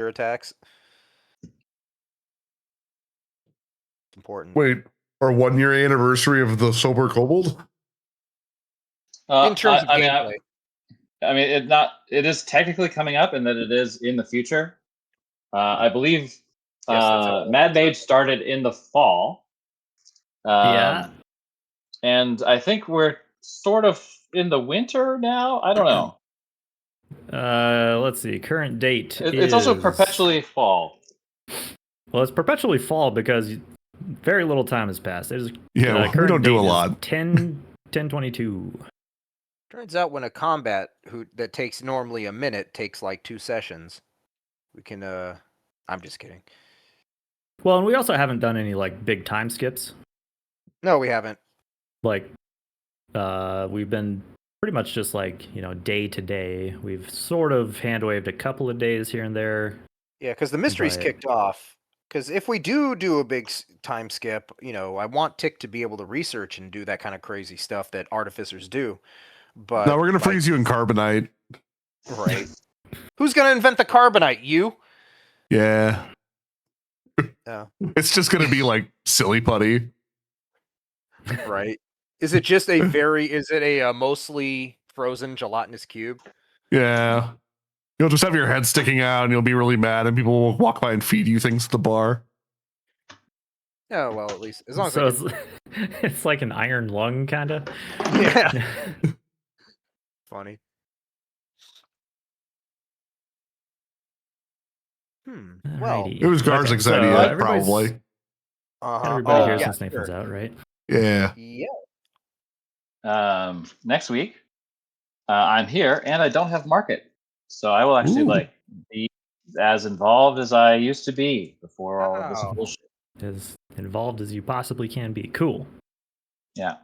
your attacks. It's important. Wait, our 1-year anniversary of the Sober Kobold? In terms of gameplay. It is technically coming up, and that it is in the future. I believe Mad Mage started in the fall. Yeah. And I think we're sort of in the winter now. I don't know. Let's see. Current date. It's also perpetually fall. Well, it's perpetually fall because very little time has passed. It is, we don't do a lot. 10/22. Turns out when a combat that takes normally a minute takes like 2 sessions, we can. I'm just kidding. Well, and we also haven't done any like big time skips. No, we haven't. Like, we've been pretty much just like, day to day. We've sort of hand waved a couple of days here and there. Yeah, because the mystery's kicked off. Because if we do a big time skip, I want Tick to be able to research and do that kind of crazy stuff that artificers do. But no, we're gonna freeze you in carbonite. Right. Who's gonna invent the carbonite? You? Yeah. Yeah. It's just gonna be like silly putty. Right. Is it just a mostly frozen gelatinous cube? Yeah. You'll just have your head sticking out and you'll be really mad and people will walk by and feed you things at the bar. Yeah, well, at least as long as it's like an iron lung kind of. Yeah. Funny. Well, Alrighty. It was Gar's excited, probably. Everybody here since Nathan's out, right? Yeah. Yeah. Next week, I'm here and I don't have market, so I will actually be as involved as I used to be before all of this bullshit. As involved as you possibly can be. Cool. Yeah.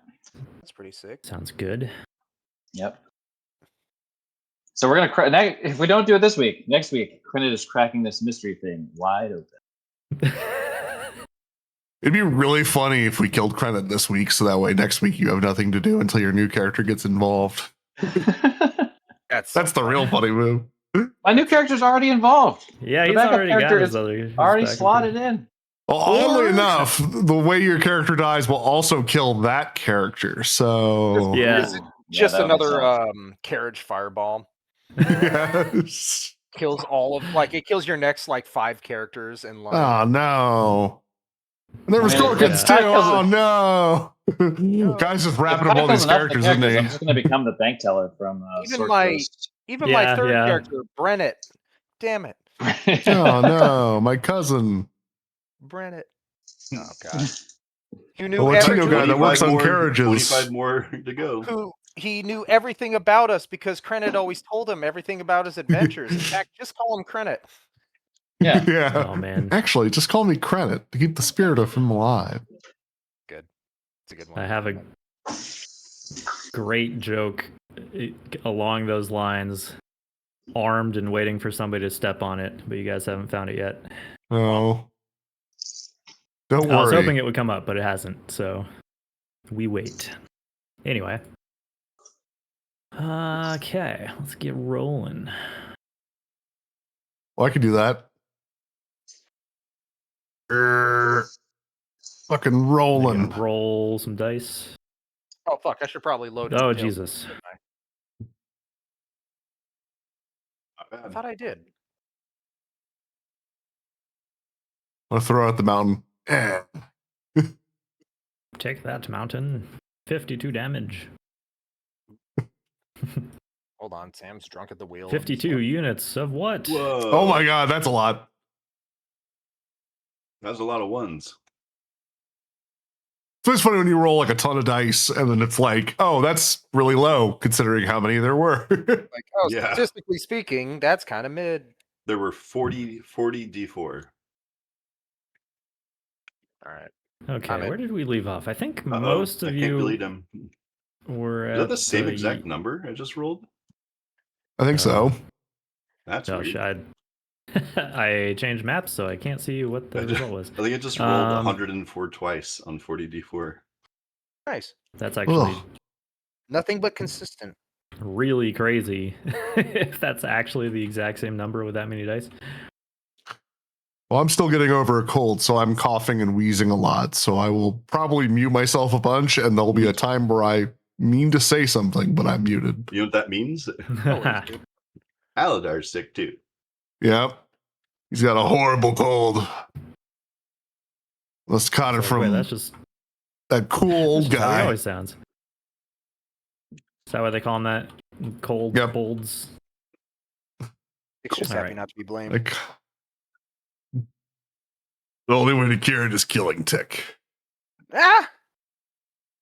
That's pretty sick. Sounds good. Yep. So we're gonna if we don't do it this week, next week, Crinit is cracking this mystery thing wide open. It'd be really funny if we killed Credit this week, so that way next week you have nothing to do until your new character gets involved. That's the real funny move. My new character's already involved. Yeah, he's already got his other. Already slotted in. Well, oddly enough, the way your character dies will also kill that character. So is it just another carriage fireball? Yes. Kills all of it kills your next 5 characters in line. Oh no. And there was Scorpions too. Oh no. Guy's just wrapping up all these characters, isn't he? I'm just gonna become the bank teller from even my third character, Brennett. Damn it. Oh no, my cousin. Brennett. Oh god. You knew a Latino guy that works on carriages. 25 more to go. He knew everything about us because Crenit always told him everything about his adventures. In fact, just call him Crenit. Yeah. Yeah. Oh man. Actually, just call me Credit to keep the spirit of him alive. Good. It's a good one. I have a great joke along those lines. Armed and waiting for somebody to step on it, but you guys haven't found it yet. Oh. Don't worry. I was hoping it would come up, but it hasn't, so we wait. Anyway. Okay, let's get rolling. Well, I can do that. Fucking rolling. Roll some dice. Oh fuck! I should probably load. Oh Jesus! I thought I did. I'll throw out the mountain. Take that, mountain. 52 damage. Hold on, Sam's drunk at the wheel. 52 units of what? Whoa. Oh my god, that's a lot. That's a lot of ones. So it's funny when you roll a ton of dice and then it's like, oh, that's really low considering how many there were. Statistically speaking, that's kind of mid. There were 40 D4. All right. Okay, where did we leave off? I think most of you were Is that the same exact number I just rolled? I think so. That's weird. I changed maps, so I can't see what the result was. I think I just rolled 104 twice on 40 D4. Nice. That's actually nothing but consistent. Really crazy if that's actually the exact same number with that many dice. Well, I'm still getting over a cold, so I'm coughing and wheezing a lot. So I will probably mute myself a bunch, and there'll be a time where I mean to say something, but I'm muted. You know what that means? Alidaar's sick too. Yep. He's got a horrible cold. Let's caught it from wait, that's just that cool old how he guy. always sounds. Is that why they call him that? Cold Yep. colds. It's just All happy right. not to be blamed. Like, the only way to cure it is killing Tick. Ah!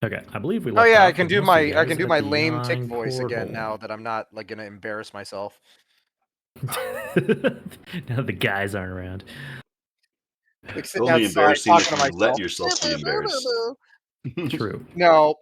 Okay, I believe we. Oh Left yeah, I off can with do most of you my I guys can do at my the lame tick yawning voice again portal. now that I'm not like gonna embarrass myself. Now the guys aren't around. Like It's sitting only outside embarrassing talking if to you let myself. yourself be embarrassed. True. No,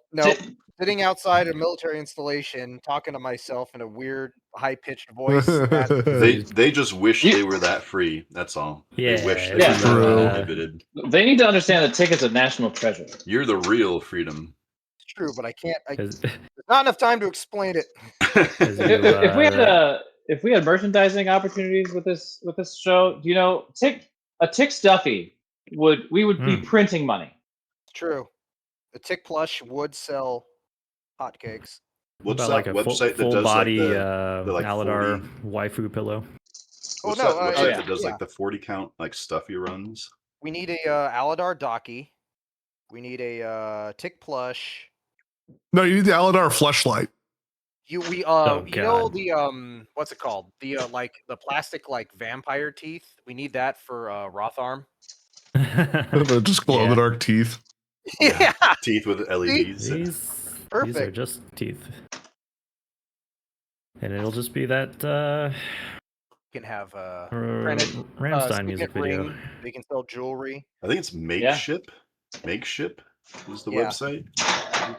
sitting outside a military installation talking to myself in a weird high pitched voice. They just wish they were that free. That's all. Yeah, They wish they yeah. were that True. uninhibited. They need to understand that Tick is a national treasure. You're the real freedom. It's true, but I can't. As- There's not enough time to explain it. as you, If we had merchandising opportunities with this show, you know, a Tick Stuffy we would be printing money. It's true. The tick plush would sell hotcakes. What's about that like a website that full does body the like Alidaar 40 waifu pillow. What's no, that website Oh, yeah. that does yeah. like the 40 count like stuffy runs? We need a Alidaar Docky. We need a tick plush. No, you need the Alidaar fleshlight. You Oh, know God. the what's it called? The like the plastic like vampire teeth. We need that for Rotharm. The just glow in the dark teeth. Yeah. Teeth with LEDs. These are Perfect. just teeth. And it'll just be that You can have printed Ramstein music signet video. ring. They can sell jewelry. I think it's Makeship. Makeship is the Yeah. website.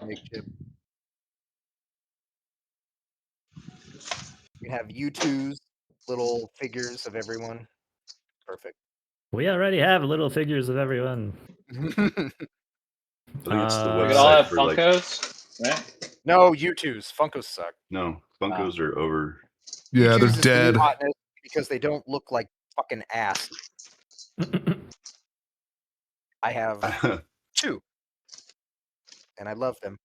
Makeshift. You can have U2s, little figures of everyone. Perfect. We already have little figures of everyone. I think it's the We could all website have for like Funkos, right? No, U2s. Funkos suck. no Funkos are over. Yeah, U2s they're is the new dead. hotness because they don't look like fucking ass. I have 2, and I love them.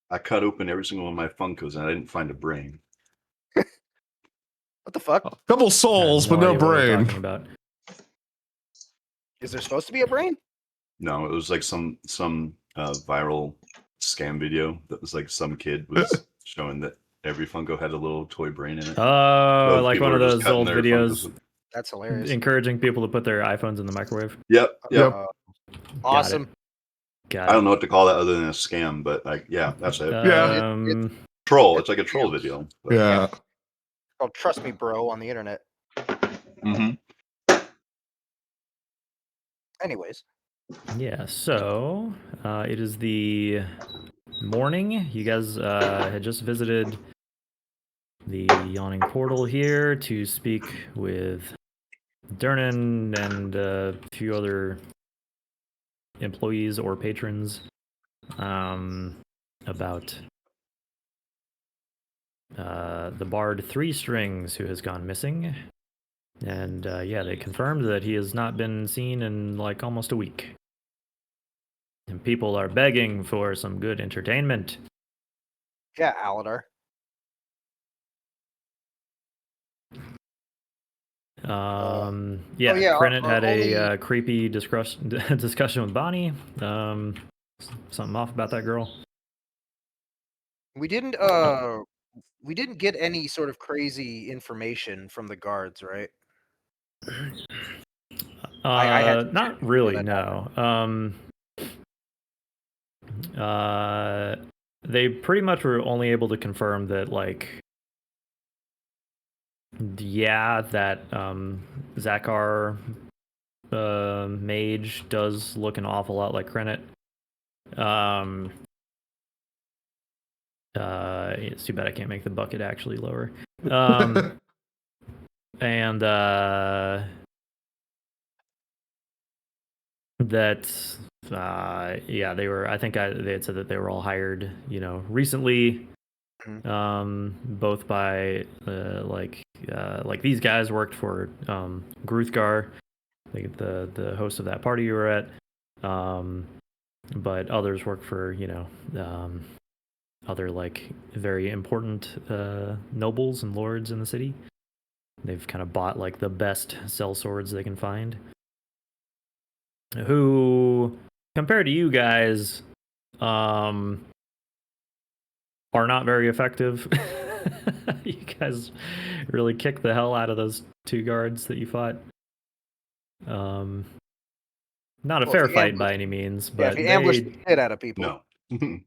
I cut open every single one of my Funkos and I didn't find a brain. What the fuck? Couple souls, but no idea what we're brain. talking about. Is there supposed to be a brain? No, it was like some viral scam video that was like some kid was showing that every Funko had a little toy brain in it. Oh, like people one of were just those cutting old their videos Funkos. That's hilarious. encouraging people to put their iPhones in the microwave. Yep. Awesome. Got I it. don't know what to call that other than a scam, but like, yeah, that's it. Yeah. Troll. It's like a troll video. But Yeah. It's called Trust Me Bro on the internet. Mhm. Anyways. Yeah, so it is the morning. You guys had just visited the yawning portal here to speak with Dernan and a few other employees or patrons about the bard 3 Strings who has gone missing. And yeah, they confirmed that he has not been seen in like almost a week. And people are begging for some good entertainment. Yeah, Alidaar. Yeah, yeah, Krenit had only- a creepy discussion with Bonnie. Something off about that girl. We didn't get any sort of crazy information from the guards, right? I had to Not check really, before that no. They pretty much were only able to confirm that, like, yeah, that Zakar mage does look an awful lot like Krenit. It's too bad I can't make the bucket actually lower. And that yeah, they were, I think they had said that they were all hired, you know, recently, both by like these guys worked for Gruthgar, the host of that party you were at. But others work for other like very important nobles and lords in the city. They've kind of bought like the best cell swords they can find. Who, compared to you guys, are not very effective. You guys really kicked the hell out of those 2 guards that you fought. Not a fair fight by any means, but if you ambush the shit out of people. No.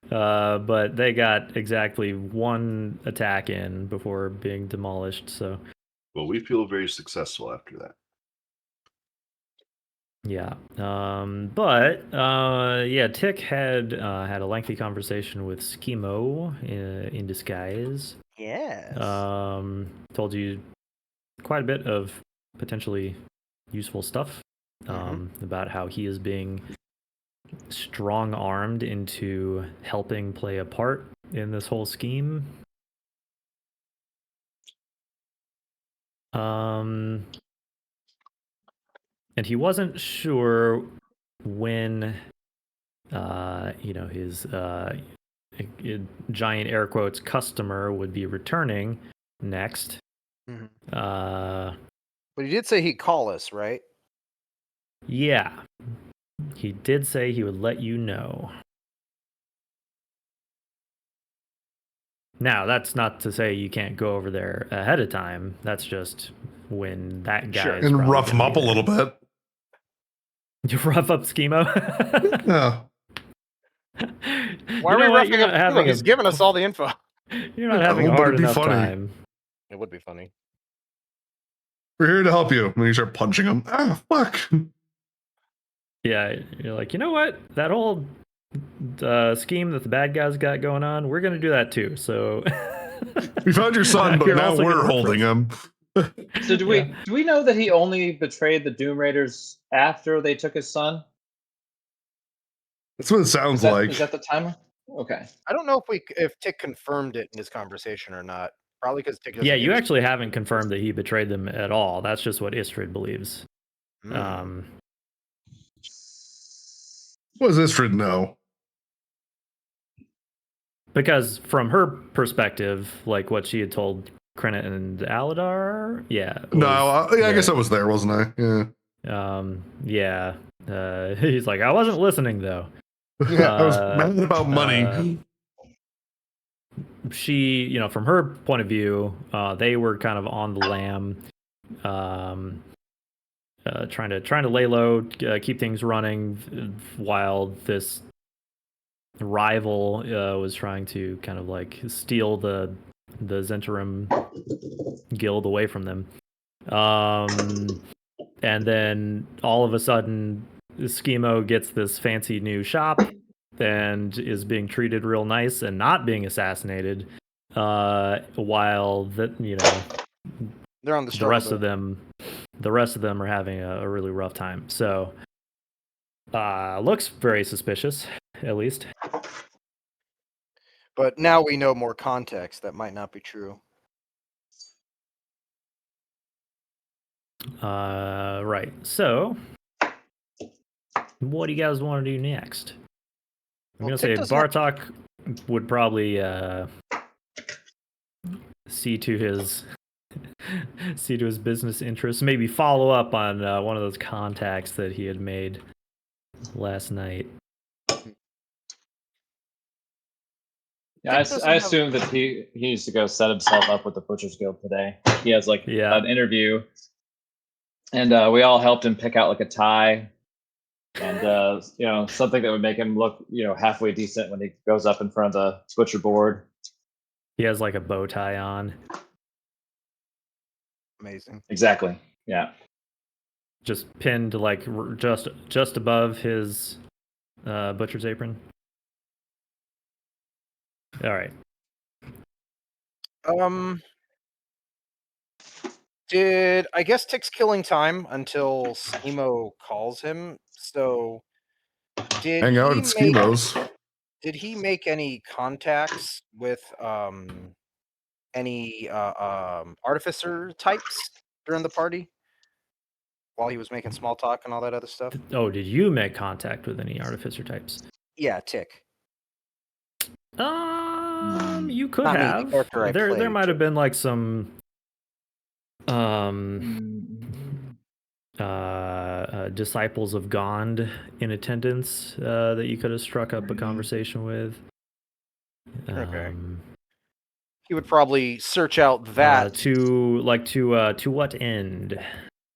But they got exactly 1 attack in before being demolished. So, well, we feel very successful after that. Yeah. Yeah, Tick had a lengthy conversation with Schemo in disguise. Yes. Told you quite a bit of potentially useful stuff about how he is being strong-armed into helping play a part in this whole scheme. And he wasn't sure when his giant air quotes customer would be returning next. But he did say he'd call us, right? Yeah. He did say he would let you know. Now, that's not to say you can't go over there ahead of time. That's just when that guy is and rough him up a little bit. You rough up Schemo? Yeah. Why are we roughing up Schemo? He's giving us all the info. You're not having a hard enough time. It would be funny. We're here to help you. And you start punching him. Ah, fuck. Yeah, you're like, you know what? That whole scheme that the bad guys got going on, we're going to do that too. So we found your son, but now we're holding him. So do we know that he only betrayed the Doom Raiders after they took his son? That's what it sounds like. Is that the timer? Okay. I don't know if Tick confirmed it in his conversation or not. Probably because Tick doesn't. Yeah, you actually haven't confirmed that he betrayed them at all. That's just what Istrid believes. What does Istrid know? Because from her perspective, like what she had told Krennet and Alidaar, I guess I was there, wasn't I? Yeah. He's like, I wasn't listening though. Yeah, I was mad about money. She, from her point of view, they were kind of on the lam, trying to lay low, keep things running, while this rival was trying to kind of like steal the Zentarum guild away from them. And then all of a sudden, Schemo gets this fancy new shop and is being treated real nice and not being assassinated, while they're on the rest of them are having a really rough time. So looks very suspicious, at least. But now we know more context. That might not be true. Right. So, what do you guys want to do next? I'm gonna say Bartok would probably see to his business interests. Maybe follow up on one of those contacts that he had made last night. Yeah, I assume that he needs to go set himself up with the Butchers Guild today. He has an interview, and we all helped him pick out like a tie, and something that would make him look halfway decent when he goes up in front of the butcher board. He has like a bow tie on. Amazing. Exactly. Yeah. Just pinned like just above his butcher's apron. All right. I guess Tick's killing time until Schemo calls him. So hang out at Schemo's. Did he make any contacts with any artificer types during the party? while he was making small talk and all that other stuff. Oh, did you make contact with any artificer types? Yeah, Tick. You could Not me, the have. character I There played. might have been like some disciples of Gond in attendance that you could have struck up a conversation with. Okay. He would probably search out that to what end?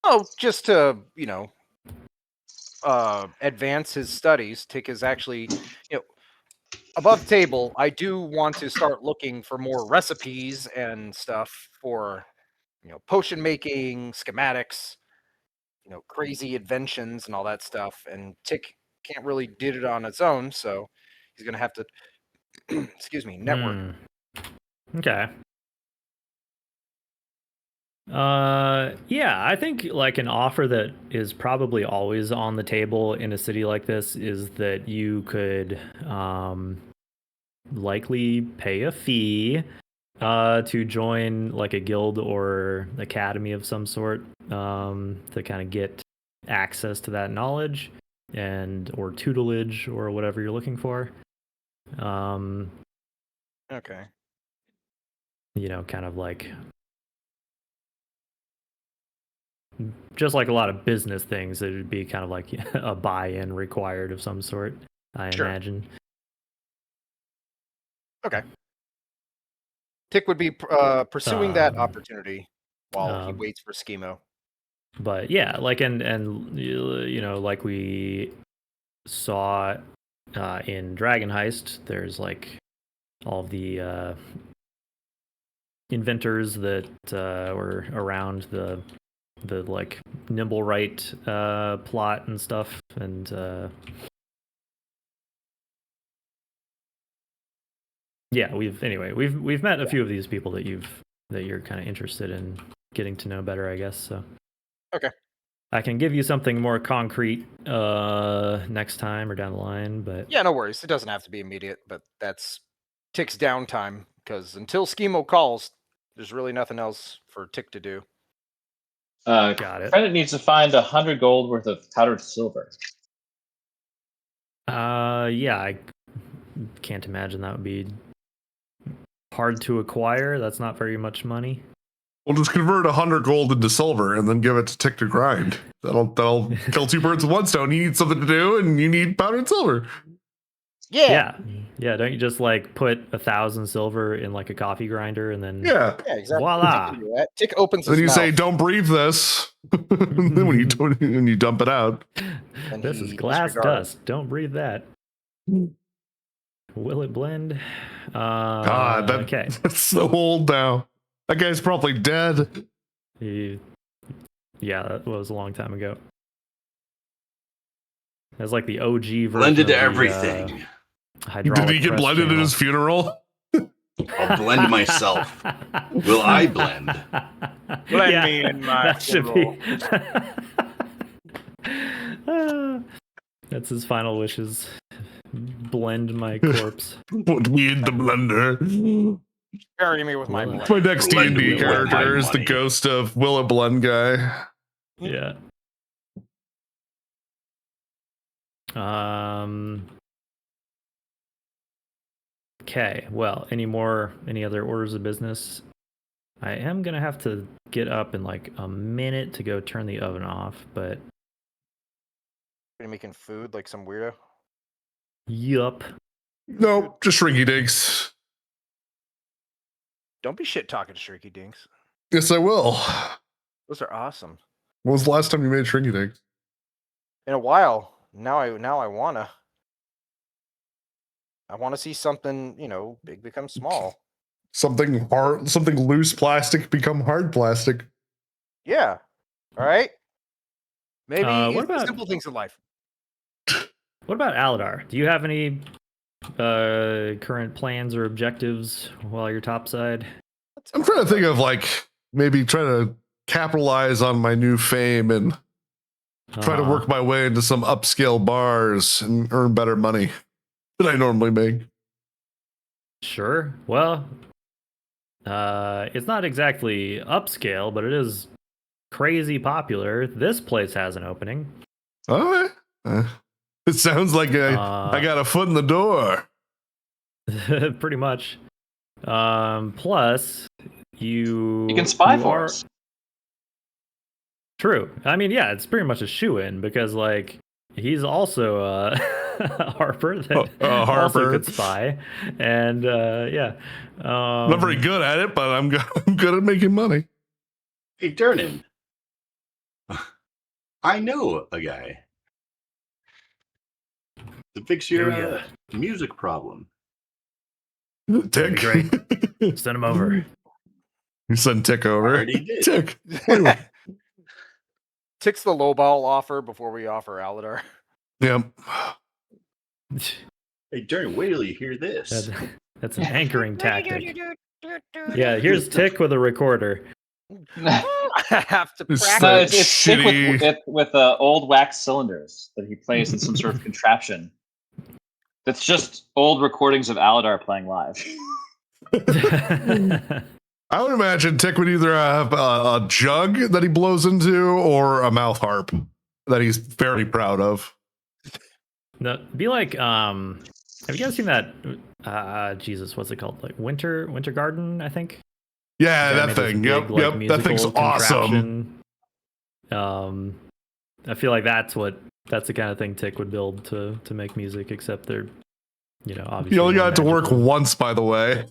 Oh, just to advance his studies. Tick is actually above table. I do want to start looking for more recipes and stuff for potion making, schematics, crazy inventions and all that stuff. And Tick can't really do it on its own, so he's gonna have to excuse me, network. Okay. Yeah, I think like an offer that is probably always on the table in a city like this is that you could likely pay a fee to join like a guild or academy of some sort to kind of get access to that knowledge and or tutelage or whatever you're looking for. Okay. Kind of like just like a lot of business things, it would be kind of like a buy-in required of some sort, I imagine. Okay. Tick would be pursuing that opportunity while he waits for Schemo. But yeah, like and like we saw in Dragon Heist, there's like all of the inventors that were around the like nimble right plot and stuff, and yeah, we've met a few of these people that you're kind of interested in getting to know better, I guess. So okay, I can give you something more concrete next time or down the line, but yeah, no worries. It doesn't have to be immediate, but that's Tick's downtime because until Schemo calls, there's really nothing else for Tick to do. Got it. Credit needs to find 100 gold worth of powdered silver. Yeah, I can't imagine that would be hard to acquire. That's not very much money. We'll just convert 100 gold into silver and then give it to Tick to grind. That'll kill two birds with one stone. You need something to do, and you need powdered silver. Yeah. Don't you just like put 1,000 silver in like a coffee grinder and then exactly. Voila! Tick opens. Then his you mouth. say, "Don't breathe this." Then when you dump it out, and this is glass dust. Don't breathe that. Will it blend? God, okay. That's so old now. That guy's probably dead. Yeah, that was a long time ago. That's like the OG version. Blended of everything. Did he get blended at his funeral? I'll blend myself. Will I blend? Blend me in my funeral. That's his final wishes. Blend my corpse. Put me in the blender. Bury me with my blood. My next Blend D&D me with character my is the money. ghost of Will It Blend guy. Yeah. Okay, well, any other orders of business? I am gonna have to get up in like a minute to go turn the oven off, but Are you making food like some weirdo? yup. Nope, just shrinky dinks. Don't be shit talking to Shrinky Dinks. Yes, I will. Those are awesome. When was the last time you made shrinky dinks? In a while. Now I wanna see something, big become small. Something hard, something loose plastic become hard plastic. Yeah. All right. Maybe what about simple things in life? What about Alidaar? Do you have any current plans or objectives while you're topside? I'm trying to think of like maybe trying to capitalize on my new fame and try to work my way into some upscale bars and earn better money than I normally make. Sure. Well, it's not exactly upscale, but it is crazy popular, this place has an opening. All right. It sounds like I got a foot in the door. Pretty much. Plus, you can spy for us. True. I mean, yeah, it's pretty much a shoe-in because, like, he's also Harper that also could spy, and yeah. I'm not very good at it, but I'm good at making money. Hey, Durnan, I know a guy to fix your music problem. Tick. Great. Send him over. You send Tick over. I already did. Tick. Tick's the lowball offer before we offer Alidaar. Yep. Hey, Durnan, wait till you hear this. That's an anchoring tactic. Yeah, here's Tick with a recorder. I have to practice. No, it's Tick with old wax cylinders that he plays in some sort of contraption. That's just old recordings of Alidaar playing live. I would imagine Tick would either have a jug that he blows into or a mouth harp that he's very proud of. No, be like, have you guys seen that? Jesus, what's it called? Like Winter Garden, I think. Yeah, that thing. Big, yep. That thing's awesome. I feel like that's the kind of thing Tick would build to make music, except they're, obviously. You only got it to work once, by the way.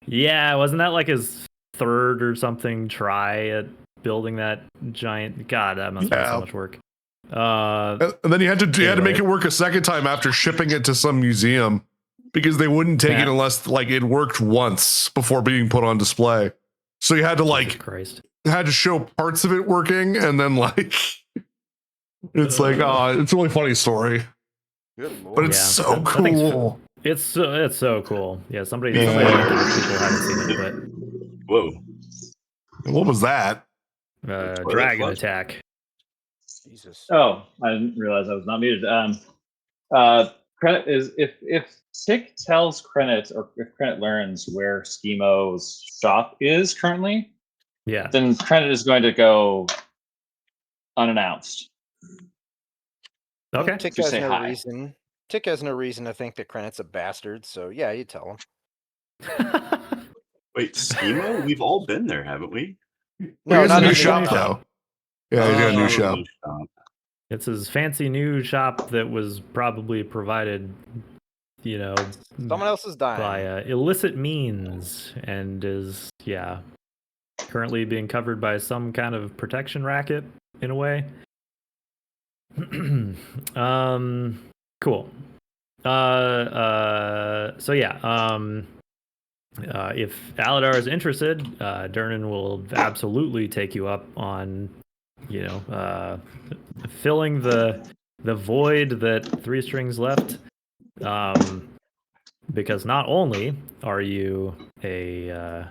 Yeah, wasn't that like his third or something try at building that giant? God, that must have been so much work. And then you had to make it work a second time after shipping it to some museum because they wouldn't take it unless it worked once before being put on display. So you had to had to show parts of it working, and then it's it's a really funny story. But it's so cool. It's so cool. Yeah, somebody people haven't seen it, but whoa, what was that? Dragon attack. Jesus. Oh, I didn't realize I was not muted. Krenit is if Tick tells Krenit, or if Krenit learns where Schimo's shop is currently, then Krenit is going to go unannounced. Okay. Tick has no reason. Tick has no reason to think that Krenit's a bastard, so yeah, you tell him. Wait, Schimo? We've all been there, haven't we? No, not a new shop though. Yeah, he got a new shop. It's his fancy new shop that was probably provided, someone else is dying by illicit means, and is currently being covered by some kind of protection racket in a way. Cool. So if Alidaar is interested, Durnan will absolutely take you up on, filling the void that Three Strings left. Because not only are you a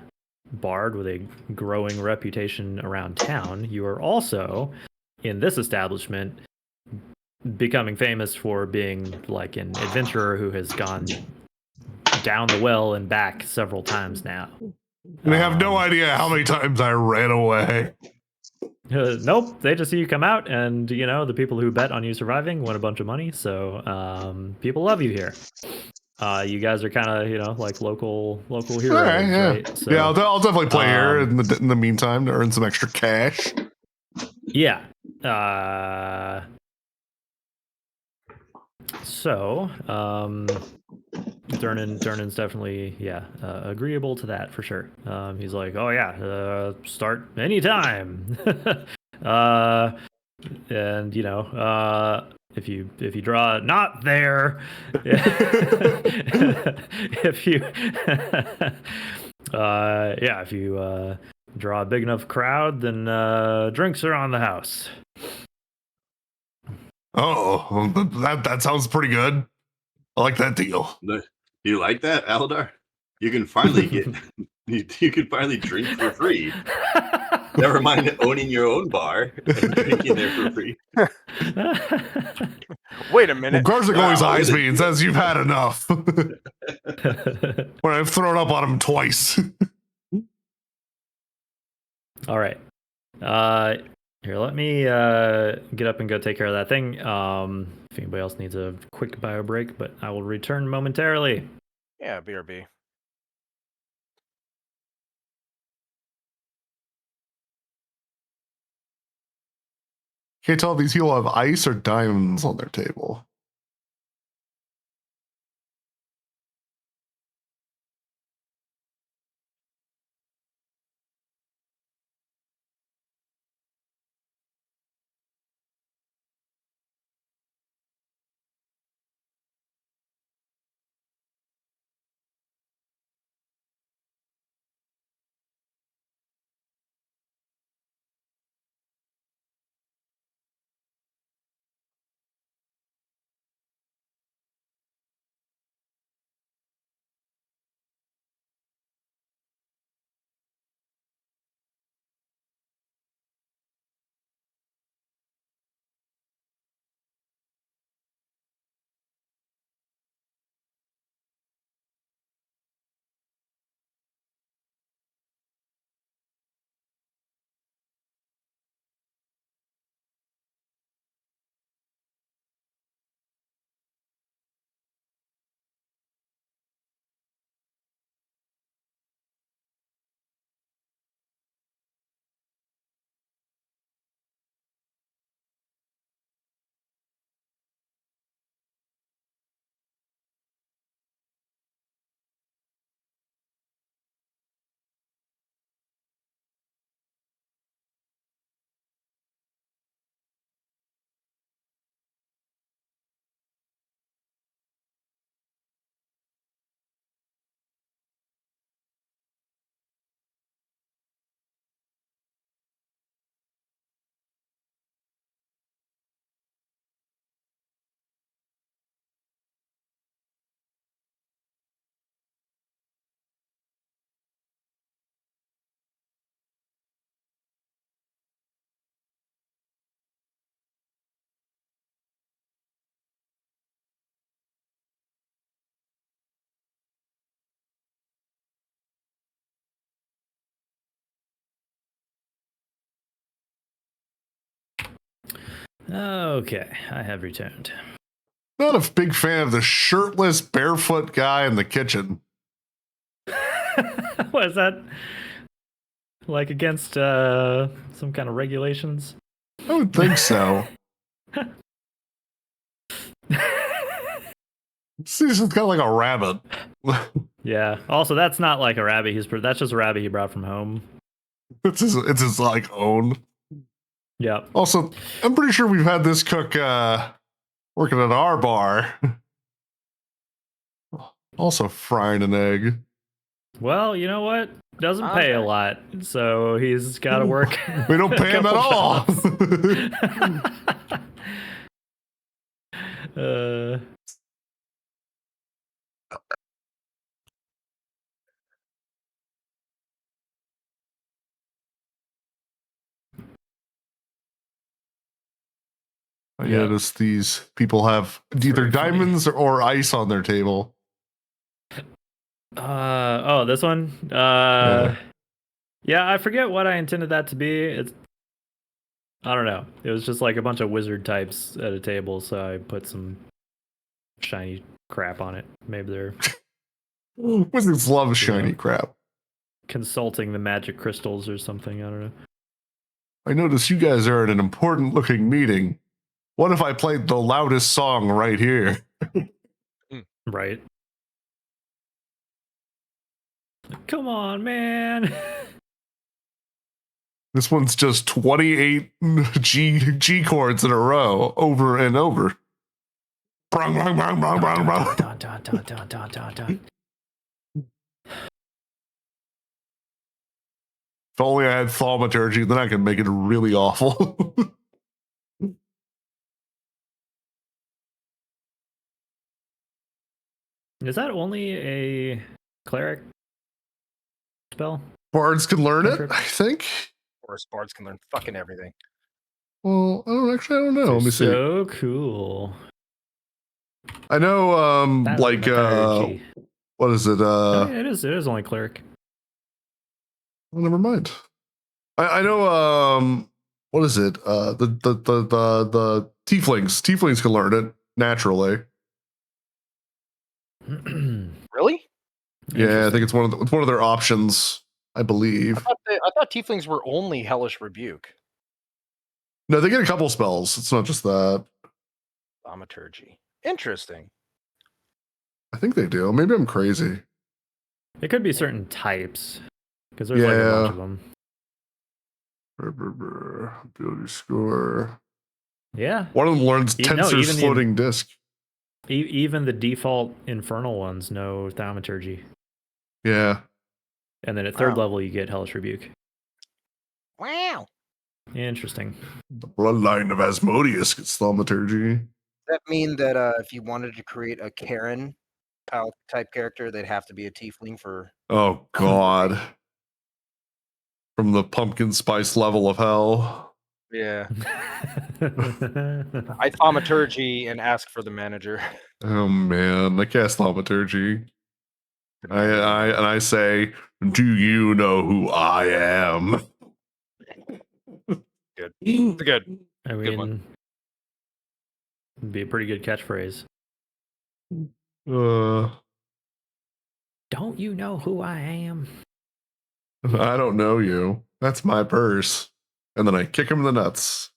bard with a growing reputation around town, you are also in this establishment becoming famous for being like an adventurer who has gone down the well and back several times now. They have no idea how many times I ran away. Nope, they just see you come out, and the people who bet on you surviving won a bunch of money. So people love you here. You guys are kind of like local heroes, right? So, I'll definitely play here in the meantime to earn some extra cash. Yeah. So, Durnan's definitely agreeable to that for sure. He's like, oh yeah, start anytime. And if you draw not there, if you if you draw a big enough crowd, then drinks are on the house. Oh, that sounds pretty good. I like that deal. Do you like that, Alidaar? You can finally you can finally drink for free. Never mind owning your own bar and drinking there for free. Wait a minute. Well, Garzik always eyes me and says you've had enough. When I've thrown up on him twice. All right. Here, let me get up and go take care of that thing. If anybody else needs a quick bio break, but I will return momentarily. Yeah, BRB. Can't tell if these people have ice or diamonds on their table. Okay, I have returned. Not a big fan of the shirtless, barefoot guy in the kitchen. What is that? Like against some kind of regulations? I would think so. He's just kind of like a rabbit. Yeah. Also, that's not like a rabbit. That's just a rabbit he brought from home. It's his like own. Yeah. Also, I'm pretty sure we've had this cook working at our bar. Also frying an egg. Well, you know what? Doesn't pay a lot, so he's got to work. We don't pay him at all. I noticed these people have either diamonds or ice on their table. Oh, this one? Yeah, I forget what I intended that to be. I don't know. It was just like a bunch of wizard types at a table, so I put some shiny crap on it. Maybe they're wizards love shiny crap. Consulting the magic crystals or something. I don't know. I notice you guys are at an important looking meeting. What if I played the loudest song right here? Right. Come on, man. This one's just 28 G chords in a row, over and over. Brung, brung, brung, brung, brung, brung. Dun, dun, dun, dun, dun, dun, dun. If only I had thaumaturgy, then I could make it really awful. Is that only a cleric spell? Bards can learn it, I think. Of course, bards can learn fucking everything. Well, I don't know. Let me see. So cool. I know, like, what is it? Oh, yeah, it is only cleric. Well, never mind. I know. What is it? The tieflings. Tieflings can learn it naturally. Really? Yeah, I think it's one of their options. I believe. I thought tieflings were only hellish rebuke. No, they get a couple spells. It's not just that. Thaumaturgy. Interesting. I think they do. Maybe I'm crazy. It could be certain types, because there's like a bunch of them. Ability score. Yeah. One of them learns Tensor's floating disc. Even the default infernal ones know thaumaturgy. Yeah. And then at third level, you get hellish rebuke. Wow. Interesting. The bloodline of Asmodeus gets thaumaturgy. Does that mean that if you wanted to create a Karen type character, they'd have to be a tiefling for... Oh, God. From the pumpkin spice level of hell. Yeah. I thaumaturgy and ask for the manager. Oh, man. I cast thaumaturgy. I say, do you know who I am? Good. It's good. I mean, good one. It'd be a pretty good catchphrase. Don't you know who I am? I don't know you. That's my purse. And then I kick him in the nuts.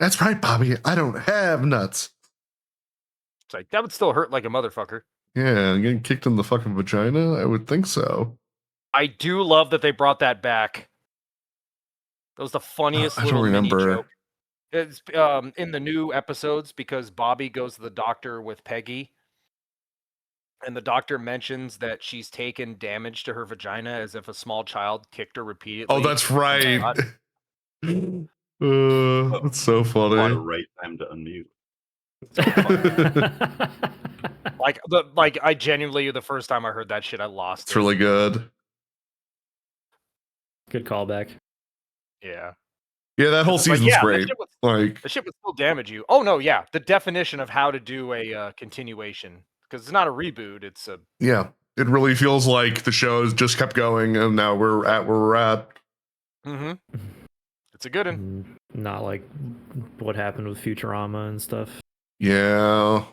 That's right, Bobby. I don't have nuts. It's like, that would still hurt like a motherfucker. Yeah, getting kicked in the fucking vagina? I would think so. I do love that they brought that back. That was the funniest little mini joke. It's in the new episodes because Bobby goes to the doctor with Peggy. And the doctor mentions that she's taken damage to her vagina as if a small child kicked her repeatedly. Oh, that's right. That's so funny. What a right time to unmute. I genuinely, the first time I heard that shit, I lost it. It's really good. Good callback. Yeah. Yeah, that whole season's great. The shit would still damage you. Oh no, yeah. The definition of how to do a continuation. Because it's not a reboot, it's a... Yeah, it really feels like the show has just kept going, and now we're at where we're at. Mm-hmm. It's a good one. Not like what happened with Futurama and stuff. Yeah.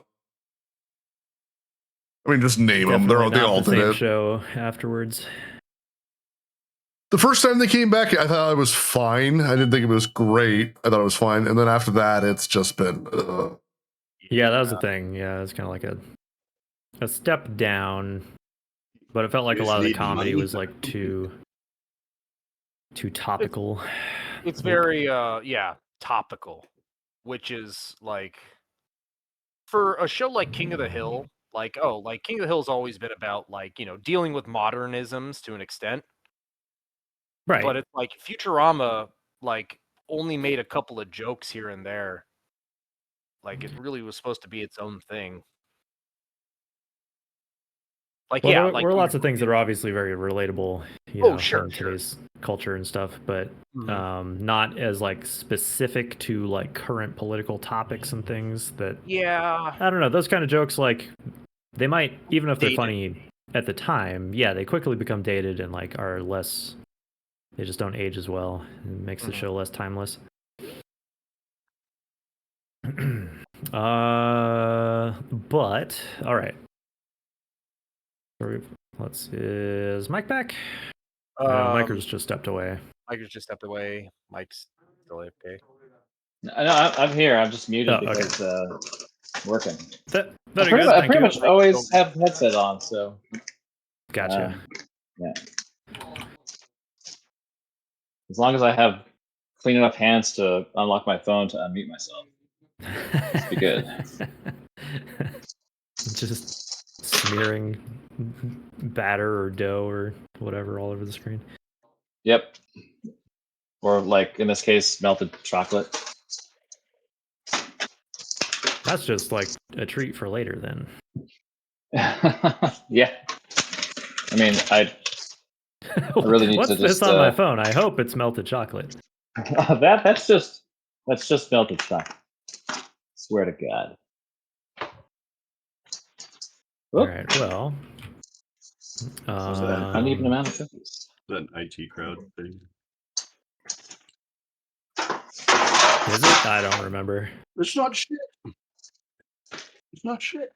I mean, just name them. They all did it. Show afterwards. The first time they came back, I thought it was fine. I didn't think it was great. I thought it was fine. And then after that, it's just been... Yeah, that was the thing. Yeah, it's kind of like a step down, but it felt like a lot of the comedy was like too topical. It's very topical, which is like for a show like King of the Hill, like King of the Hill's always been about dealing with modernisms to an extent. Right. But it's like Futurama only made a couple of jokes here and there. Like it really was supposed to be its own thing. There were lots of things that are obviously very relatable, in today's culture and stuff, but not as specific to current political topics and things that. Yeah. I don't know. Those kind of jokes, they might, even if they're funny at the time, they quickly become dated and are less. They just don't age as well. It makes the show less timeless. But all right. Let's see. Is Mike back? Mike's just stepped away. Mike's Mike's still okay. No, I'm here. I'm just muted because working. I pretty much always have headset on, so. Gotcha. Yeah. As long as I have clean enough hands to unlock my phone to unmute myself, it's be good. Just smearing batter or dough or whatever all over the screen. Yep. Or in this case, melted chocolate. That's just a treat for later then. Yeah. I mean, I really need What's to just... this on my phone? I hope it's melted chocolate. That's just melted chocolate. Swear to God. All right, well, So an uneven amount of cookies. Is that an IT crowd thing? Is it? I don't remember. It's not shit. It's not shit.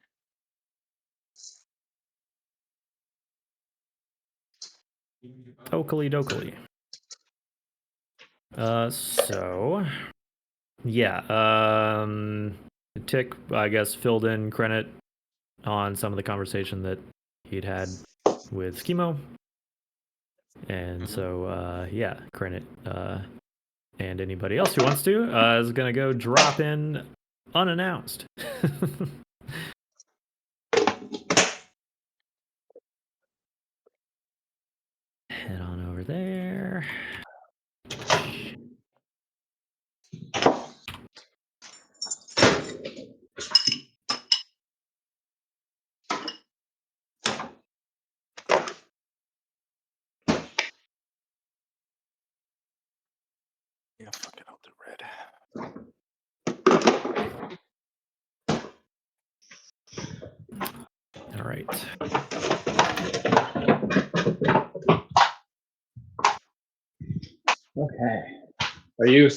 Oakley dokley. So yeah, Tick, I guess, filled in Krennet on some of the conversation that he'd had with Schemo. And so, yeah, Krennet and anybody else who wants to is going to go drop in unannounced. Head on over there. Yeah, fuck it, I'll do red. All right. Okay. Are you?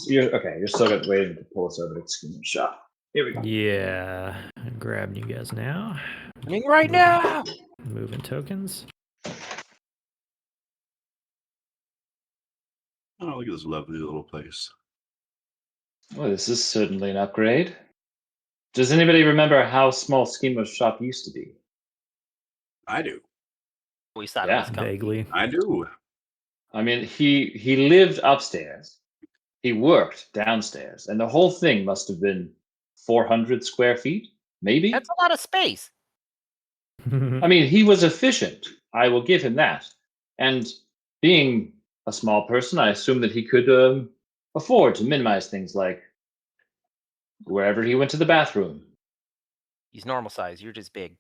You're okay. You're still waiting to pull us over to the Schemo shop. Here we go. Yeah, I'm grabbing you guys now. Coming right now. Moving tokens. Oh, look at this lovely little place. Well, this is certainly an upgrade. Does anybody remember how small Schemo's shop used to be? I do. We thought Yeah. it was coming. Vaguely. I do. I mean, he lived upstairs. He worked downstairs, and the whole thing must have been 400 square feet, maybe. That's a lot of space. I mean, he was efficient. I will give him that. And being a small person, I assume that he could afford to minimize things like wherever he went to the bathroom. He's normal size. You're just big.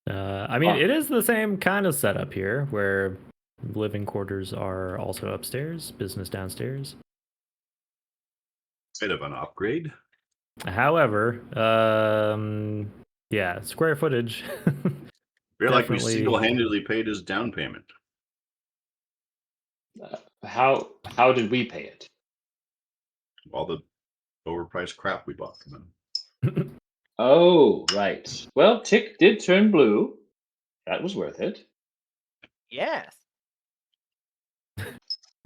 I mean, it is the same kind of setup here, where living quarters are also upstairs, business downstairs. Bit of an upgrade. However, yeah, square footage. Feel like we Definitely. single-handedly paid his down payment. How did we pay it? All the overpriced crap we bought from him. Oh, right. Well, Tick did turn blue. That was worth it. Yes.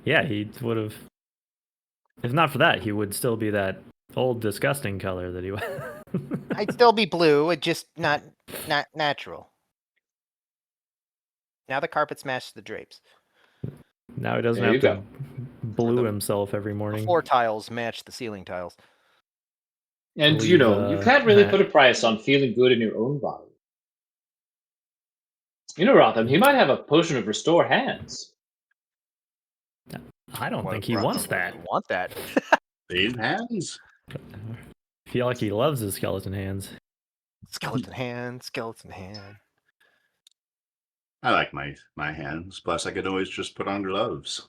Yeah, he would have. If not for that, he would still be that old, disgusting color that he was. I'd still be blue. It just not natural. Now the carpets match the drapes. Now he doesn't There have you to go. blue himself every The morning. floor tiles match the ceiling tiles. And Leave, you can't really put a price on feeling good in your own body. Rotham, he might have a potion of restore hands. I don't Why think he would wants Rotham that. Want that? These hands. I feel like he loves his skeleton hands. Skeleton hand, skeleton hand. I like my hands. Plus, I could always just put on gloves.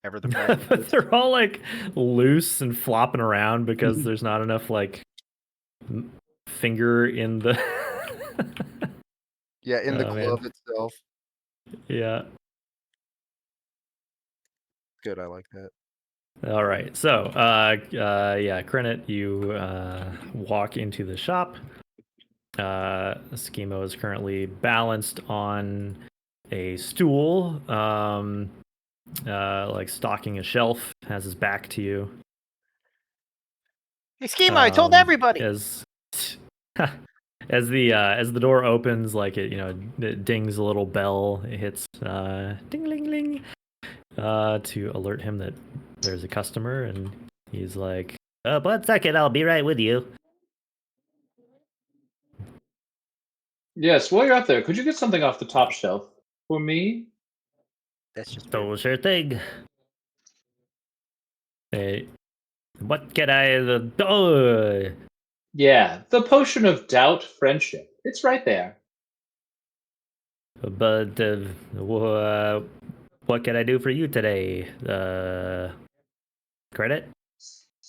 Ever the But practice. they're all like loose and flopping around because there's not enough like finger in the. Yeah, in the Oh, glove man. itself. Yeah. Good, I like that. All right. So, yeah, Krennet, you walk into the shop. Schemo is currently balanced on a stool, like stalking a shelf, has his back to you. Hey, Schema, I told everybody. As the door opens, like it dings a little bell. It hits ding ling ling to alert him that there's a customer, and he's like, 1 second, I'll be right with you. Yes, while you're out there, could you get something off the top shelf for me? That's just So sure thing. Hey, what can I? Oh, Yeah, the potion of doubt friendship. It's right there. but what can I do for you today? Credit?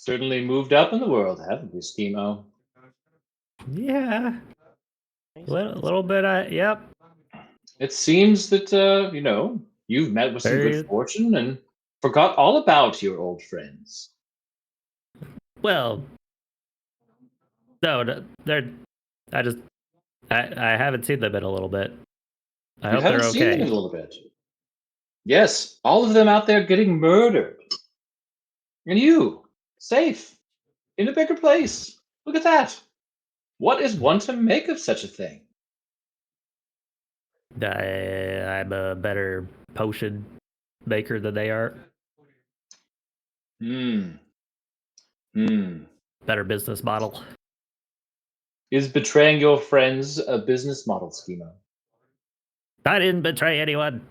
Certainly moved up in the world, haven't we, Schemo? Yeah. Little bit, yep. It seems that, you've met with some Very good fortune and forgot all about your old friends. well. No, they're. I haven't seen them in a little bit. I You hope they're haven't seen them okay. in a little bit. Yes, all of them out there getting murdered. And you, safe, in a bigger place. Look at that. What is one to make of such a thing? I'm a better potion maker than they are. Hmm. Better business model. Is betraying your friends a business model, Schema? I didn't betray anyone.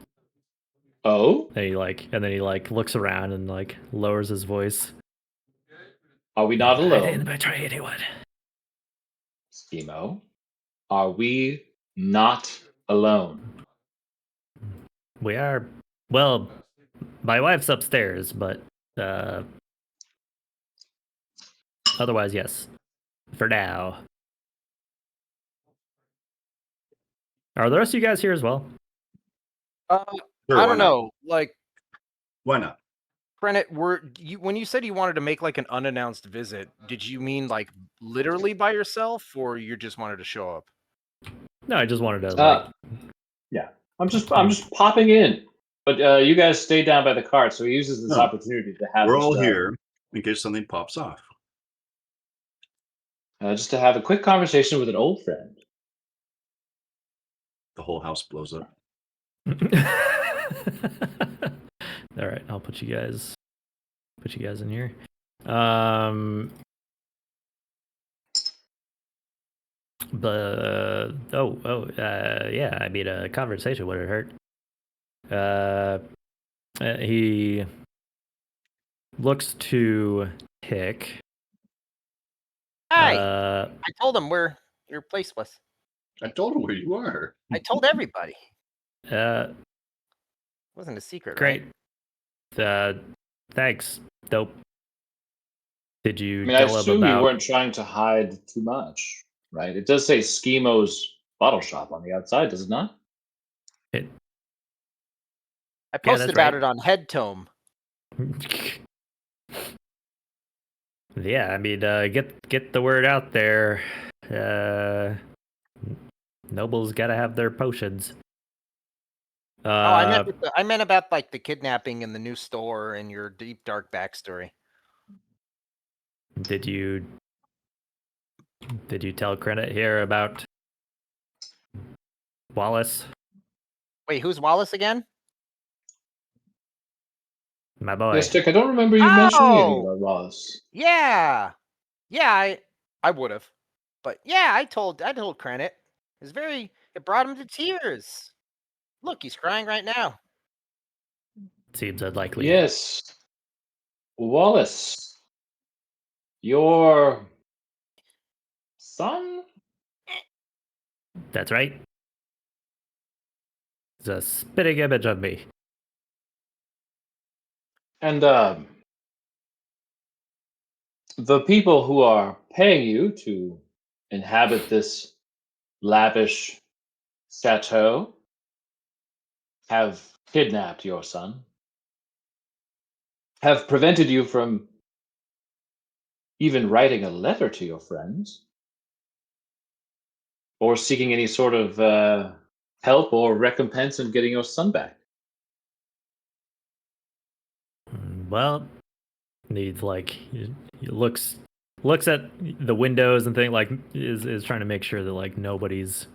Oh? And then he looks around and lowers his voice. Are we not I didn't alone? betray anyone. Schemo? Are we not alone? We are. Well, my wife's upstairs, but otherwise, yes. For now. Are the rest of you guys here as well? I Sure, don't why not? know. Like, Why not? Brennan, when you said you wanted to make like an unannounced visit, did you mean like literally by yourself, or you just wanted to show up? No, I just wanted to Yeah. I'm just popping in. But you guys stay down by the cart, so he uses this No. opportunity to have We're just, all here in case something pops off. just to have a quick conversation with an old friend. The whole house blows up. All right, I'll put you guys in here. Yeah, I mean, a conversation wouldn't hurt. He looks to Hick. Hi, I told him where your place was. I told him where you are. I told everybody. It wasn't a secret, great. Right? Thanks. Dope. Did you I mean, I tell him assume about? you weren't trying to hide too much, right? It does say Schemo's bottle shop on the outside, does it not? I posted about it on Head Tome. Yeah, I mean, get the word out there. Nobles gotta have their potions. I meant about like the kidnapping in the new store and your deep dark backstory. Did you tell Credit here about Wallace? Wait, who's Wallace again? My boy. Yes, Dick, I don't remember you mentioning anything about Wallace. Yeah, I would have, but yeah, I told Credit. It brought him to tears. Look, he's crying right now. Seems unlikely. Yes, Wallace, your son? That's right. It's a spitting image of me. And the people who are paying you to inhabit this lavish chateau have kidnapped your son, have prevented you from even writing a letter to your friends, or seeking any sort of help or recompense in getting your son back. Well, he looks at the windows and is trying to make sure that nobody's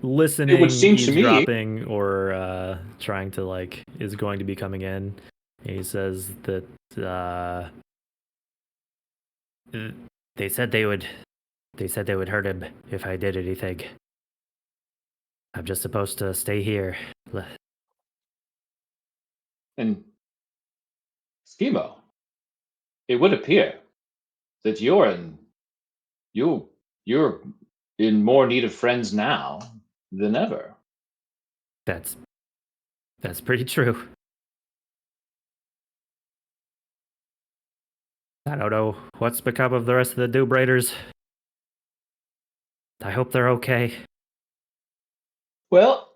listening, It would seem to me, eavesdropping, or trying to is going to be coming in. He says that they said they would hurt him if I did anything. I'm just supposed to stay here. and Schemo, it would appear that you're in more need of friends now than ever. That's pretty true. I don't know what's become of the rest of the Doom Raiders. I hope they're okay. Well,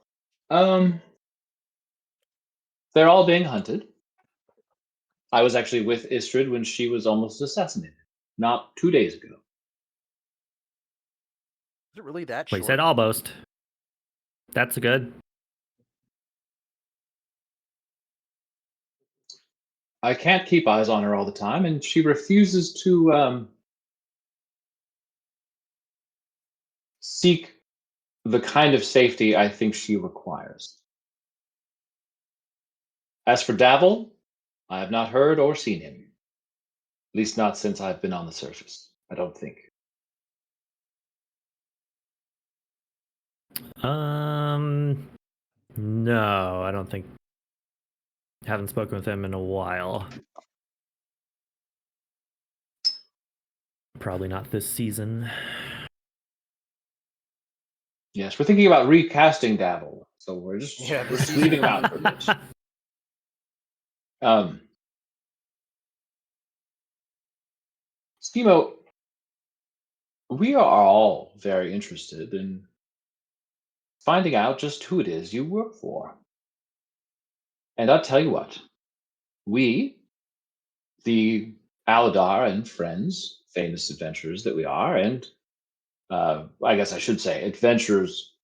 they're all being hunted. I was actually with Istrid when she was almost assassinated, not 2 days ago. Is it really that Well, short? he said almost. That's good. I can't keep eyes on her all the time, and she refuses to seek the kind of safety I think she requires. As for Davil, I have not heard or seen him. At least not since I've been on the surface, I don't think. No, I don't think. Haven't spoken with him in a while. Probably not this season. Yes, we're thinking about recasting Davil, so we're just this leaving him out for a bit. Schemo, we are all very interested in finding out just who it is you work for. And I'll tell you what, we, the Alidaar and friends, famous adventurers that we are, and I guess I should say adventurers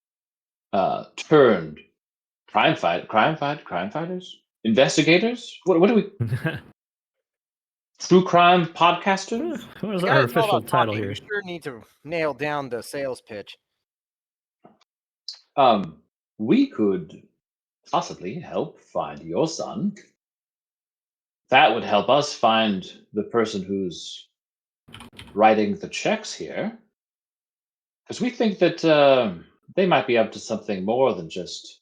turned crime fighters, investigators. What do we? True crime podcasters. What is You our guys all official about title talking, here? You sure need to nail down the sales pitch. We could possibly help find your son. That would help us find the person who's writing the checks here. Because we think that they might be up to something more than just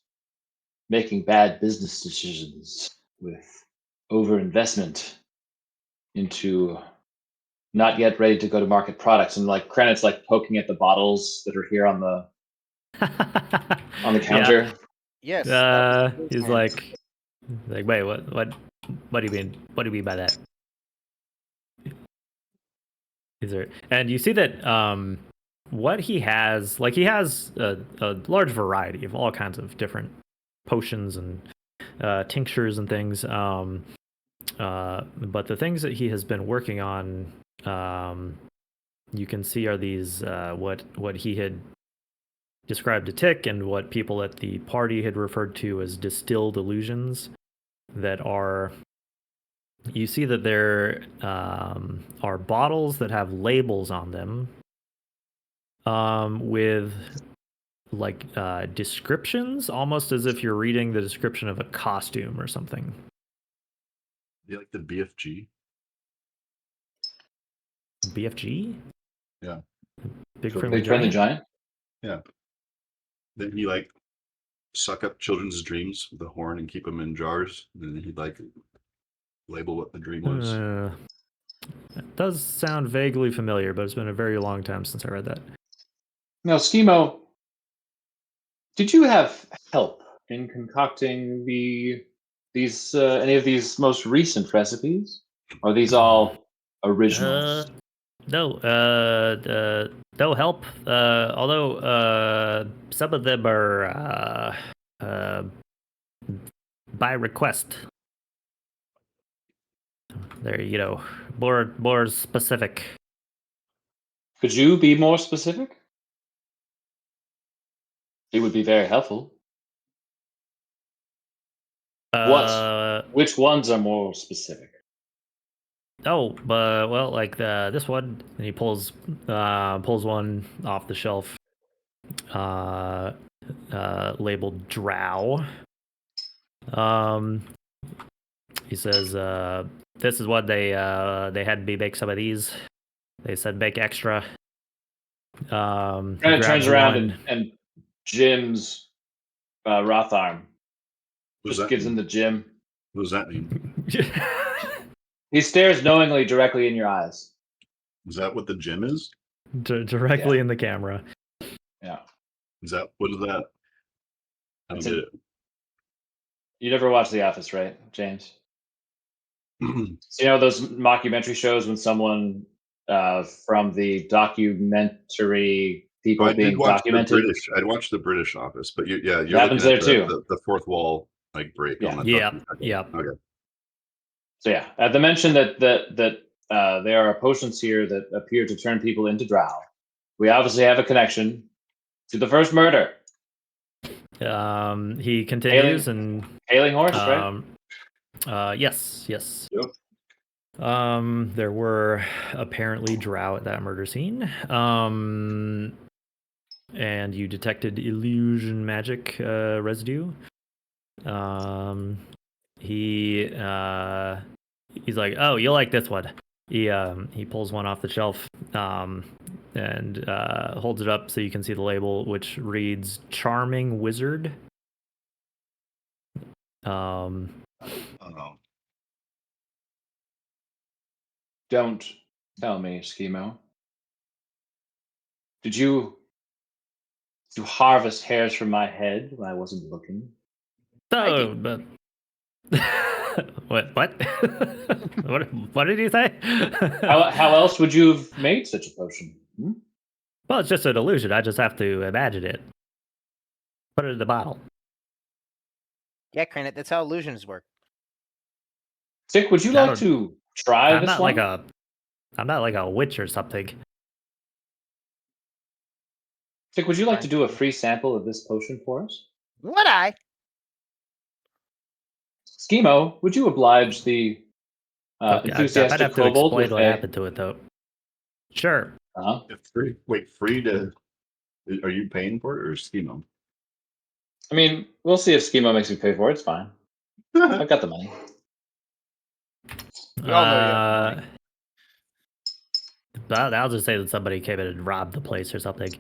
making bad business decisions with overinvestment into not yet ready to go to market products. And like Krennic's like poking at the bottles that are here on the counter. Yes. He's like, wait, what do you mean? What do you mean by that? Is there? And you see that what he has, like, he has a large variety of all kinds of different potions and tinctures and things. But the things that he has been working on, you can see are these what he had described to Tick and what people at the party had referred to as distilled illusions that are. You see that there are bottles that have labels on them with like descriptions, almost as if you're reading the description of a costume or something. Do you like the BFG? BFG? Yeah. Big So Friendly Big Friendly Giant? Giant? Yeah. Then he like suck up children's dreams with a horn and keep them in jars. And then he'd like label what the dream was. That does sound vaguely familiar, but it's been a very long time since I read that. Now, Schemo, did you have help in concocting these any of these most recent recipes? Or are these all originals? No, no help. Although some of them are by request. They're, you know, more specific. Could you be more specific? It would be very helpful. Which ones are more specific? Oh, well, like this one, and he pulls one off the shelf, labeled Drow. He says, "This is what they had me make some of these. They said make extra." Kind of turns around and Jim's Rotharm just gives him the Jim. What does that mean? He stares knowingly directly in your eyes. Is that what the gym is? Directly in the camera. Yeah. What is that? I don't get it. You never watched The Office, right, James? So, those mockumentary shows when someone from the documentary people being documented. I'd watch the British Office, but you're happens looking there at too. The fourth wall break on that. Yeah. Okay. So at the mention that there are potions here that appear to turn people into drow, we obviously have a connection to the first murder. He continues Hailing horse, right? Yes. Yep. There were apparently drow at that murder scene. And you detected illusion magic residue. He's like, oh, you'll like this one. He pulls one off the shelf and holds it up so you can see the label, which reads "Charming Wizard." Oh. Don't tell me, Schemo. Did you harvest hairs from my head when I wasn't looking? Oh, but what? What did you say? How else would you have made such a potion? Well, it's just an illusion. I just have to imagine it. Put it in the bottle. Yeah, Cranit, that's how illusions work. Tick, would you like to try this one? I'm not like a witch or something. Tick, would you like to do a free sample of this potion for us? Would I? Schemo, would you oblige the enthusiastic I'd have to kobold explain with what happened to it, though. Sure. Free? Wait, free to? Are you paying for it or Schemo? I mean, we'll see if Schemo makes me pay for it. It's fine. I've got the money. We all know you have money. But I'll just say that somebody came in and robbed the place or something.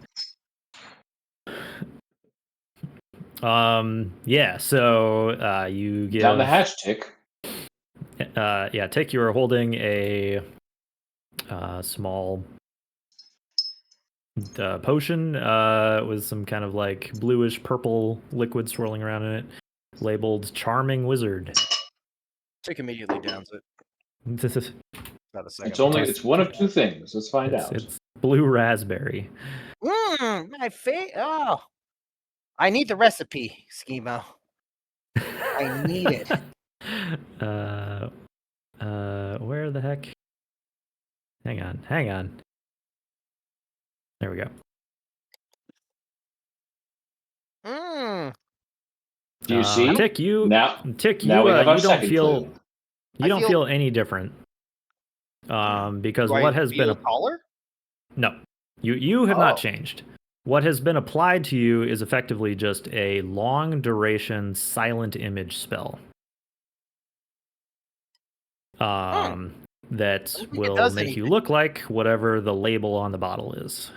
Yeah, so you give down the hatch, Tick. Yeah, Tick, you are holding a small potion with some kind of like bluish purple liquid swirling around in it, labeled "Charming Wizard." Tick immediately downs it. This is not a second. It's one of two things. Let's find out. It's blue raspberry. My face. Oh, I need the recipe, Schemo. I need it. Where the heck? Hang on. There we go. Do you see? Tick, you don't feel any different. Because what has been taller? No. You have not changed. What has been applied to you is effectively just a long duration silent image spell. That will make you look like whatever the label on the bottle is.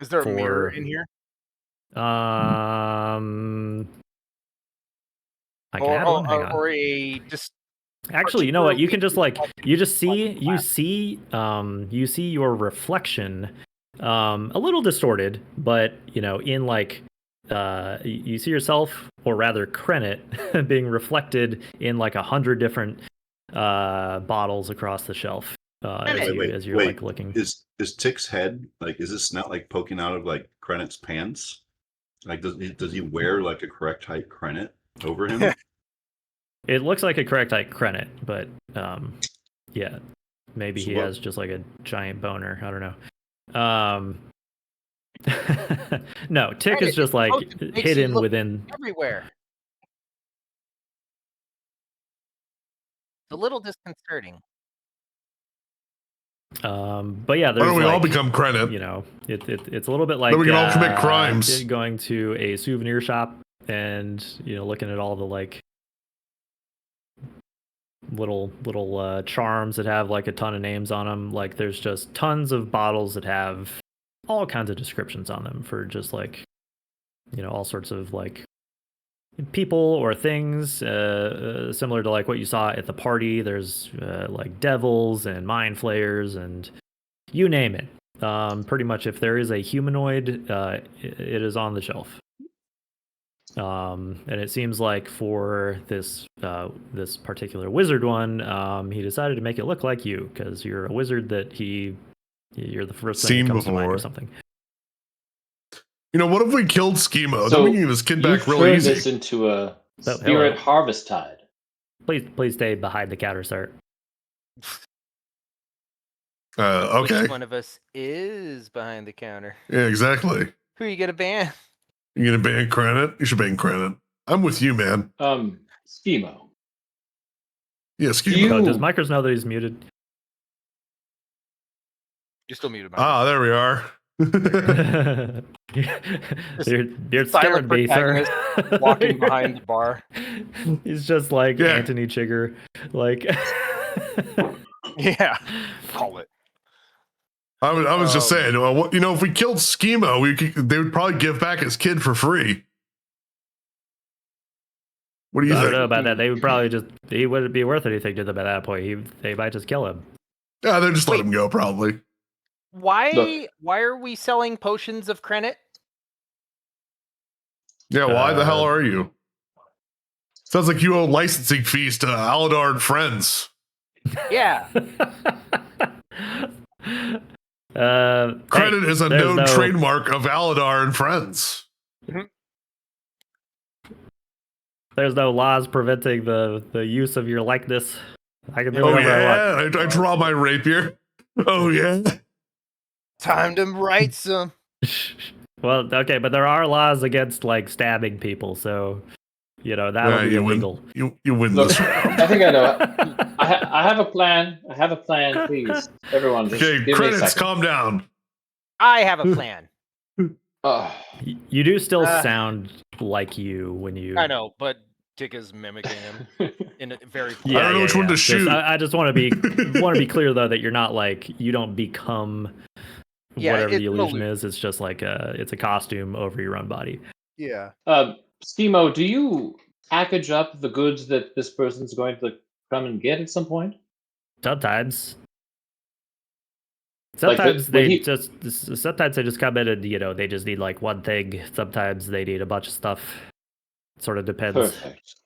Is there a mirror in here? I can add one. Hang on. Or a just. Actually, you know what? You can just you see your reflection, a little distorted, but in you see yourself, or rather Krenit, being reflected in 100 different bottles across the shelf as you're looking. Is Tick's head is his snout poking out of Krenit's pants? Does he wear a correct height Krenit over him? It looks like a correct height Krenit, but yeah, maybe he has just a giant boner. I don't know. No, Tick is just hidden within everywhere. It's a little disconcerting. But yeah, why don't we all become Krenit? It's a little bit like then we can all commit crimes. Going to a souvenir shop and looking at all the little charms that have a ton of names on them. There's just tons of bottles that have all kinds of descriptions on them for just all sorts of people or things similar to what you saw at the party. There's devils and mind flayers and you name it. Pretty much if there is a humanoid, it is on the shelf. And it seems like for this this particular wizard one, he decided to make it look like you because you're a wizard that you're the first thing that comes to mind or something. You know, what if we killed Schemo? Then we can get this kid back real easy. You turned this into a spirit harvest tide. Please stay behind the counter, sir. Okay. Which one of us is behind the counter? Yeah, exactly. Who are you gonna ban? You gonna ban Credit? You should ban Credit. I'm with you, man. Schemo. Yeah, Schemo. Does Micros know that he's muted? You're still muted, Micros. Ah, there we are. You're scaring me, sir. Walking behind the bar. He's just like Anthony Chigger, like. Yeah, call it. I was just saying, you know, if we killed Schemo, they would probably give back his kid for free. What do you think? I don't know about that. They would probably he wouldn't be worth anything to them at that point. They might just kill him. Yeah, they'll just let him go, probably. Why are we selling potions of Krennet? Yeah, why the hell are you? Sounds like you owe licensing fees to Alidaar and friends. Yeah. Credit is a known trademark of Alidaar and friends. There's no laws preventing the use of your likeness. I can do whatever I want. I draw my rapier. Oh yeah. Time to write some. Well, okay, but there are laws against like stabbing people, so you know that would be illegal. You win this round. I think I know. I have a plan. Please, everyone. Just okay, give Credits, me a second. calm down. I have a plan. You do still sound like you when you. I know, but Dick is mimicking him in a very. I don't know which one to shoot. I just want to be clear though that you're not like you don't become whatever the illusion is. It's just like it's a costume over your own body. Yeah. Schemo, do you package up the goods that this person's going to come and get at some point? Sometimes Sometimes they just come in and, you know, they just need like one thing. Sometimes they need a bunch of stuff. Sort of depends. Perfect.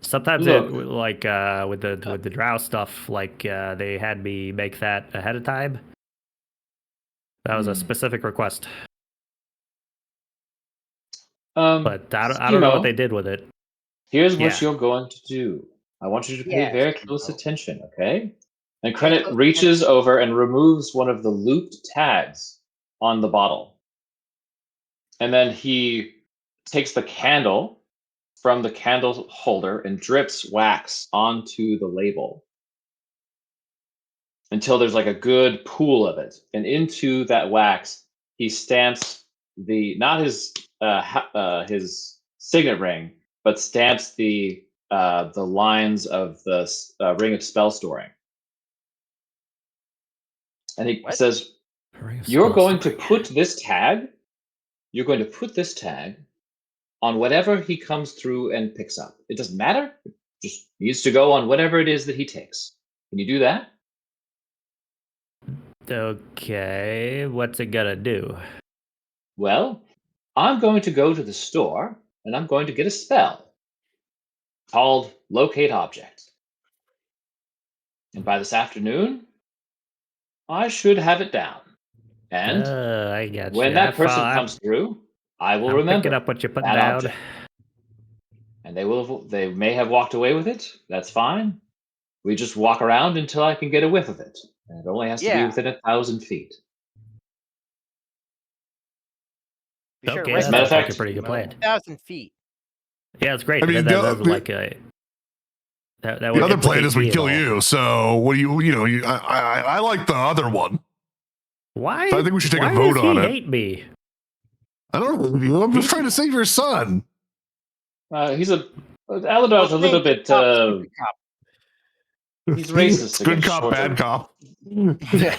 Sometimes with the drow stuff, like they had me make that ahead of time. That was a specific request. But I don't know what they did with it. Here's what you're going to do. I want you to pay very close attention, okay? And Credit reaches over and removes one of the looped tags on the bottle. And then he takes the candle from the candle holder and drips wax onto the label until there's like a good pool of it. And into that wax, he stamps not his signet ring, but stamps the lines of the ring of spell storing. And he says, you're going to put this tag on whatever he comes through and picks up. It doesn't matter. It just needs to go on whatever it is that he takes. Can you do that? Okay, what's it gonna do? Well, I'm going to go to the store and I'm going to get a spell called Locate Object. And by this afternoon, I should have it down. And I got when that person comes through, I will remember. Picking up what you put down. Object. And they may have walked away with it. That's fine. We just walk around until I can get a whiff of it. And it only has to be within 1,000 feet. Okay, as a matter of fact, a pretty good plan. 1,000 feet. Yeah, it's great. I mean, that's like a. The other plan is we kill you. So what do you? I like the other one. Why? So I think we should take a vote on it. Why does he hate me? I don't know. I'm just trying to save your son. Alidaar's a little bit. He's racist. Good cop, bad cop. Yeah.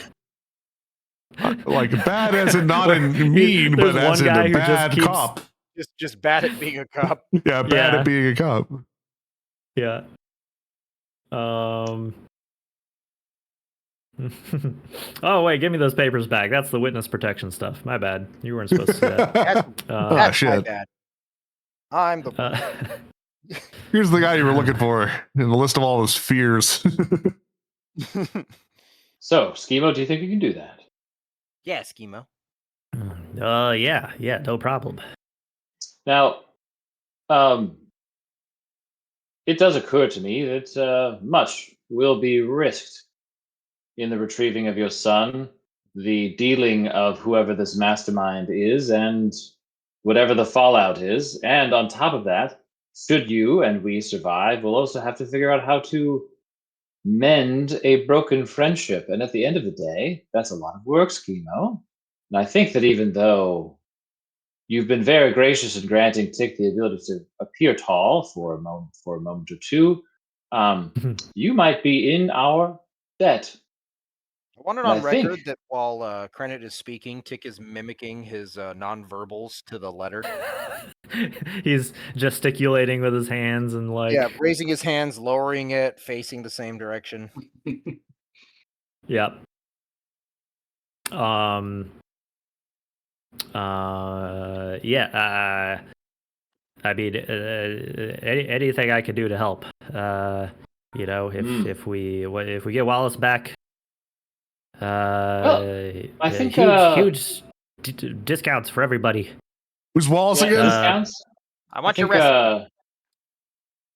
Like bad as in not in mean, but as in a bad cop. Just bad at being a cop. Yeah, bad at being a cop. Yeah. Oh wait, give me those papers back. That's the witness protection stuff. My bad. You weren't supposed to do that. That's shit. my bad. I'm the Here's the guy you were looking for in the list of all his fears. So, Schemo, do you think you can do that? Yeah, Schemo. Yeah, no problem. Now, it does occur to me that much will be risked in the retrieving of your son, the dealing of whoever this mastermind is, and whatever the fallout is. And on top of that, should you and we survive, we'll also have to figure out how to mend a broken friendship. And at the end of the day, that's a lot of work, Schemo. And I think that even though you've been very gracious in granting Tick the ability to appear tall for a moment or two, you might be in our debt. I want it And I on record think that while Krenit is speaking, Tick is mimicking his nonverbals to the letter. He's gesticulating with his hands and Yeah, raising his hands, lowering it, facing the same direction. Yep. Yeah. I mean, anything I could do to help. You know, if we get Wallace back, I think huge discounts for everybody. Who's Wallace again? Discounts. I want your recipe.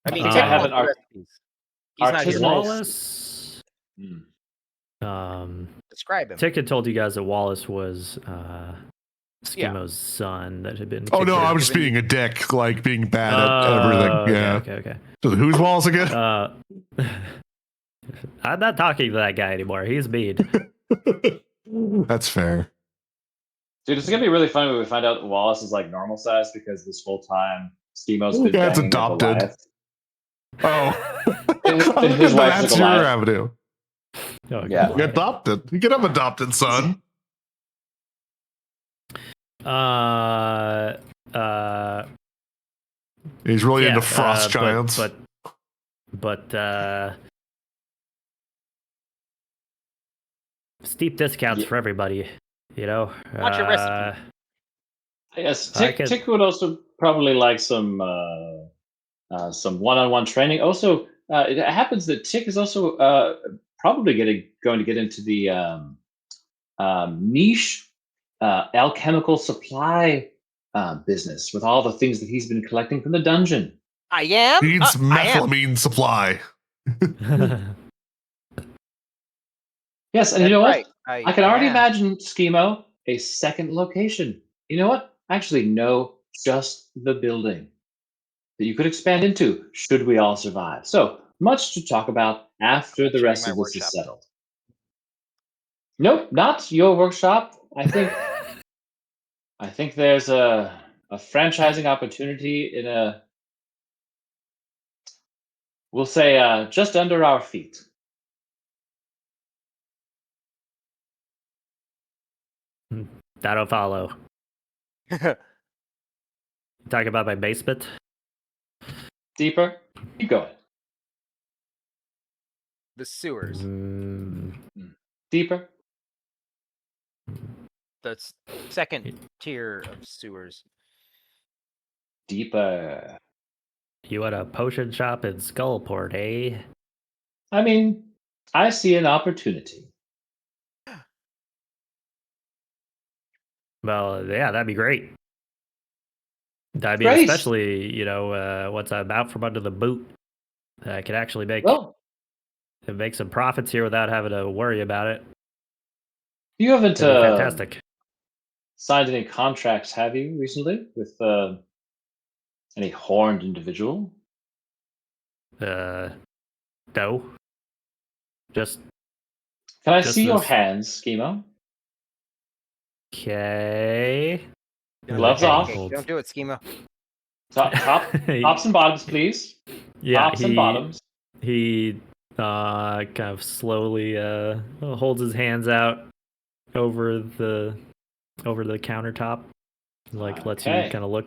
I mean, think Tick I have wants an recipes. He's not here. Wallace. Describe him. Tick had told you guys that Wallace was Schemo's son that had been. Oh no, I was just being a dick, like being bad at everything. Yeah. Okay. So who's Wallace again? I'm not talking to that guy anymore. He's mean. That's fair. Dude, it's gonna be really funny when we find out Wallace is like normal size because this whole time Schemo's been That's banging adopted. Goliath. Oh, His wife's a that's your Goliath. avenue. Yeah. Adopted. You can have adopted son. He's really into frost giants. But steep discounts for everybody, you know. What's your recipe? Yes, Tick would also probably like some one-on-one training. Also, it happens that Tick is also probably going to get into the niche alchemical supply business with all the things that he's been collecting from the dungeon. I am. Needs methylamine supply. Yes, and you know right. what? I can already imagine, Schemo, a second location. You know what? Actually, no, just the building that you could expand into should we all survive. So much to talk about after the rest of this is settled. Nope, not your workshop. I think there's a franchising opportunity in we'll say just under our feet. That'll follow. Talk about my basement. Deeper. Keep going. The sewers. Deeper. That's second tier of sewers. Deeper. You want a potion shop in Skullport, eh? I mean, I see an opportunity. Well, yeah, that'd be great. I mean, especially, you know, once I'm out from under the boot, I could actually make some profits here without having to worry about it. You haven't fantastic. Signed any contracts, have you, recently, with any horned individual? No. Just. Can I see your hands, Schemo? Okay. Gloves off. Don't do it, Schema. Tops and bottoms, please. Yeah, tops and bottoms. He kind of slowly holds his hands out over the countertop, like lets you kind of look.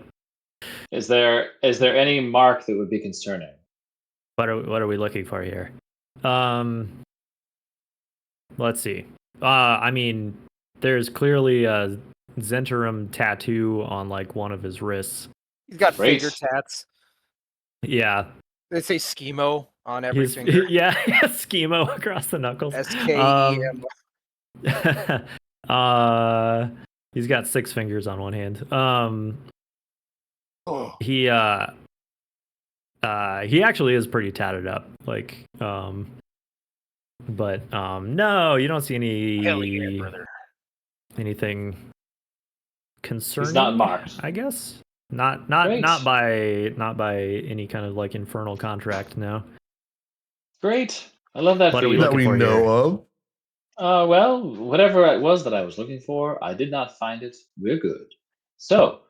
Is there any mark that would be concerning? What are we looking for here? Let's see. I mean, there's clearly a Zentarum tattoo on like one of his wrists. He's got Great. finger tats. Yeah. They say schemo on every finger. Yeah, schemo across the knuckles. SKEM. He's got 6 fingers on one hand. Oh. He actually is pretty tatted up. Like, but no, you don't see any Hell yeah, brother. anything concerning. He's not marked. I guess. Not Great. by any kind of like infernal contract, no. Great. I love that What for are we you. That we looking for know here? of. Well, whatever it was that I was looking for, I did not find it. We're good. So,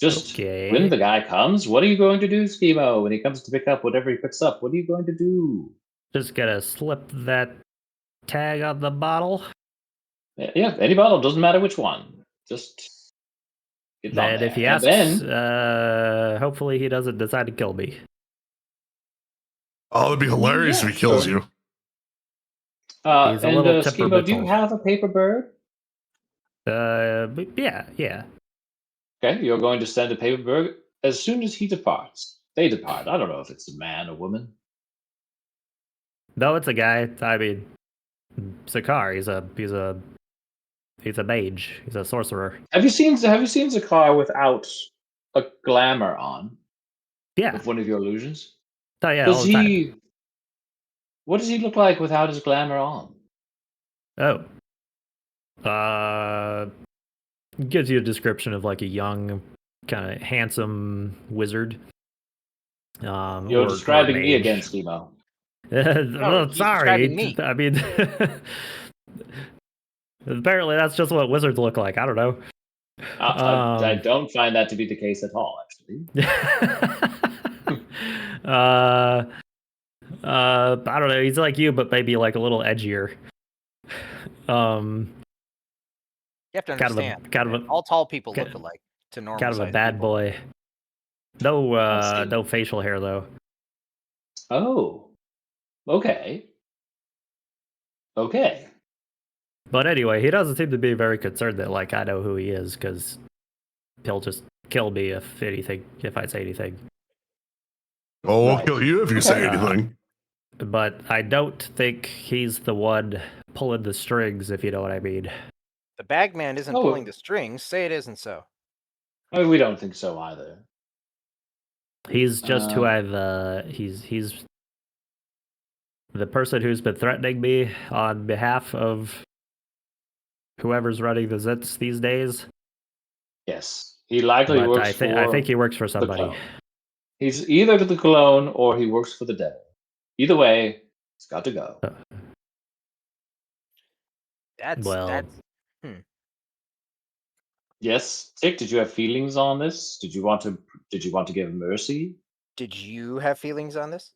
just Okay. when the guy comes, what are you going to do, Schemo? When he comes to pick up whatever he picks up, what are you going to do? Just gotta slip that tag on the bottle. Yeah, any bottle, doesn't matter which one. Just get it on Then there. if he And asks, then, hopefully he doesn't decide to kill me. Oh, it'd be hilarious Yeah, if he kills sure. you. He's a little Schemo, do you temperamental. have a paper bird? But yeah. Okay, you're going to send a paper bird as soon as he departs. They depart. I don't know if it's a man or woman. No, it's a guy. I mean, Zakar. He's a mage. He's a sorcerer. Have you seen Zakar without a glamour on? Yeah. With one of your illusions? Oh yeah, all Does the time. he? What does he look like without his glamour on? Oh. Gives you a description of like a young, kind of handsome wizard. You're or describing me mage. again, Schemo. Well, he's sorry. describing me. I mean, apparently that's just what wizards look like. I don't know. I don't find that to be the case at all, actually. I don't know. He's like you, but maybe like a little edgier. You have to understand. All tall people look alike to normal. Kind of a bad people. boy. No facial hair though. Oh. Okay. Okay. But anyway, he doesn't seem to be very concerned that like I know who he is, because he'll just kill me if I say anything. Oh, we'll kill you if you say anything. But I don't think he's the one pulling the strings, if you know what I mean. The bagman isn't pulling the strings. Say it isn't so. I mean, we don't think so either. He's just who he's the person who's been threatening me on behalf of whoever's running the Zits these days. Yes. He likely works I think he works for somebody. He's either the clone or he works for the devil. Either way, he's got to go. Yes, Tick, did you have feelings on this? Did you want to give mercy? Did you have feelings on this?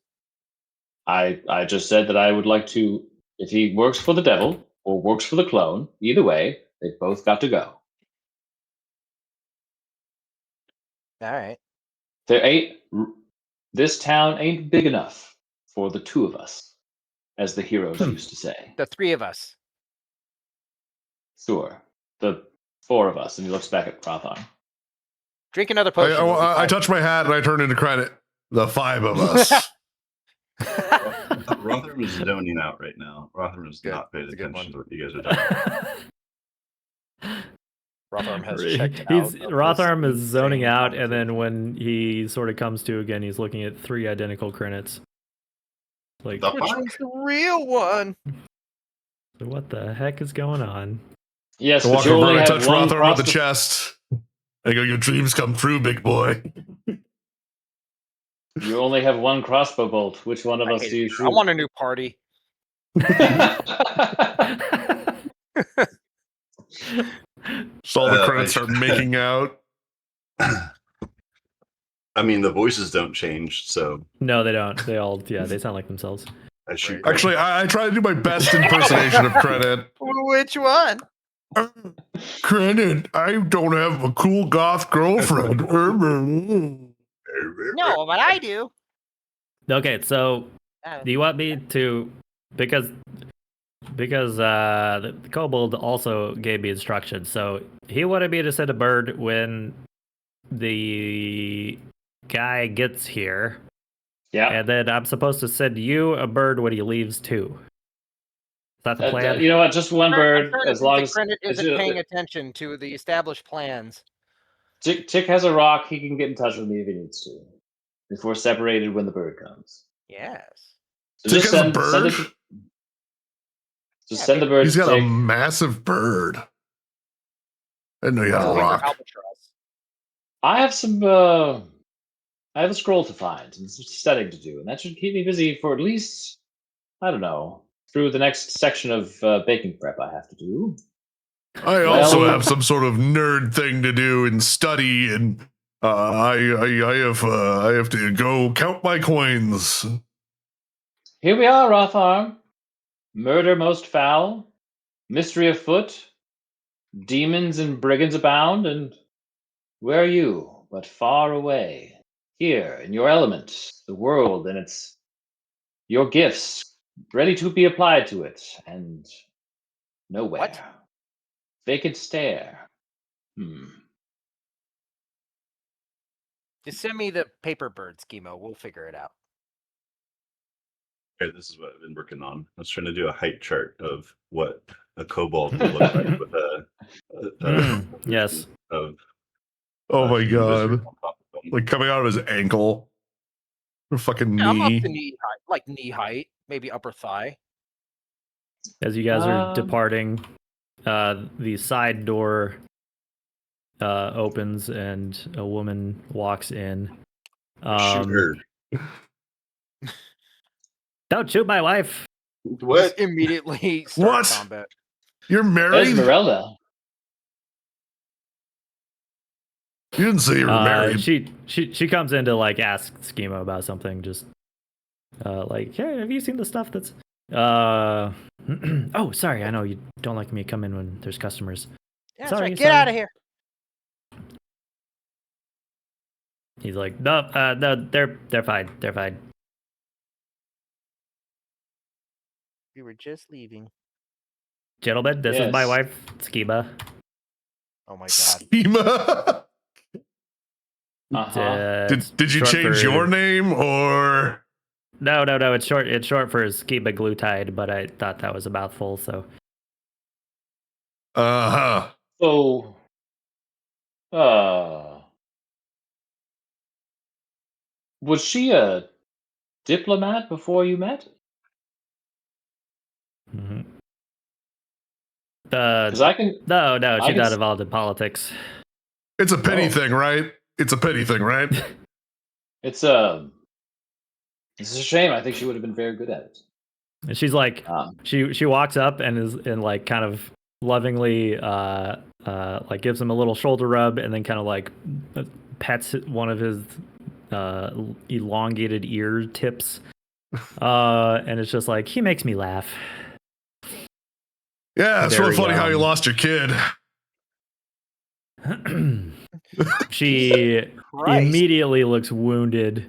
I just said that I would like to, if he works for the devil or works for the clone, either way, they've both got to go. All right. This town ain't big enough for the two of us, as the heroes used to say. The three of us. Sure. The four of us. And he looks back at Crotharm. Drink another potion. I touch my hat and I turn into credit. The 5 of us. Rotherham is zoning out right now. Rotherham is not paying attention to what you guys are doing. Rotherham has checked out. Rotherham is zoning out, and then when he sort of comes to again, he's looking at 3 identical credits. Like, which one's the real one? So what the heck is going on? Yes, I walk over and touch Rotherham on the chest. I go, your dreams come true, big boy. You only have one crossbow bolt. Which one of us do you shoot? I want a new party. So all the credits are making out. I mean, the voices don't change, so. No, they don't. They all, they sound like themselves. Actually, I try to do my best impersonation of Credit. Which one? Credit, I don't have a cool goth girlfriend. No, but I do. Okay, so do you want me to, because the kobold also gave me instructions, so he wanted me to send a bird when the guy gets here. Yeah. And then I'm supposed to send you a bird when he leaves too. Is that the plan? You know what? Just one bird, as long as Credit isn't paying attention to the established plans. Tick has a rock. He can get in touch with me if he needs to. If we're separated when the bird comes. Yes. So Tick just has a send bird? it. Send the bird. He's got to a Tick. massive bird. I didn't know you had a rock. Albatross. I have some. I have a scroll to find and some studying to do, and that should keep me busy for at least, I don't know, through the next section of baking prep I have to do. I also have some sort of nerd thing to do and study, and I have to go count my coins. Here we are, Rothar. Murder most foul, mystery afoot, demons and brigands abound, and where are you but far away? Here, in your element, the world and its your gifts, ready to be applied to it, and nowhere. What? Vacant stare. Just send me the paper bird schema. We'll figure it out. Okay, this is what I've been working on. I was trying to do a height chart of what a kobold would look like with yes. Of oh my god! on top of them. Like coming out of his ankle, or fucking Yeah, I'm up knee. to knee height, like knee height, maybe upper thigh. As you guys are departing, the side door opens and a woman walks in. Shoot her. Don't shoot my wife. What? Just immediately start What? combat. You're married? Esmeralda. You didn't say you were married. She comes in to like ask Schema about something. Just like, hey, have you seen the stuff that's? Oh, sorry. I know you don't like me to come in when there's customers. Yeah, sorry, Get out of here. He's like, no, they're fine. They're fine. We were just leaving. Gentlemen, this is my wife, Schema. Oh my god. Schema. Did you change your name or? No. It's short for Schema Glutide, but I thought that was a mouthful, so. So. Was she a diplomat before you met? Mm-hmm. No, she's not involved in politics. It's a pity thing, right? It's a pity thing, right? It's a shame. I think she would have been very good at it. And she's like, she walks up and is like kind of lovingly like gives him a little shoulder rub and then kind of like pets one of his elongated ear tips, and it's just like he makes me laugh. Yeah, it's really funny how you lost your kid. She immediately looks wounded,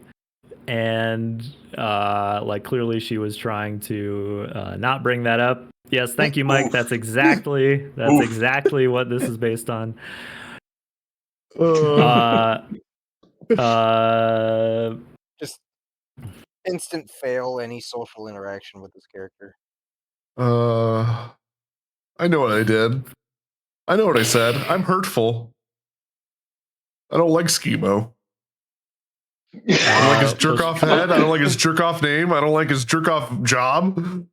and like clearly she was trying to not bring that up. Yes, thank you, Mike. That's exactly what this is based on. Just instant fail any social interaction with this character. I know what I did. I know what I said. I'm hurtful. I don't like Schemo. I don't like his jerk off head. I don't like his jerk off name. I don't like his jerk off job. And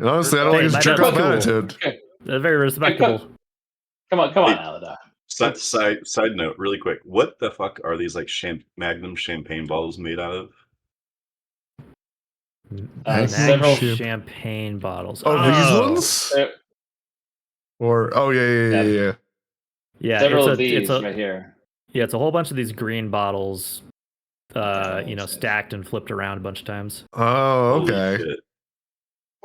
honestly, I don't like his jerk off attitude. That's very respectable. Come on, Alidaar. Side note, really quick. What the fuck are these like Magnum champagne bottles made out of? Several champagne bottles. These ones? Or yeah. Several of these right here. Yeah, it's a whole bunch of these green bottles, stacked and flipped around a bunch of times. Oh, okay.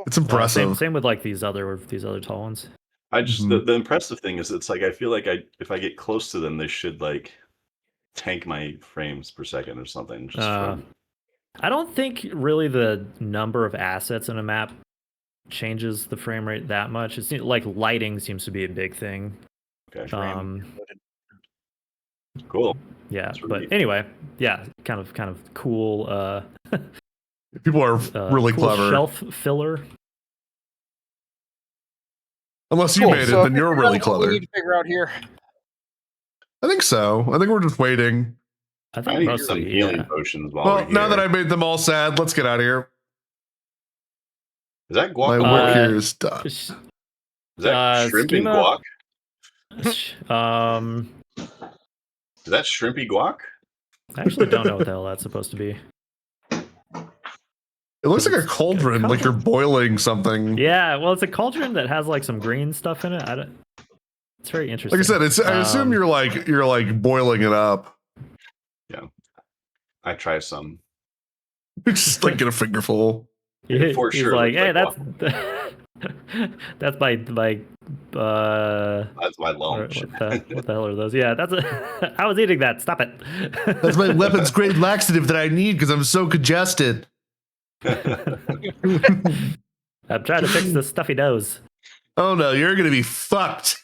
It's impressive. Same with like these other tall ones. I just the impressive thing is it's like I feel like if I get close to them, they should like tank my frames per second or something. I don't think really the number of assets in a map changes the frame rate that much. It's like lighting seems to be a big thing. Okay. Cool. Yeah, Sweet. but anyway, yeah, kind of cool. People are really cool clever. shelf filler. Unless you Cool, made it, so then you're really what we clever. need to figure out here. I think so. I think we're just waiting. I I think need some mostly, healing yeah. potions while Well, we're here. now that I made them all sad, let's get out of here. Is that My guacamole? work here is done. Is that shrimp and Schema- guac? Is that shrimpy guac? I actually don't know what the hell that's supposed to be. It looks like a cauldron, like you're boiling something. Yeah, well, it's a cauldron that has like some green stuff in it. It's very interesting. Like I said, I assume you're like boiling it up. Yeah, I try some. Just like get a fingerful. For He's sure. like, hey, that's that's my lunch. what the hell are those? Yeah, I was eating that. Stop it. That's my weapons grade laxative that I need because I'm so congested. I'm trying to fix this stuffy nose. Oh no, you're gonna be fucked.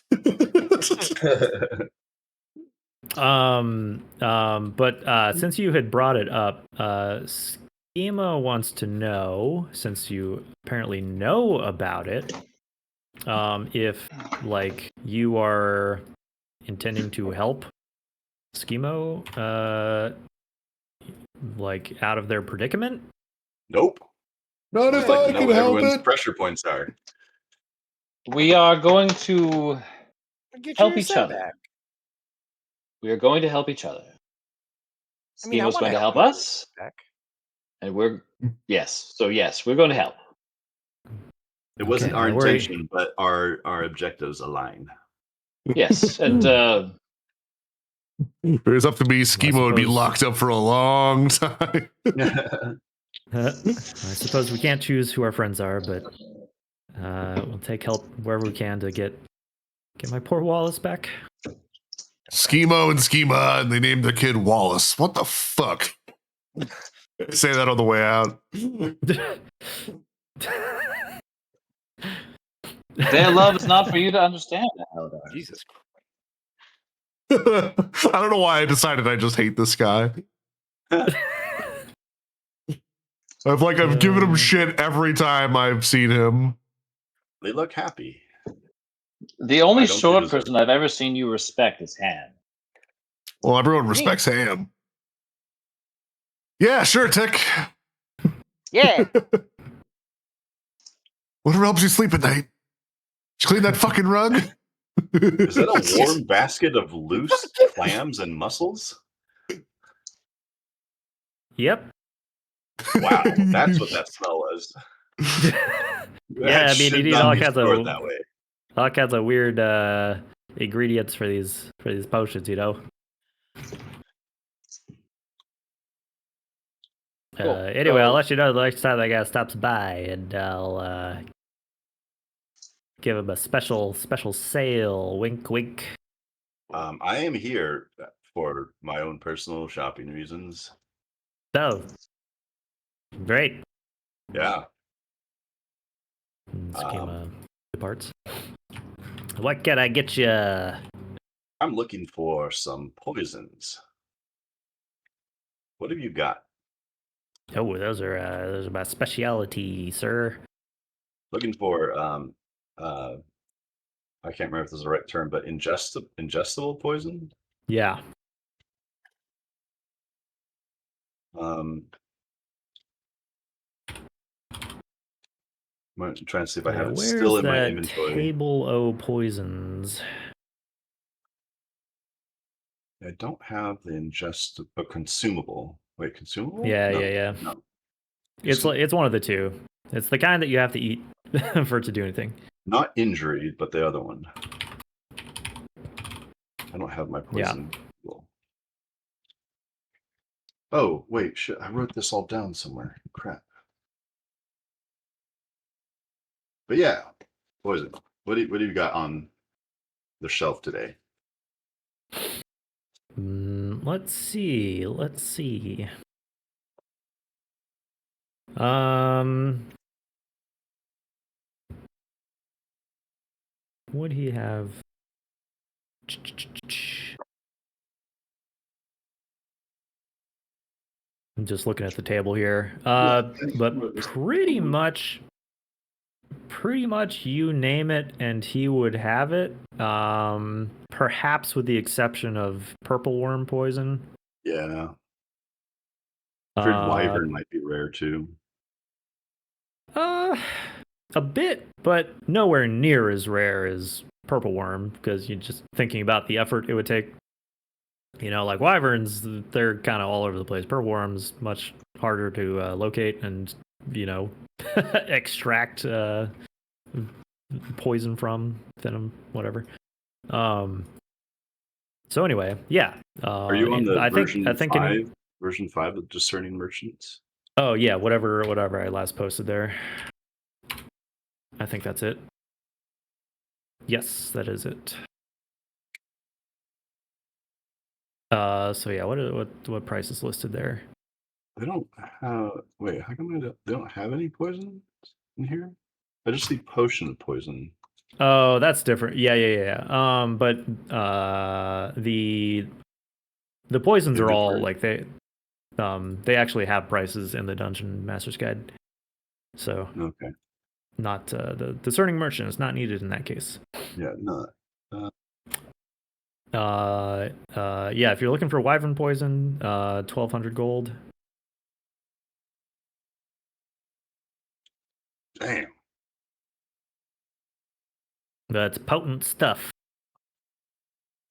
But since you had brought it up, Schema wants to know, since you apparently know about it, if like you are intending to help Schemo like out of their predicament. Nope. Not if I can help everyone's it. pressure points are. We are going to help each other. Back. We are going to help each other. I mean, I Schemo's wanna going to help you us, back. and we're yes, we're going to help. It wasn't Okay, our don't worry. intention, but our objectives align. Yes, and If it was up to me, Schemo would be suppose- locked up for a long time. I suppose we can't choose who our friends are, but we'll take help wherever we can to get my poor Wallace back. Schemo and Schema, and they named their kid Wallace. What the fuck? Say that on the way out. their love is not for you to understand. Alidaar. Jesus. I don't know why I decided I just hate this guy. I've given him shit every time I've seen him. They look happy. The only I don't short deserve person I've ever seen you respect is Han. Well, everyone respects Ham. Yeah, sure, Tick. Yeah. Whatever helps you sleep at night. Did you clean that fucking rug? Is that a warm basket of loose clams and mussels? Yep. Wow, that's what that smell was. Yeah, I mean, you need all kinds of that way. weird ingredients for these potions, you know. Cool. Anyway, I'll let you know the next time that guy stops by, and I'll give him a special sale. Wink, wink. I am here for my own personal shopping reasons. So, great. Yeah. Schema departs. What can I get you? I'm looking for some poisons. What have you got? Oh, those are my specialty, sir. Looking for I can't remember if this is the right term, but ingestible poison. Yeah. I'm trying to see if I have it Where's still in my that inventory. Table O poisons? I don't have the consumable. Wait, consumable? Yeah, No, yeah. No. It's one of the two. It's the kind that you have to eat for it to do anything. Not injury, but the other one. I don't have my poison. Yeah. Oh, wait, shit. I wrote this all down somewhere. Crap. But yeah, poison. What do you got on the shelf today? Let's see. Would he have? I'm just looking at the table here. But pretty much you name it and he would have it. Perhaps with the exception of purple worm poison. Yeah. Wyvern might be rare too. A bit, but nowhere near as rare as purple worm, because you're just thinking about the effort it would take. Like wyverns, they're kind of all over the place. Purple worm's much harder to locate and, extract poison from, venom, whatever. So anyway, yeah. Are you on the version 5? Version 5 of Discerning Merchants? Oh yeah, whatever I last posted there. I think that's it. Yes, that is it. So yeah, what price is listed there? They don't have. Wait, how come they don't have any poison in here? I just see potion of poison. Oh, that's different. Yeah. But the poisons are all like they actually have prices in the Dungeon Master's Guide. So okay. Not the discerning merchant is not needed in that case. Yeah, not. Yeah, if you're looking for wyvern poison, 1,200 gold. Damn. That's potent stuff.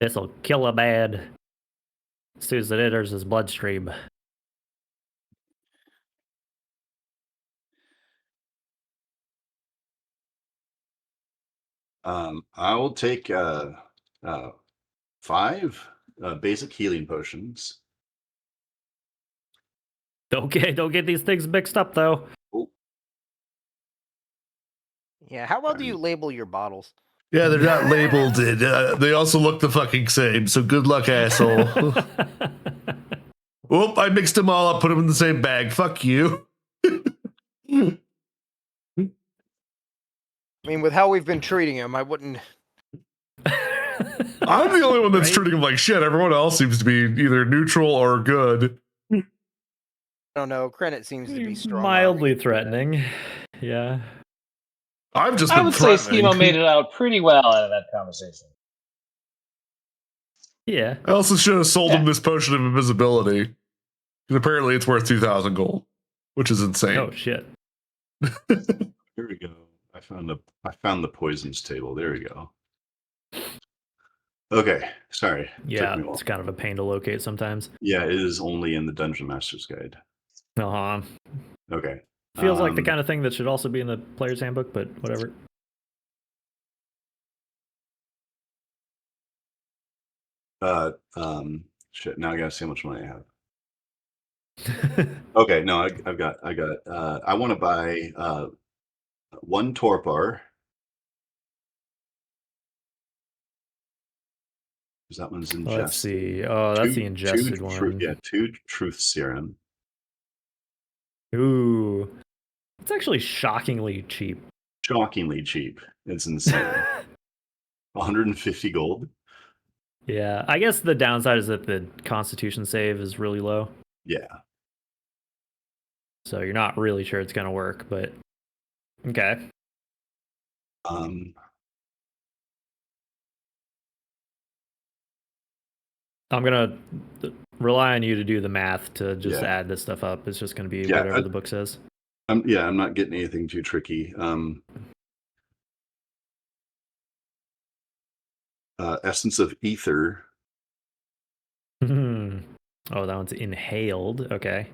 This'll kill a bad as soon as it enters his bloodstream. I will take 5 basic healing potions. Okay, don't get these things mixed up though. Oh. Yeah, how well do you label your bottles? Yeah, they're not labeled. And, they also look the fucking same. So good luck, asshole. Whoop! I mixed them all up, put them in the same bag. Fuck you. I mean, with how we've been treating him, I wouldn't. I'm the only one that's treating him like shit. Everyone else seems to be either neutral or good. I don't know. Credit seems to be strong. Mildly threatening. Yeah. I've just I would say Schemo made it out pretty well out of that conversation. Yeah. I also should have sold him this potion of invisibility. Because apparently it's worth 2,000 gold, which is insane. Oh shit. Here we go. I found the poisons table. There we go. Okay, sorry. Yeah, it's kind of a pain to locate sometimes. Yeah, it is only in the Dungeon Master's Guide. Uh-huh. Okay. Feels like the kind of thing that should also be in the player's handbook, but whatever. Shit, now I gotta see how much money I have. Okay, no, I got I want to buy 1 Torpor. That one's ingested. Let's see. Oh, that's the ingested one. 2 Truth Serum. Ooh. It's actually shockingly cheap. Shockingly cheap. It's insane. 150 gold. Yeah, I guess the downside is that the Constitution save is really low. Yeah. So you're not really sure it's gonna work, but okay. I'm gonna rely on you to do the math to just add this stuff up. It's just gonna be whatever the book says. I'm not getting anything too tricky. Essence of Ether. Oh, that one's inhaled. Okay.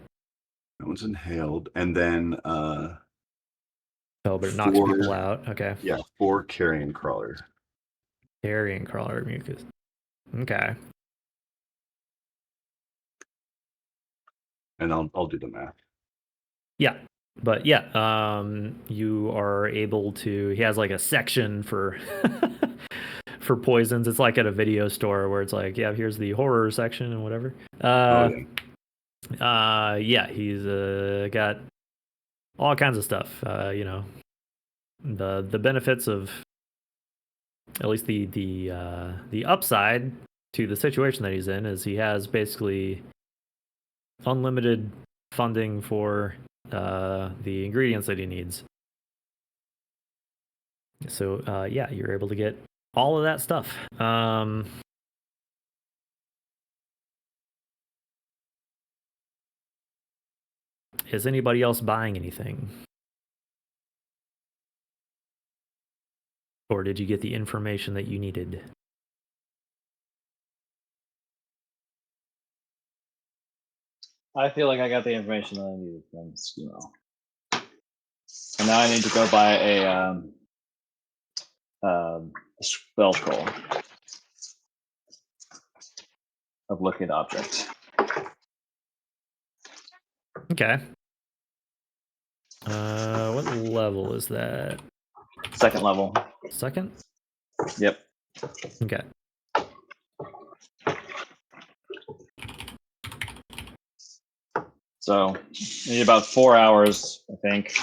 That one's inhaled. And then oh, but it knocks people out. Okay. Yeah, 4 Carrion Crawler. Carrion Crawler mucus. Okay. And I'll do the math. Yeah. But yeah, you are able to. He has like a section for for poisons. It's like at a video store where it's like, yeah, here's the horror section and whatever. Yeah, he's got all kinds of stuff. The benefits of at least the upside to the situation that he's in is he has basically unlimited funding for the ingredients that he needs. So yeah, you're able to get all of that stuff. Is anybody else buying anything? Or did you get the information that you needed? I feel like I got the information that I needed from Schemo. And now I need to go buy a spell scroll of looking object. Okay. What level is that? 2nd level. 2nd? Yep. Okay. So need about 4 hours, I think.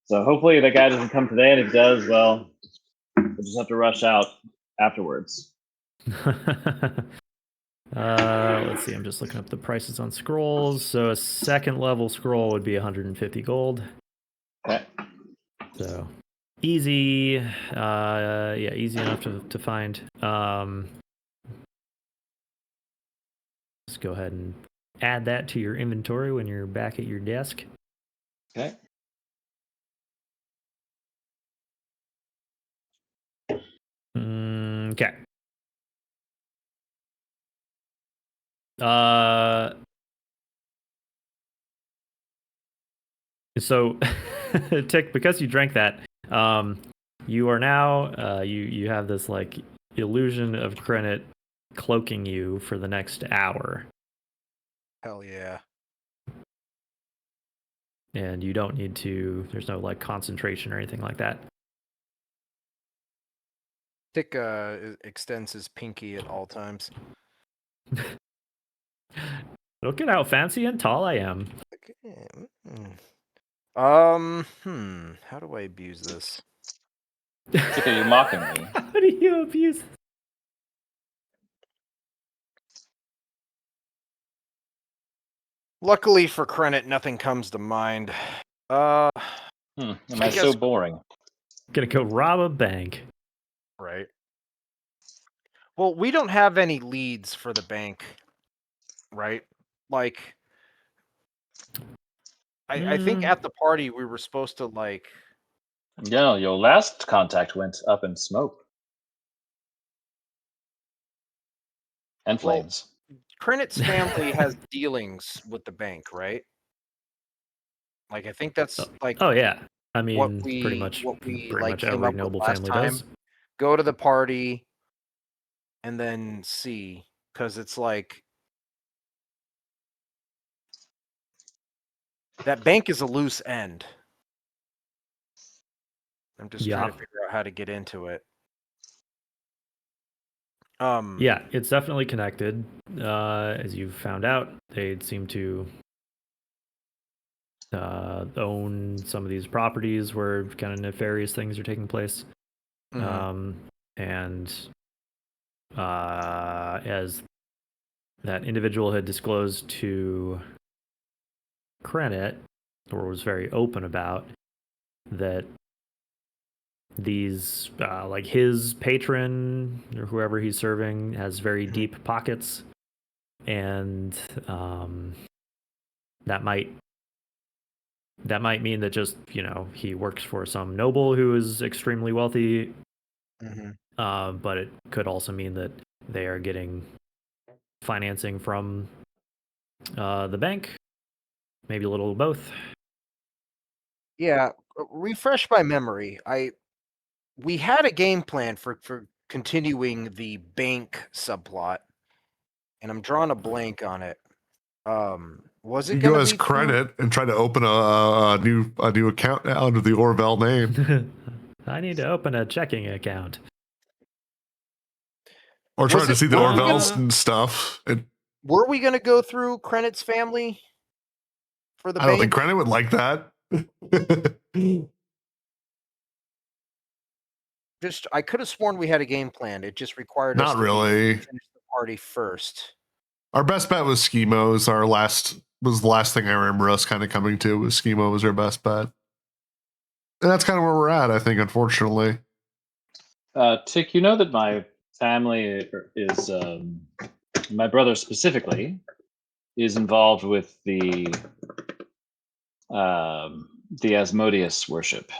So hopefully the guy doesn't come today, and if he does, well, we'll just have to rush out afterwards. Let's see, I'm just looking up the prices on scrolls. So a 2nd level scroll would be 150 gold. Okay. So easy, yeah, easy enough to find. Just go ahead and add that to your inventory when you're back at your desk. Okay. Okay. So Tick, because you drank that, you are now you have this like illusion of Krenit cloaking you for the next hour. Hell yeah. And you don't need to, there's no like concentration or anything like that. Tick extends his pinky at all times. Look at how fancy and tall I am. Okay. How do I abuse this? Tick, are you mocking me? How do you abuse? Luckily for Krenit, nothing comes to mind. Am I so boring? Gonna go rob a bank. Right. Well, we don't have any leads for the bank, right? Like, I think at the party we were supposed to like. Yeah, your last contact went up in smoke and flames. Krenit's family has dealings with the bank, right? Like, I think that's like. Oh yeah, I mean, what we pretty much like came every up with noble last family time. does. Go to the party, and then see, because it's like that bank is a loose end. I'm just trying to figure out how to get into it. Yeah, it's definitely connected. As you found out, they seem to own some of these properties where kind of nefarious things are taking place. And as that individual had disclosed to Krenit, or was very open about, that these like his patron or whoever he's serving has very deep pockets, and that might mean that just, you know, he works for some noble who is extremely wealthy, but it could also mean that they are getting financing from the bank, maybe a little of both. Yeah, refresh my memory. We had a game plan for continuing the bank subplot, and I'm drawing a blank on it. Was it You going go to as be Krenit and try to open a new account under the Orville name, I need to open a checking account. or try to see the Orville stuff. Were we going to go through Krenit's family for the bank? I don't think Krenit would like that. I could have sworn we had a game plan. It just required us Not really. to finish the party first? Our best bet was Schemos. Was the last thing I remember us kind of coming to. Was Schemo was our best bet, and that's kind of where we're at. I think, unfortunately. Tick, you know that my family is, my brother specifically, is involved with the Asmodeus worship.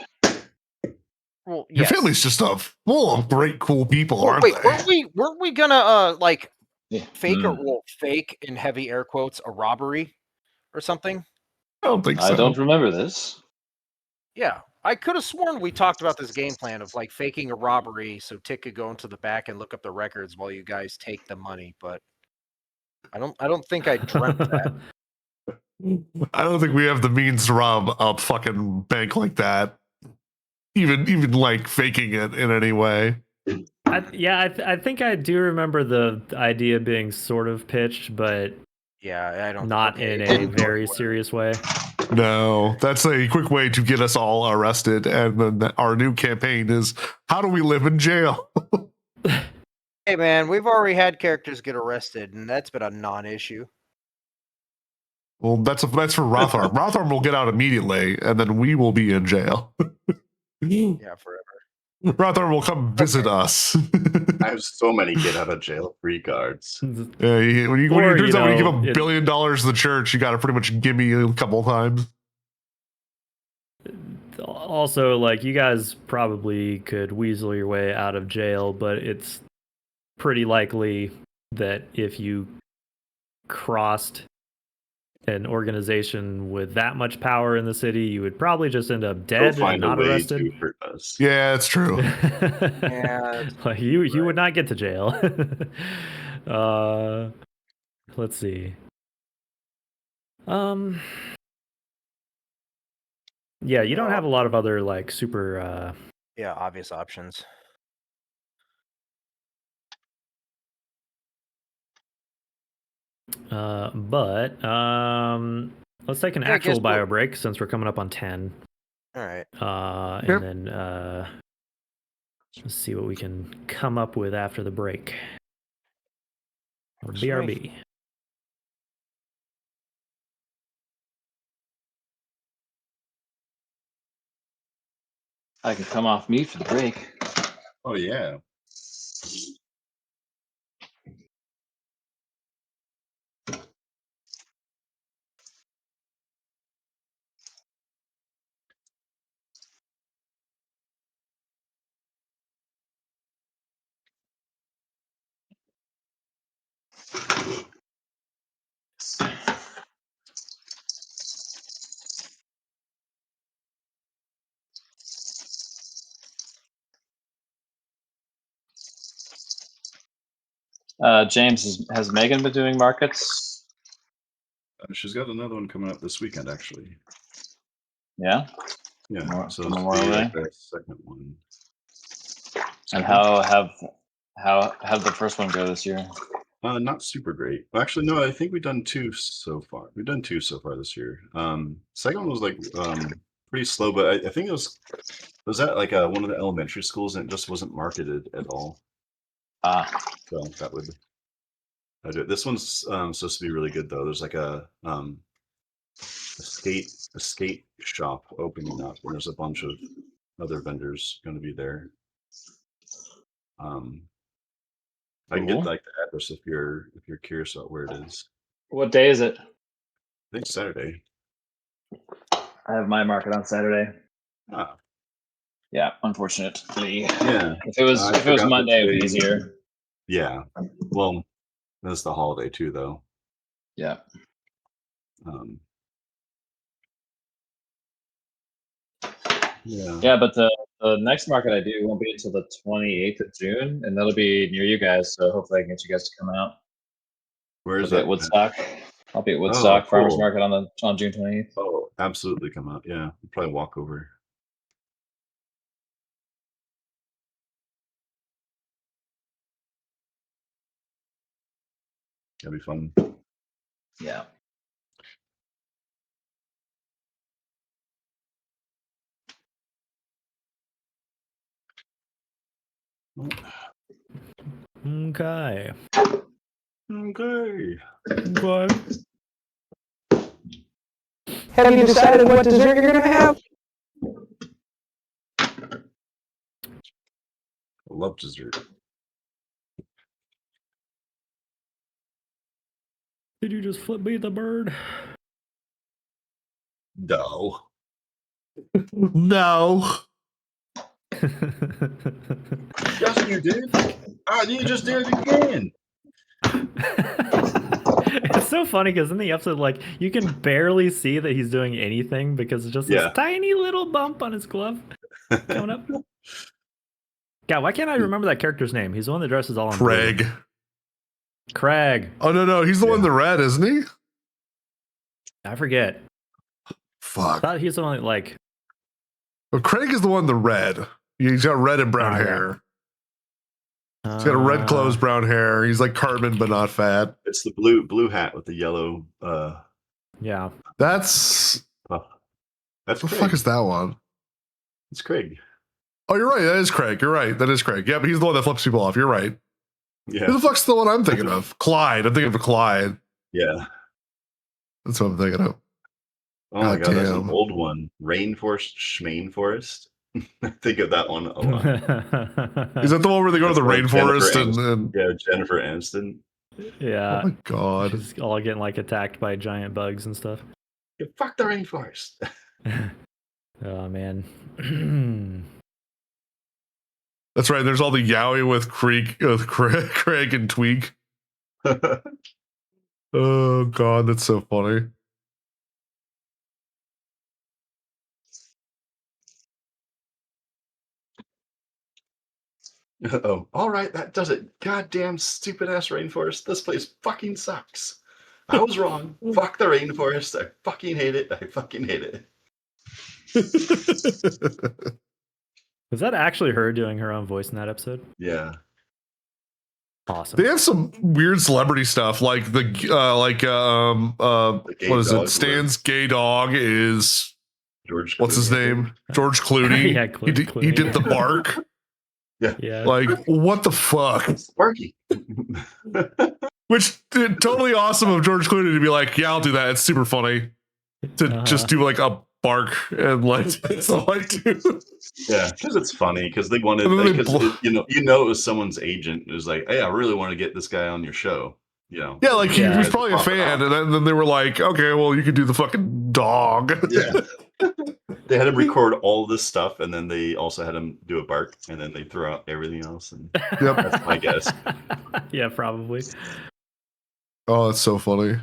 Well, Your yes. family's just full of great, cool people, aren't Wait, they? weren't we gonna like Yeah. fake in heavy air quotes a robbery or something? I don't think so. I don't remember this. Yeah, I could have sworn we talked about this game plan of like faking a robbery so Tick could go into the back and look up the records while you guys take the money, but I don't think I dreamt that. I don't think we have the means to rob a fucking bank like that. Even like faking it in any way. I think I do remember the idea being sort of pitched, but Yeah, I don't. not okay, in it a didn't go very anywhere. serious way. No, that's a quick way to get us all arrested. And then our new campaign is how do we live in jail? Hey man, we've already had characters get arrested, and that's been a non-issue. Well, that's for Rotharm. Rotharm will get out immediately, and then we will be in jail. Yeah, forever. Rotharm will come visit us. I have so many get out of jail free cards. Yeah, when it turns out when you give $1 billion to the church, you got to pretty much give me a couple times. Also, like, you guys probably could weasel your way out of jail, but it's pretty likely that if you crossed an organization with that much power in the city, you would probably just end up dead and not arrested. To hurt us. Yeah, it's true. Yeah, like you would not get to jail. Let's see. Yeah, you don't have a lot of other like super yeah, obvious options. But let's take an actual bio break since we're coming up on 10. All right. And then let's see what we can come up with after the break. BRB. I can come off mute for the break. Oh yeah. James, has Megan been doing markets? She's got another one coming up this weekend, actually. Yeah. Yeah. So this Memorial will be Day? like the second one. And how have the first one go this year? Not super great. Actually, no. I think we've done two so far. We've done two so far this year. Second one was like pretty slow, but I think it was at like one of the elementary schools, and it just wasn't marketed at all. So that would. I do it. This one's supposed to be really good though. There's like a skate shop opening up, and there's a bunch of other vendors going to be there. I can get like the address if you're curious about where it is. What day is it? I think Saturday. I have my market on Saturday. Ah. Yeah, unfortunately. Yeah. If it was Monday, it'd be easier. Yeah. Well, that's the holiday too, though. Yeah. Yeah, but the next market I do won't be until the 28th of June, and that'll be near you guys. So hopefully I can get you guys to come out. Where is that? At Woodstock. I'll be at Woodstock Farmers Market on June 28th. Oh, absolutely, come out. Yeah, we'll probably walk over. That'd be fun. Yeah. Okay. Okay. Have you decided what dessert you're gonna have? I love dessert. Did you just flip me the bird? No. No. Yes, you did. Ah, you just did it again. It's so funny because in the episode, like, you can barely see that he's doing anything because it's just this tiny little bump on his glove coming up. God, why can't I remember that character's name? He's the one that dresses all in blue. Craig. Oh, no. He's the one in the red, isn't he? I forget. Fuck. I thought he's the one that, like... Well, Craig is the one in the red. He's got red and brown hair. He's got a red clothes, brown hair. He's like carbon, but not fat. It's the blue hat with the yellow. Yeah. That's the Craig. Fuck is that one? It's Craig. Oh, you're right. That is Craig. You're right. That is Craig. Yeah, but he's the one that flips people off. You're right. Yeah. Who the fuck's the one I'm thinking of? Clyde. I'm thinking of Clyde. Yeah. That's what I'm thinking of. Oh my god, that's an old one. Rainforest, Schmainforest. I think of that one a lot. Is that the one where they go to the rainforest and yeah, Jennifer Aniston. Yeah. Oh my god. She's all getting like attacked by giant bugs and stuff. Yeah, fuck the rainforest. Oh man. That's right. There's all the yaoi with Craig and Tweak. Oh god, that's so funny. Oh, all right, that does it. Goddamn stupid ass rainforest. This place fucking sucks. I was wrong. Fuck the rainforest. I fucking hate it. I fucking hate it. Was that actually her doing her own voice in that episode? Yeah. Awesome. They have some weird celebrity stuff, like what is it? Stan's gay dog is George. What's his name? George Clooney. Yeah, Clooney. He did the bark. Yeah. Like, what the fuck? Sparky. Which totally awesome of George Clooney to be like, yeah, I'll do that. It's super funny to just do like a bark and like that's all I do. Yeah, because it's funny because they wanted you know it was someone's agent. It was like, hey, I really want to get this guy on your show. You know. Yeah, like he was probably a fan, and then they were like, okay, well, you could do the fucking dog. Yeah. They had him record all this stuff, and then they also had him do a bark, and then they throw out everything else. And that's my guess. Yeah, probably. Oh, that's so funny.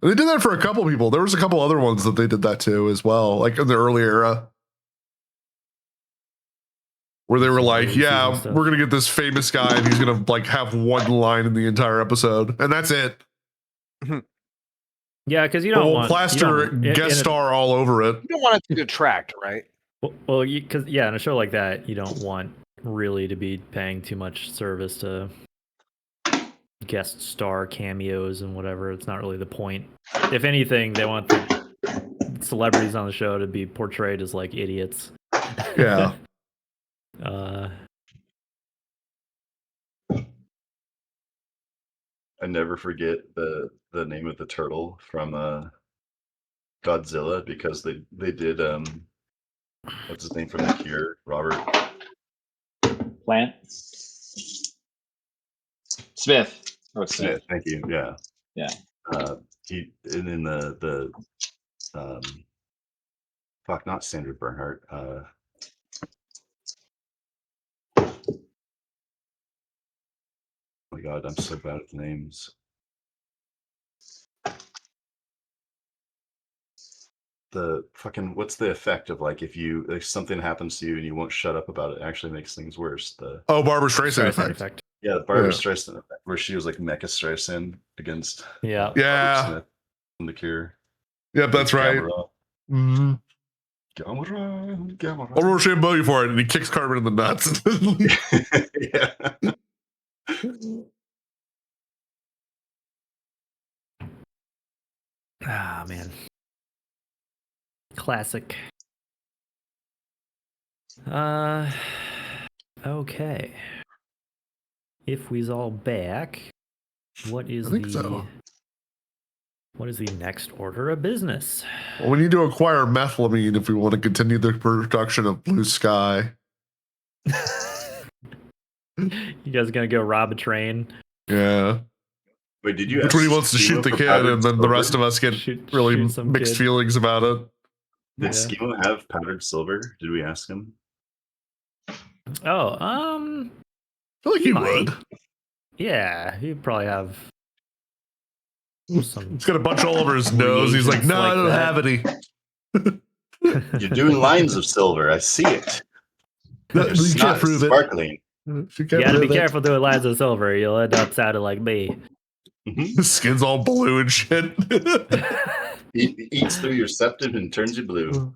They did that for a couple people. There was a couple other ones that they did that too as well, like in the early era. Where they were like, yeah, we're going to get this famous guy and he's going to like have one line in the entire episode. And that's it. Yeah, because you don't want... plaster guest star all over it. You don't want it to detract, right? Well, because, in a show like that, you don't want really to be paying too much service to guest star cameos and whatever. It's not really the point. If anything, they want the celebrities on the show to be portrayed as like idiots. Yeah. I never forget the name of the turtle from Godzilla because they did what's his name from The Cure? Robert Plant. Smith. Oh, Smith. Thank you. Yeah. Yeah. He and in the fuck, not Sandra Bernhardt. Oh my god, I'm so bad at the names. The fucking what's the effect of like if something happens to you and you won't shut up about it, actually makes things worse. Barbara Streisand effect. Yeah, the Barbara Streisand effect, where she was like Mecha Streisand against Smith from The Cure. Yep, that's right. Gamera. I'll Rochambeau you for it, and he kicks Carmen in the nuts. Yeah. Ah, man. Classic. Okay. if we's all back, what is I think so. What is the next order of business? Well, we need to acquire methylamine if we want to continue the production of Blue Sky. You guys gonna go rob a train? Yeah. Wait, did you Which ask one he wants to Schema shoot the for kid, powdered and then the silver? rest of us get Shoot really some mixed kid. feelings about it. Did Yeah. Schema have powdered silver? Did we ask him? Oh, I feel like he might. would. Yeah, he'd probably have some. He's got a bunch all over his nose. He's like, reagents no, I like don't that." have any. You're doing lines of silver. I see it. No, It's you can't not prove it. sparkling. You You gotta be careful doing lines of silver. You'll end up sounding like me. His skin's all blue and shit. It eats through your septum and turns you blue.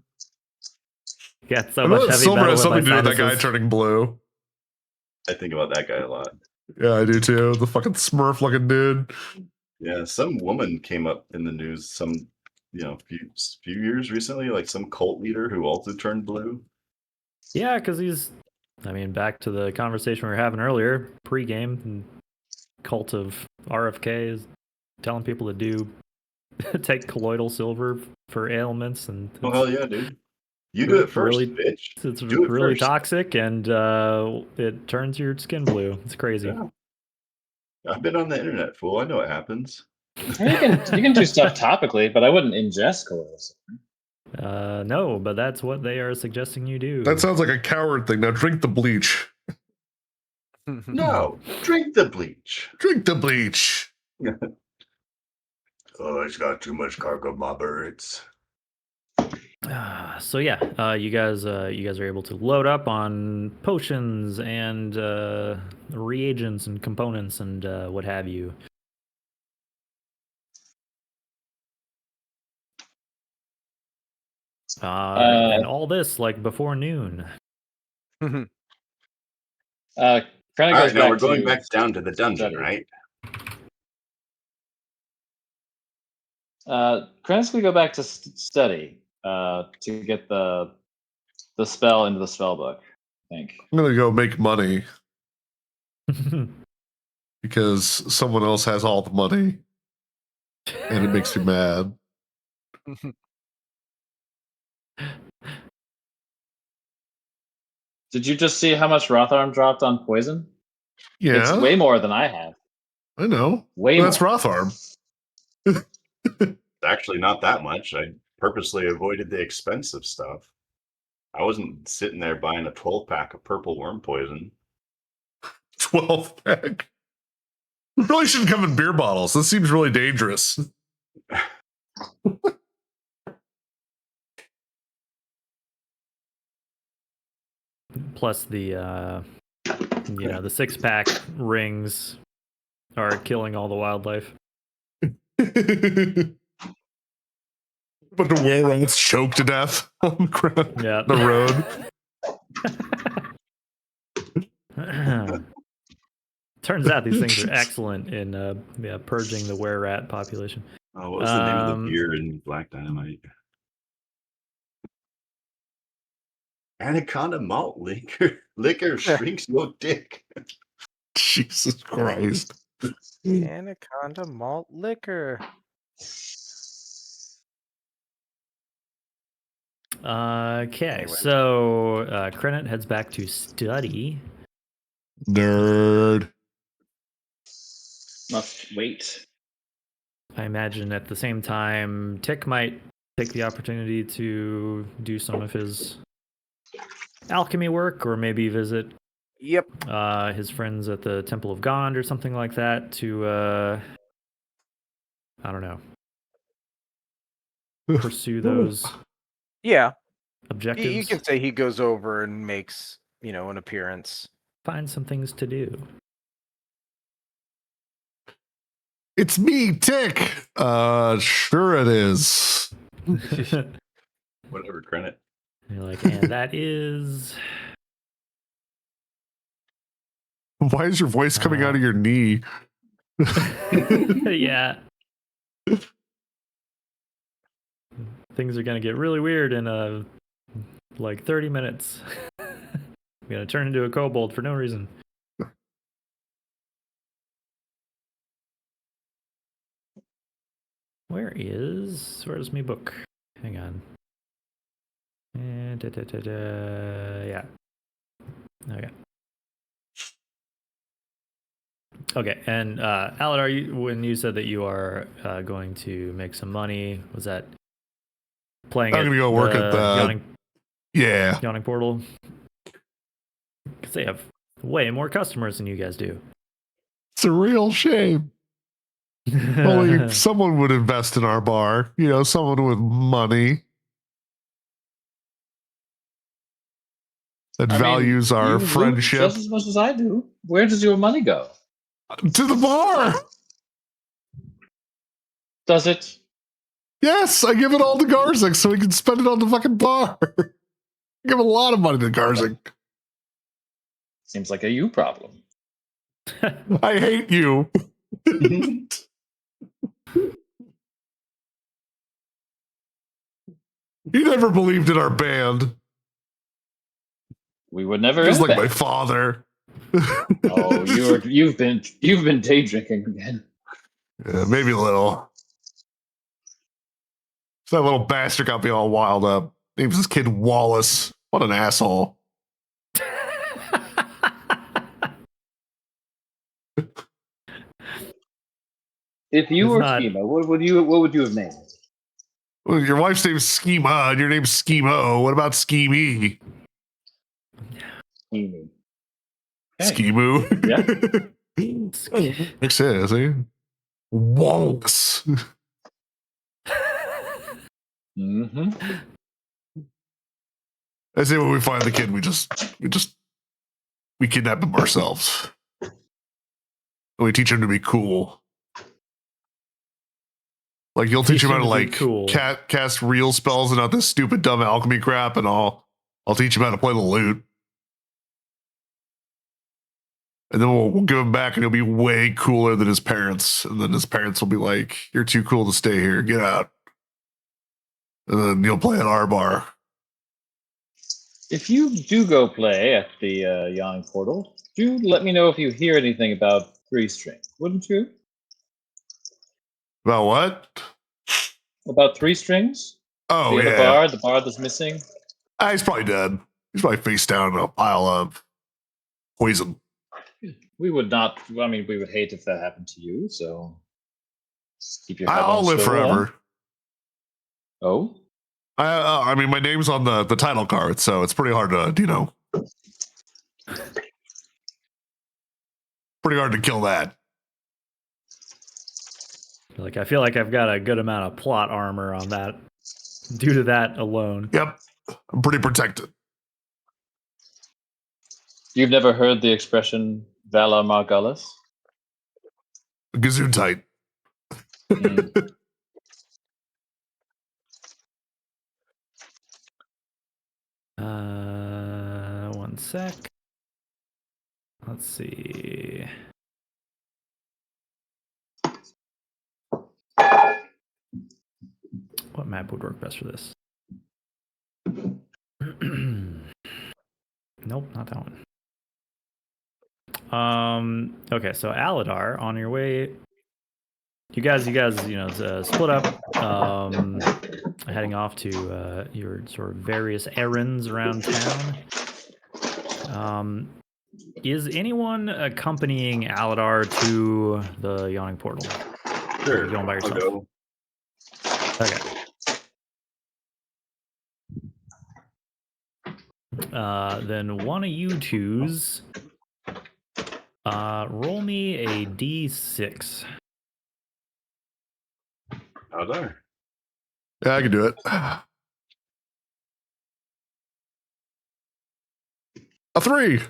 Got so I know much that heavy silver metal has in my something to do with that guy sinuses. turning blue. I think about that guy a lot. Yeah, I do too. The fucking Smurf looking dude. Yeah, some woman came up in the news few years recently, like some cult leader who also turned blue. Yeah, because back to the conversation we were having earlier, pre-game, cult of RFK is telling people to take colloidal silver for ailments, and Oh hell yeah, dude! You do it first, bitch. It's Do it really first. toxic, and it turns your skin blue. It's crazy. Yeah. I've been on the internet, fool. I know what happens. You can do stuff topically, but I wouldn't ingest colloidal silver. No, but that's what they are suggesting you do. That sounds like a coward thing. Now drink the bleach. No, drink the bleach. Drink the bleach. Oh, it's got too much cargo, my birds. So yeah, you guys are able to load up on potions and reagents and components and what have you. And all this like before noon. Kind of All goes right, now back we're going to back down to the dungeon, study. right? Krennic's gonna go back to study to get the spell into the spell book. I think. I'm gonna go make money because someone else has all the money, and it makes me mad. Did you just see how much Rotharm dropped on poison? Yeah, It's way more than I have. I know. Way Well, more. that's Rotharm. Actually, not that much. I purposely avoided the expensive stuff. I wasn't sitting there buying a 12-pack of purple worm poison. 12-pack. It really shouldn't come in beer bottles. This seems really dangerous. Plus the the 6-pack rings are killing all the wildlife. But the werewolves choked to death on the road. Turns out these things are excellent in purging the were-rat population. Oh, what was the name of the beer in Black Dynamite? Anaconda malt liquor. Liquor shrinks your dick. Jesus Christ. Anaconda malt liquor. Okay, Anyway. so Krennet heads back to study. Nerd. Must wait. I imagine at the same time, Tick might take the opportunity to do some of his alchemy work, or maybe visit his friends at the Temple of Gond or something like that to, I don't know, pursue those objectives. You can say he goes over and makes, an appearance. Find some things to do. It's me, Tick. Sure it is. Whatever, Krennet. You're like, and that is... Why is your voice coming out of your knee? Yeah. Things are going to get really weird in 30 minutes. I'm going to turn into a kobold for no reason. Where's my book? Hang on. Yeah. Okay. Okay, and Alidaar, when you said that you are going to make some money, was that playing? I'm gonna go work at the Yawning Portal, because they have way more customers than you guys do. It's a real shame. Only someone would invest in our bar. You know, someone with money that values our you friendship. just as much as I do. Where does your money go? To the bar. Does it? Yes, I give it all to Garzik so he can spend it on the fucking bar. I give a lot of money to Garzik. Seems like a you problem. I hate you. He never believed in our band. We would never. Just like my father. Oh, you've been day drinking again. Yeah, maybe a little. That little bastard got me all wild up. Name's this kid Wallace. What an asshole. If you were Schema, what would you have named? Well, your wife's name's Schema, and your name's Schemo. What about Schemee? Schemu. Schemu. Yeah. Makes sense, eh? Wallace. Mm-hmm. I say when we find the kid, we kidnap him ourselves. And we teach him to be cool. Like you'll teach him how to like cast real spells and not this stupid dumb alchemy crap, and I'll teach him how to play the lute. And then we'll give him back, and he'll be way cooler than his parents. And then his parents will be like, "You're too cool to stay here. Get out." And then you'll play at our bar. If you do go play at the Yawning Portal, do let me know if you hear anything about 3-string, wouldn't you? About what? About 3-strings? Oh, the bar that's missing. He's probably dead. He's probably face down in a pile of poison. We would not. I mean, we would hate if that happened to you. So just keep your head I'll on live swivel. forever. Oh. I mean, my name's on the title card, so it's pretty hard to, pretty hard to kill that. Like, I feel like I've got a good amount of plot armor on that due to that alone. Yep. I'm pretty protected. You've never heard the expression Vala Margulis? Gesundheit. One sec. Let's see. What map would work best for this? Nope, not that one. Okay, so Alidaar, on your way. You guys, split up, heading off to your sort of various errands around town. Is anyone accompanying Alidaar to the Yawning Portal? Sure, or are you going by yourself? I'll go. Okay. Then one of you twos, roll me a d6. Alidaar. Yeah, I can do it. A 3.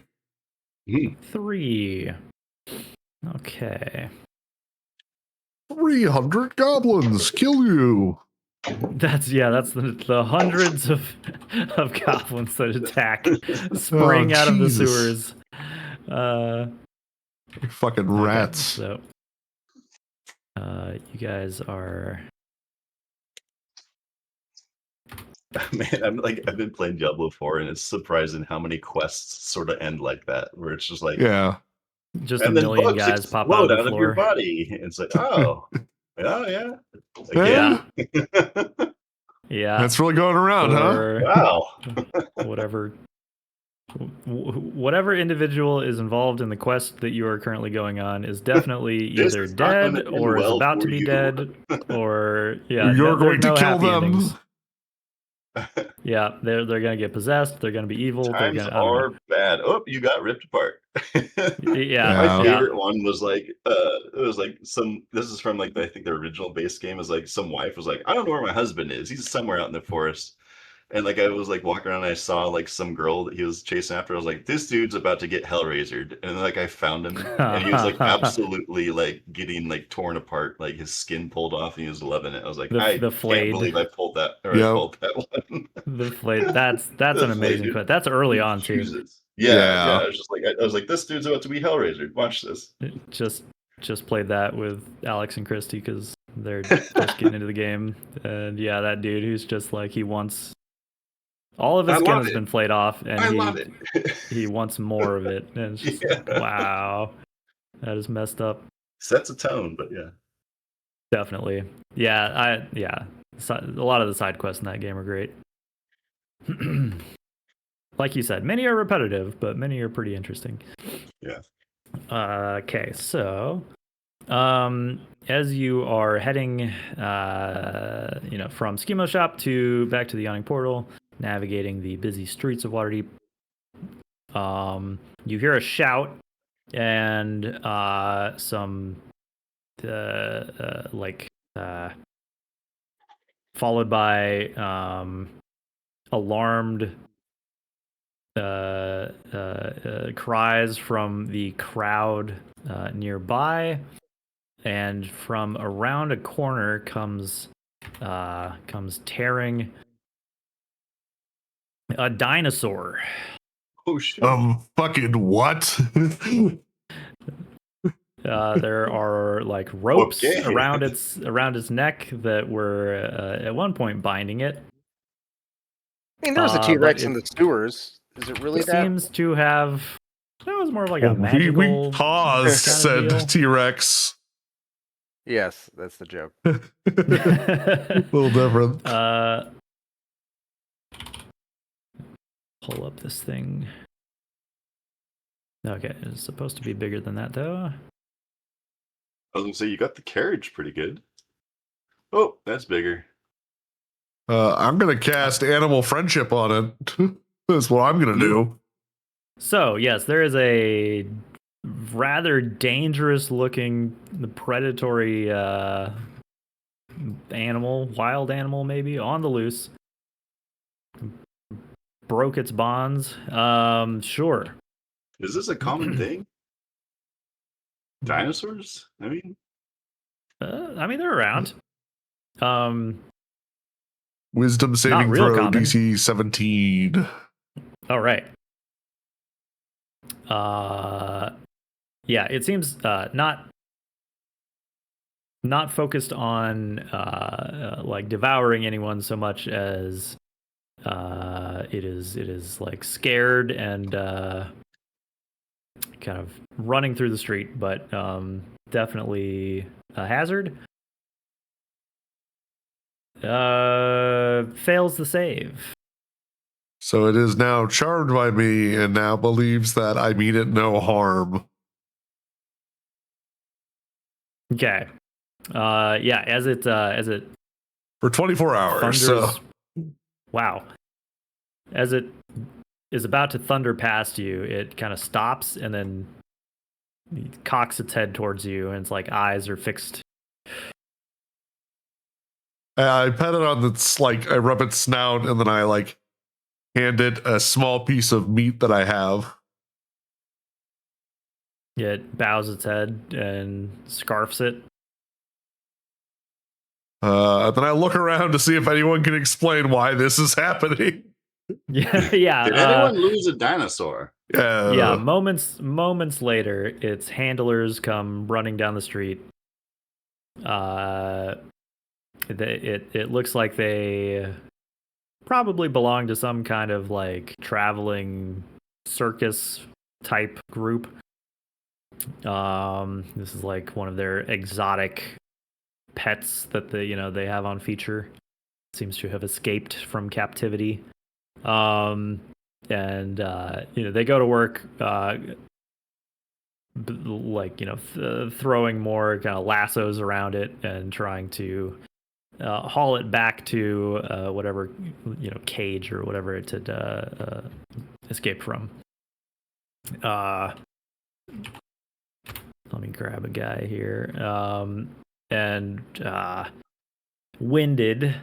3. Okay. 300 goblins kill you. That's the hundreds of goblins that attack, spring out of the sewers. Fucking rats. So, you guys are. Man, I've been playing Diablo 4, and it's surprising how many quests sort of end like that, where it's just like, just a million guys pop out of the your body. It's like, oh, Oh yeah. Yeah. Again. Yeah. That's really going around, huh? Or Wow. whatever individual is involved in the quest that you are currently going on is definitely This either is not gonna dead end or is well about for to be you. dead, or You're there's going to no kill happy them. endings. Yeah, they're gonna get possessed. They're gonna be evil. They're Times gonna, I don't know. are bad. Oh, you got ripped apart. Yeah, My Yeah. favorite one was like it was like this is from like I think the original base game is like some wife was like, I don't know where my husband is. He's somewhere out in the forest. And like I was like walking around and I saw like some girl that he was chasing after. I was like, this dude's about to get hellraisered. And then, like I found him and he was like absolutely like getting like torn apart, like his skin pulled off and he was loving it. I was like, I the can't flayed. believe I pulled that or I Yep. pulled that one. The flayed. That's The an amazing flayed quest. That's early on too. Jesus. Yeah. Yeah. I was just like I was like, this dude's about to be hellraisered. Watch this. Just played that with Alex and Christy because they're just getting into the game, and yeah, that dude who's just like he wants all of his I skin love has it. been flayed off, and I love it. he wants more of it, and it's just like, Yeah. wow, that is messed up. Sets a tone, but yeah. Definitely, yeah, a lot of the side quests in that game are great. Like you said, many are repetitive, but many are pretty interesting. Yeah. Okay, so as you are heading from Schemo Shop back to the Yawning Portal, navigating the busy streets of Waterdeep, you hear a shout and some followed by alarmed cries from the crowd nearby, and from around a corner comes tearing a dinosaur. Oh shit. Fucking what? There are like ropes Okay. around its neck that were at one point binding it. I mean, there's a But T-Rex in the sewers. Is it really It that? seems to have. That was more of like a we magical. paused, kind of deal. said T-Rex. Yes, that's the joke. A little different. Pull up this thing. Okay, it's supposed to be bigger than that though. I was gonna say you got the carriage pretty good. Oh, that's bigger. I'm gonna cast animal friendship on it. That's what I'm gonna do. So yes, there is a rather dangerous looking predatory wild animal maybe, on the loose. Broke its bonds. Sure. Is this a common thing? Dinosaurs? I mean, they're around. Wisdom saving real throw common. DC 17. All right. Yeah, it seems not focused on like devouring anyone so much as it is like scared and kind of running through the street, but definitely a hazard. Fails the save. So it is now charmed by me and now believes that I mean it no harm. Okay. Yeah, as it For 24 hours. So. Wow. As it is about to thunder past you, it kind of stops and then cocks its head towards you, and its like eyes are fixed. I pet it on its I rub its snout and then I hand it a small piece of meat that I have. It bows its head and scarfs it. Then I look around to see if anyone can explain why this is happening. Yeah. did anyone lose a dinosaur? Yeah. Moments later, its handlers come running down the street. It looks like they probably belong to some kind of like traveling circus type group. This is like one of their exotic pets that they have on feature. Seems to have escaped from captivity. And they go to work throwing more kind of lassos around it and trying to haul it back to whatever cage or whatever it had escaped from. Let me grab a guy here. And winded.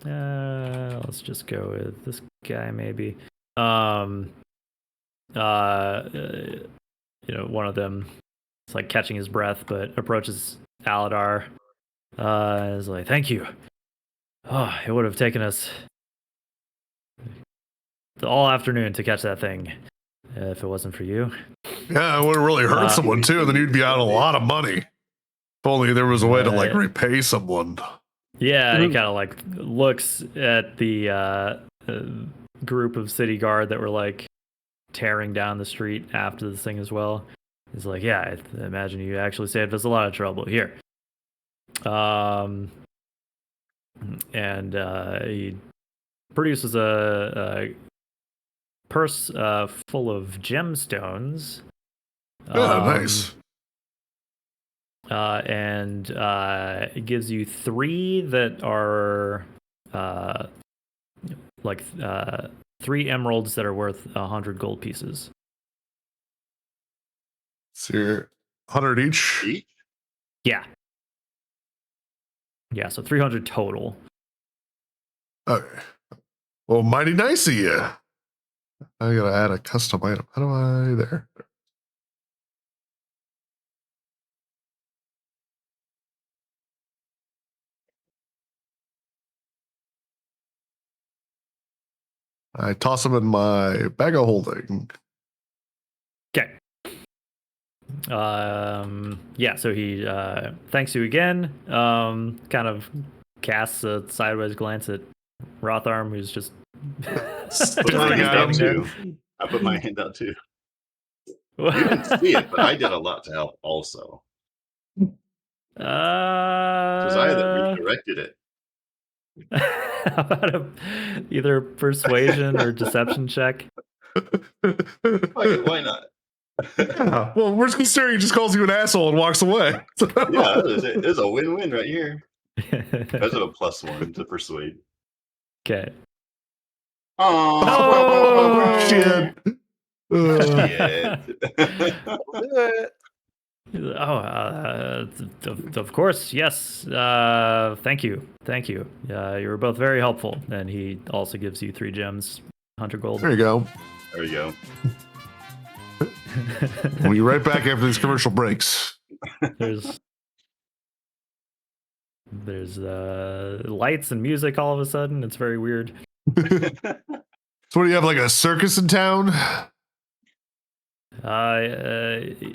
Let's just go with this guy maybe. One of them is like catching his breath, but approaches Alidaar. Is like, thank you. Oh, it would have taken us all afternoon to catch that thing if it wasn't for you. Yeah, it would have really hurt someone too. Then you'd be out a lot of money. If only there was a way to like repay someone. Yeah, he kind of like looks at the group of city guard that were like tearing down the street after this thing as well. He's like, yeah, I imagine you actually saved us a lot of trouble here. And he produces a purse full of gemstones. Nice. And it gives you 3 that are 3 emeralds that are worth 100 gold pieces. So you're 100 each? Yeah. Yeah, so 300 total. Okay. Well, mighty nice of you. I gotta add a custom item. How do I there? I toss them in my bag of holding. Okay. Yeah, so he thanks you again. Kind of casts a sideways glance at Rotharm, who's just standing there. I put my hand out too. You didn't see it, but I did a lot to help also. Because I that redirected it. How about either persuasion or deception check? Why not? Yeah. Well, worst case scenario, he just calls you an asshole and walks away. Yeah, it's a win-win right here. Because of a +1 to persuade. Okay. Oh, shit. Of course, yes. Thank you. You were both very helpful. And he also gives you 3 gems, 100 gold. There you go. We'll be right back after these commercial breaks. There's lights and music all of a sudden. It's very weird. So what do you have, like a circus in town?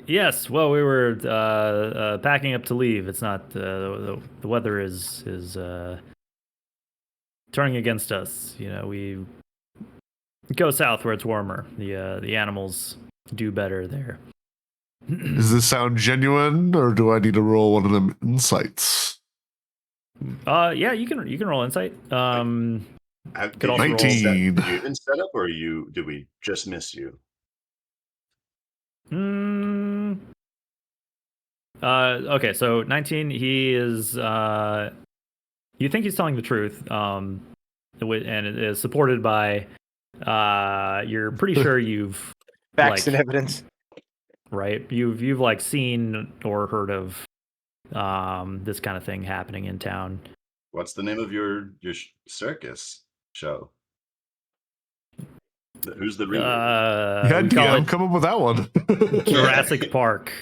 Yes. Well, we were packing up to leave. It's not the weather is turning against us. We go south where it's warmer. The animals do better there. Does this sound genuine, or do I need to roll one of them insights? Yeah, you can roll insight. Did 19. Did you even set up, or did we just miss you? Okay, so 19. He is. You think he's telling the truth, and it is supported by. You're pretty sure you've facts and evidence, right? You've like seen or heard of this kind of thing happening in town. What's the name of your circus show? Who's the reader? Come up with that one. Jurassic Park.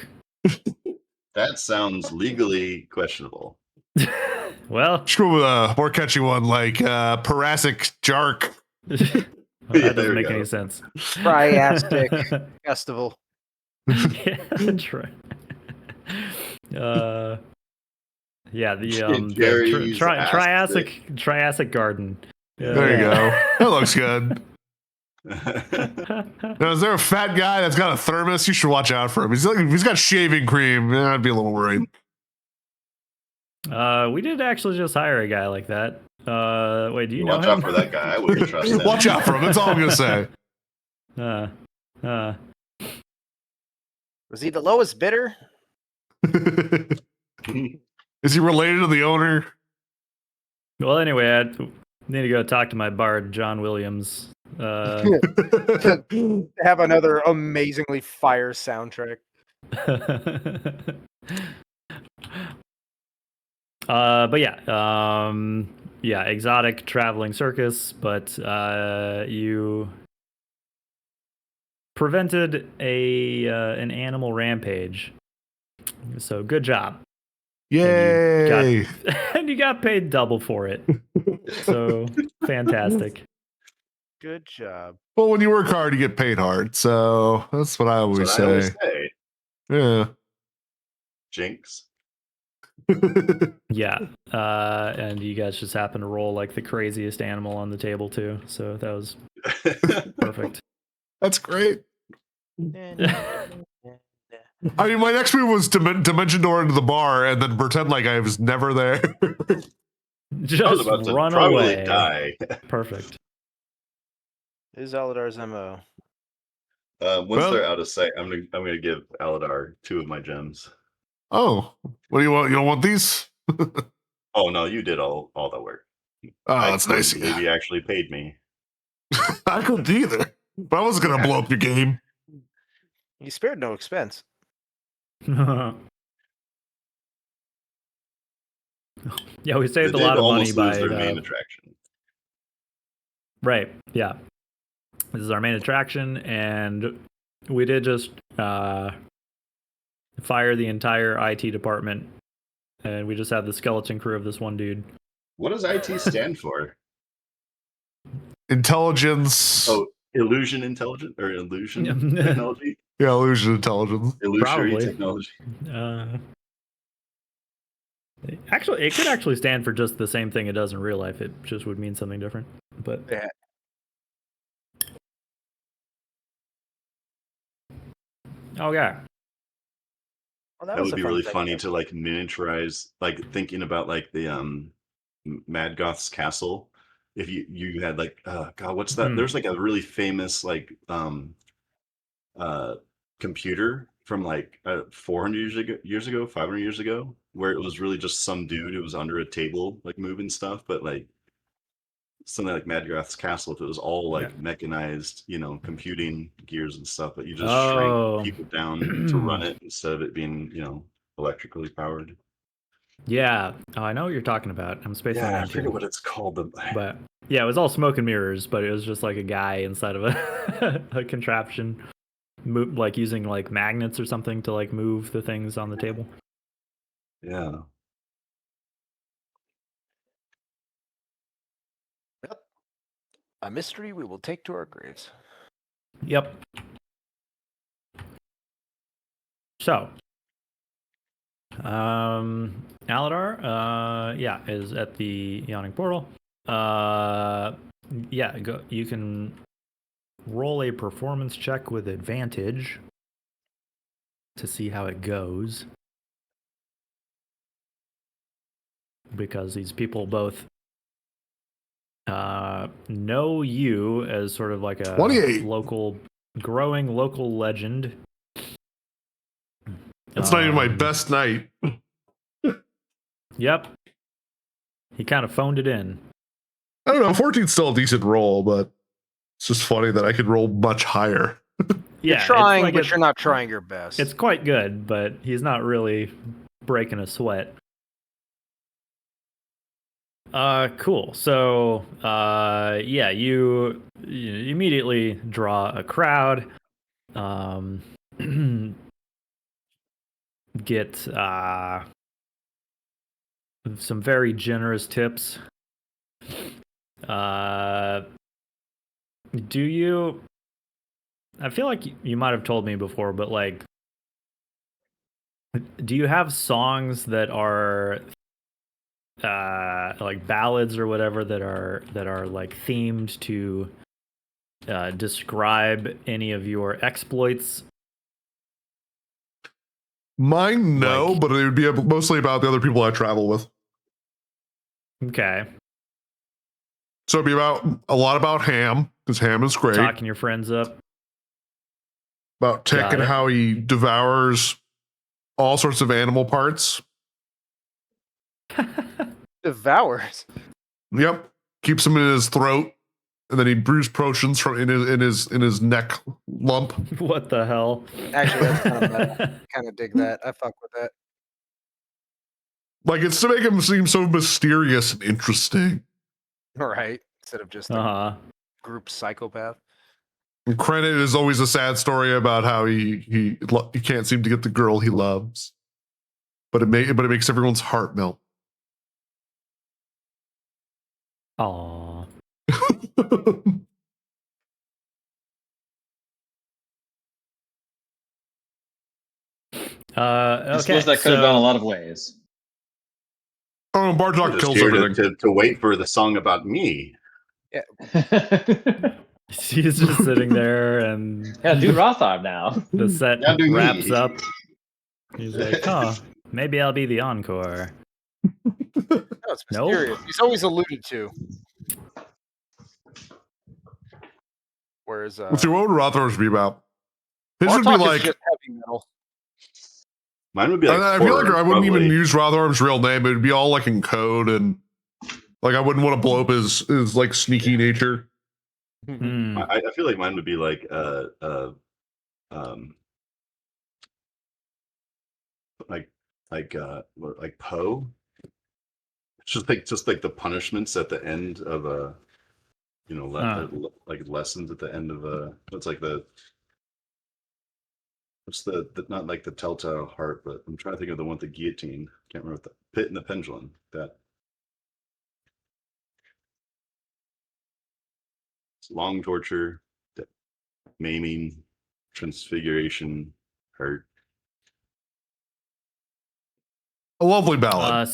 That sounds legally questionable. Well, let's go with a more catchy one, like Jurassic Jark. That doesn't make any sense. Triassic Festival. Yeah, that's right. Yeah, the Triassic Garden. There you go. That looks good. Now, is there a fat guy that's got a thermos? You should watch out for him. He's got shaving cream. I'd be a little worried. We did actually just hire a guy like that. Wait, do you know Watch him? out for that guy. I wouldn't trust him. Watch out for him. That's all I'm gonna say. Was he the lowest bidder? Is he related to the owner? Well, anyway, I need to go talk to my bard, John Williams. Have another amazingly fire soundtrack. But yeah, exotic traveling circus, but you prevented an animal rampage. So good job. Yay! And you got paid double for it. So fantastic. Good job. Well, when you work hard, you get paid hard. So that's what I always say. Yeah. Jinx. Yeah. And you guys just happen to roll like the craziest animal on the table too. So that was perfect. That's great. I mean, my next move was to dimension door into the bar and then pretend like I was never there. Just I was about to run probably away. die. Perfect. Is Alidaar's MO. Once they're out of sight, I'm gonna give Alidaar 2 of my gems. Oh, what do you want? You don't want these? Oh no, you did all the work. Oh, that's nice. Maybe you actually paid me. I couldn't either, but I wasn't gonna blow up your game. You spared no expense. Yeah, we saved a They lot did of money almost lose by their main attraction. Right. Yeah. This is our main attraction, and we did just fire the entire IT department, and we just have the skeleton crew of this one dude. What does IT stand for? Intelligence. Oh, illusion intelligence or illusion technology? Yeah, illusion intelligence. Illusory Probably. technology. Actually, it could actually stand for just the same thing it does in real life. It just would mean something different. But Yeah. okay. Well, That was would a be fun really thing. funny to like miniaturize, like thinking about like the Mad Goth's castle. If you had like God, what's that? There's like a really famous like computer from like 400 years ago, 500 years ago, where it was really just some dude who was under a table like moving stuff, but like something like Mad Goth's castle, if it was all like mechanized, computing gears and stuff, but you just shrink people down to run it instead of it being, electrically powered. Yeah. Oh, I know what you're talking about. I'm spacing on I that forget too. what it's called. But yeah, it was all smoke and mirrors, but it was just like a guy inside of a contraption, like using like magnets or something to like move the things on the table. Yeah. A mystery we will take to our graves. Yep. So, Alidaar, is at the Yawning Portal. You can roll a performance check with advantage to see how it goes. Because these people both know you as sort of like a 28. growing local legend. That's not even my best night. Yep. He kind of phoned it in. I don't know. 14's still a decent roll, but it's just funny that I could roll much higher. You're trying, but you're not trying your best. It's quite good, but he's not really breaking a sweat. Cool. So, you immediately draw a crowd. Get some very generous tips. Do you? I feel like you might have told me before, but like, do you have songs that are like ballads or whatever that are like themed to describe any of your exploits? Mine, no, but it would be mostly about the other people I travel with. Okay. So it'd be a lot about Ham, because Ham is great. Talking your friends up. About Tick and how he devours all sorts of animal parts. Devours. Yep. Keeps them in his throat, and then he brews potions from in his neck lump. What the hell? Actually, that's kind of meta. Kind of dig that. I fuck with that. Like, it's to make him seem so mysterious and interesting. All right. Instead of just a group psychopath. And Credit is always a sad story about how he can't seem to get the girl he loves, but it makes everyone's heart melt. Aww. Okay. I suppose that could have gone a lot of ways. Oh, Bartok kills here everything. To wait for the song about me. Yeah. He's just sitting there and do Rothar now. The set wraps up. He's like, "Oh, maybe I'll be the encore." No, it's mysterious. Nope. He's always alluded to. Whereas, let's see, what would Rothar's be about? His would be like just heavy metal. Mine would be like I feel like I wouldn't even use Rothar's real name. It would be all like in code, and like I wouldn't want to blow up his like sneaky nature. I feel like mine would be like Poe. Just like the punishments at the end of a, like lessons at the end of a. It's like what's the not like the Telltale Heart, but I'm trying to think of the one with the guillotine. Can't remember the Pit and the Pendulum. That it's long torture, maiming, transfiguration, hurt. A lovely ballad.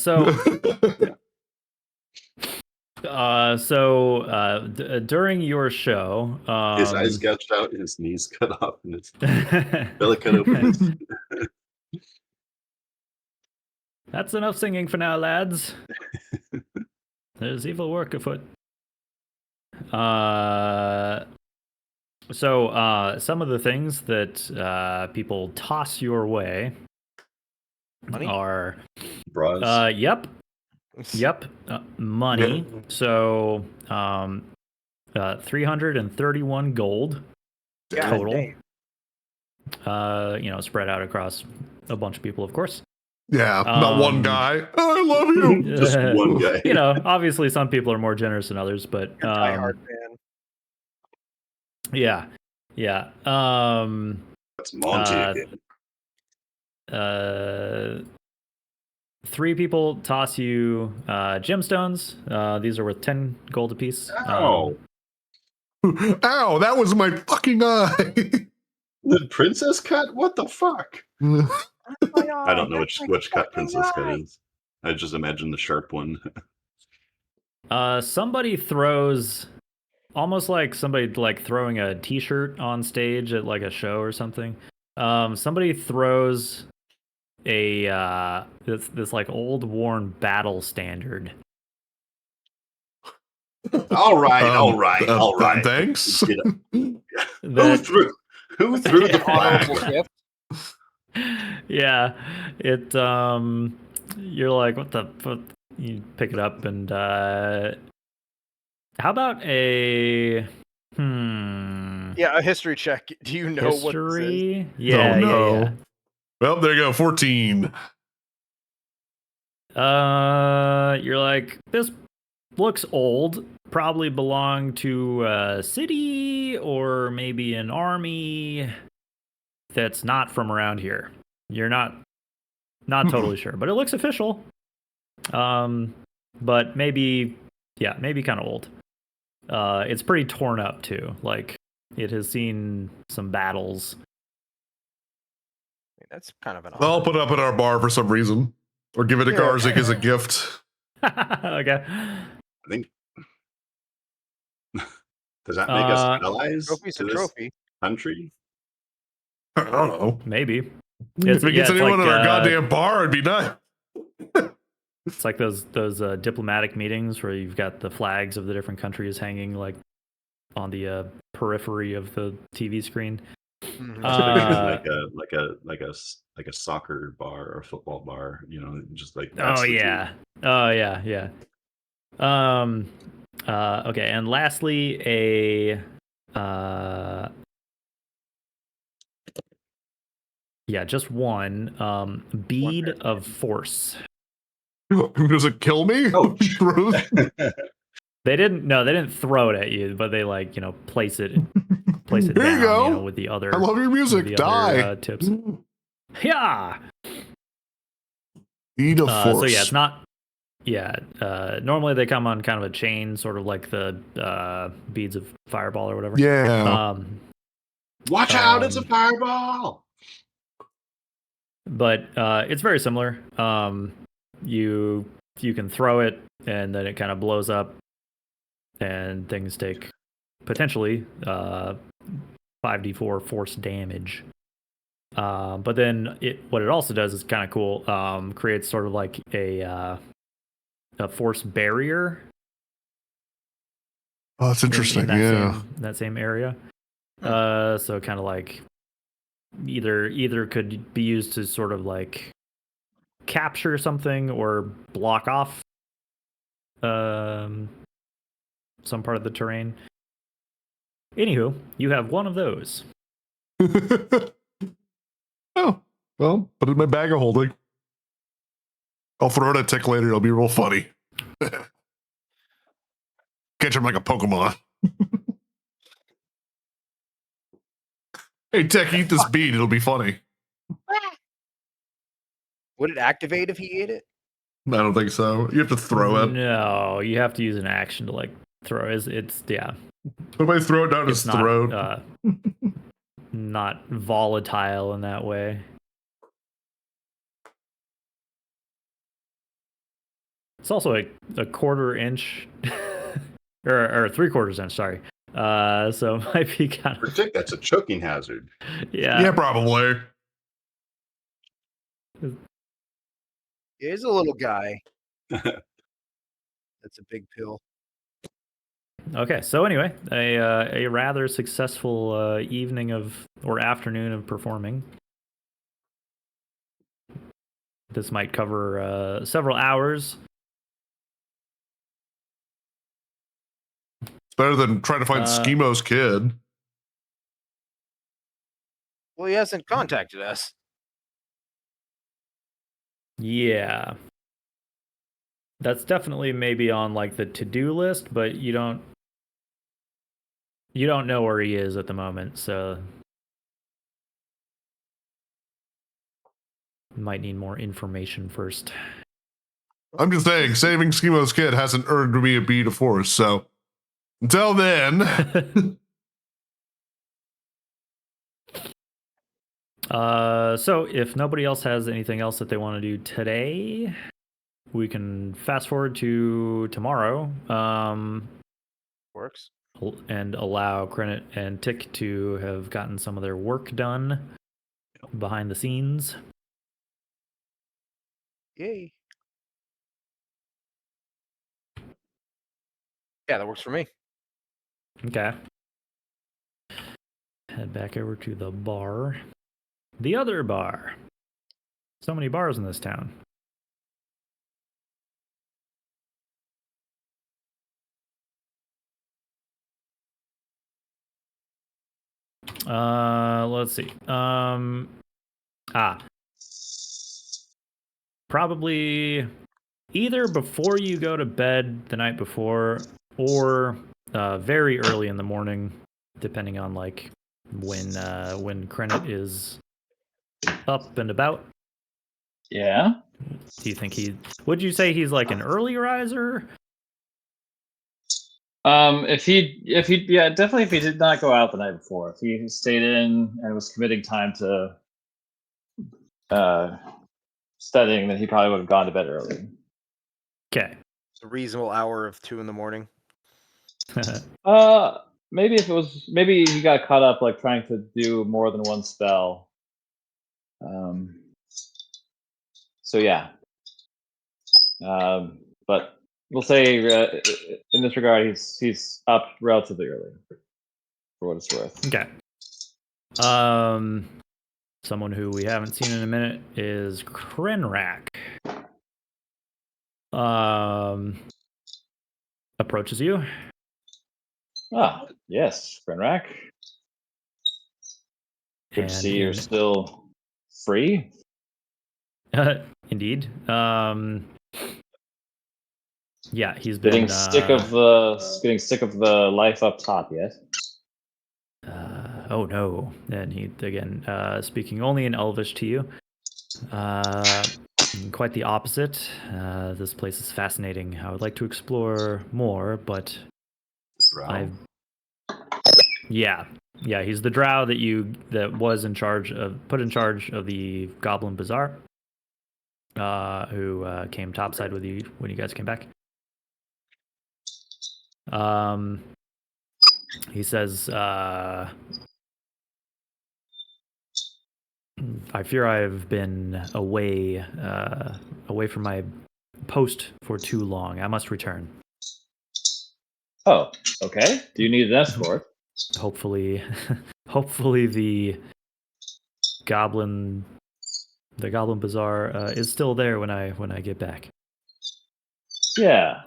During your show, his eyes gouged out, his knees cut off, and his belly cut open. That's enough singing for now, lads. There's evil work afoot. Some of the things that people toss your way money are bras. Yep. Money. So 331 gold total. Spread out across a bunch of people, of course. Yeah, not one guy. I love you. Just one guy. Obviously some people are more generous than others, but diehard fan. Yeah. That's Monty again. 3 people toss you gemstones. These are worth 10 gold apiece. Ow! Ow! That was my fucking eye. The princess cut? What the fuck? I don't know which cut princess cut is. I just imagine the sharp one. Somebody throws, almost like somebody like throwing a T-shirt on stage at like a show or something. Somebody throws a this like old worn battle standard. All right. Thanks. Who threw the flag? Yeah, it you're like, what the fuck? You pick it up and how about a a history check. Do you know what this is? Yeah, yeah. Well, there you go, 14. You're like, this looks old. Probably belonged to a city or maybe an army that's not from around here. You're not totally sure, but it looks official. But maybe kind of old. It's pretty torn up too. Like it has seen some battles. That's kind of an. I'll put it up at our bar for some reason, or give it to Garzik as a gift. Okay. I think. Does that make us allies to this country? I don't know. Maybe. If it gets anyone at our goddamn bar, it'd be nice. It's like those diplomatic meetings where you've got the flags of the different countries hanging like on the periphery of the TV screen. Like a soccer bar or a football bar, you know, just like that's yeah. Okay, and lastly, just one bead of force. Does it kill me? Oh, they didn't throw it at you, but they like place it Here down, you go. With the other. I love your music. Die. Tips. Yeah. Bead of force. So it's not. Yeah. Normally they come on kind of a chain, sort of like the beads of fireball or whatever. Yeah. Watch out! It's a fireball. But it's very similar. You can throw it, and then it kind of blows up, and things take potentially 5d4 force damage. But then what it also does is kind of cool. Creates sort of like a force barrier. Oh, that's interesting. In that same area. So kind of like either could be used to sort of like capture something or block off some part of the terrain. Anywho, you have one of those. Oh, well, put it in my bag of holding. I'll throw it at Tick later. It'll be real funny. Catch him like a Pokemon. Hey, Tick, eat this bead. It'll be funny. Would it activate if he ate it? I don't think so. You have to throw it. No, you have to use an action to like throw. It's yeah. Somebody throw it down his throat. Not volatile in that way. It's also a quarter inch or 3/4 inch, sorry. So it might be kind of predict that's a choking hazard. Yeah, probably. He is a little guy. That's a big pill. Okay, so anyway, a rather successful evening or afternoon of performing. This might cover several hours. It's better than trying to find Schimo's kid. Well, he hasn't contacted us. Yeah. That's definitely maybe on like the to-do list, but you don't know where he is at the moment, so you might need more information first. I'm just saying, saving Schimo's kid hasn't earned me a bead of force, so until then. So if nobody else has anything else that they want to do today, we can fast forward to tomorrow. Works. And allow Krenit and Tick to have gotten some of their work done behind the scenes. Yay. Yeah, that works for me. Okay. Head back over to the bar. The other bar. So many bars in this town. Let's see. Probably either before you go to bed the night before or very early in the morning, depending on like when Krenit is up and about. Yeah. Do you think would you say he's like an early riser? If he definitely if he did not go out the night before, if he stayed in and was committing time to studying, then he probably would have gone to bed early. Okay. It's a reasonable hour of 2 a.m. Maybe he got caught up like trying to do more than one spell. So yeah. But we'll say in this regard, he's up relatively early, for what it's worth. Okay. Someone who we haven't seen in a minute is Krenrak. Approaches you. Ah, yes, Krenrak. Good to see you're still free. Indeed. Yeah, he's getting been sick of the life up top yet. Oh no! And he again speaking only in Elvish to you. Quite the opposite. This place is fascinating. I would like to explore more, but yeah, he's the drow that was put in charge of the Goblin Bazaar, who came topside with you when you guys came back. He says, I fear I've been away from my post for too long. I must return. Oh, okay. Do you need an escort? Hopefully the Goblin Bazaar is still there when I get back. Yeah.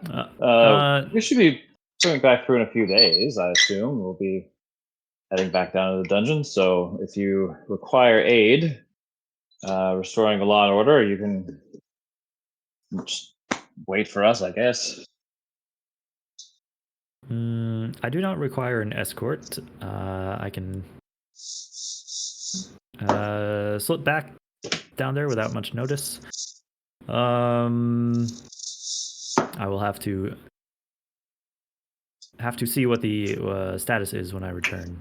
We should be coming back through in a few days, I assume. We'll be heading back down to the dungeon. So if you require aid restoring the law and order, you can just wait for us, I guess. I do not require an escort. I can slip back down there without much notice. I will have to see what the status is when I return.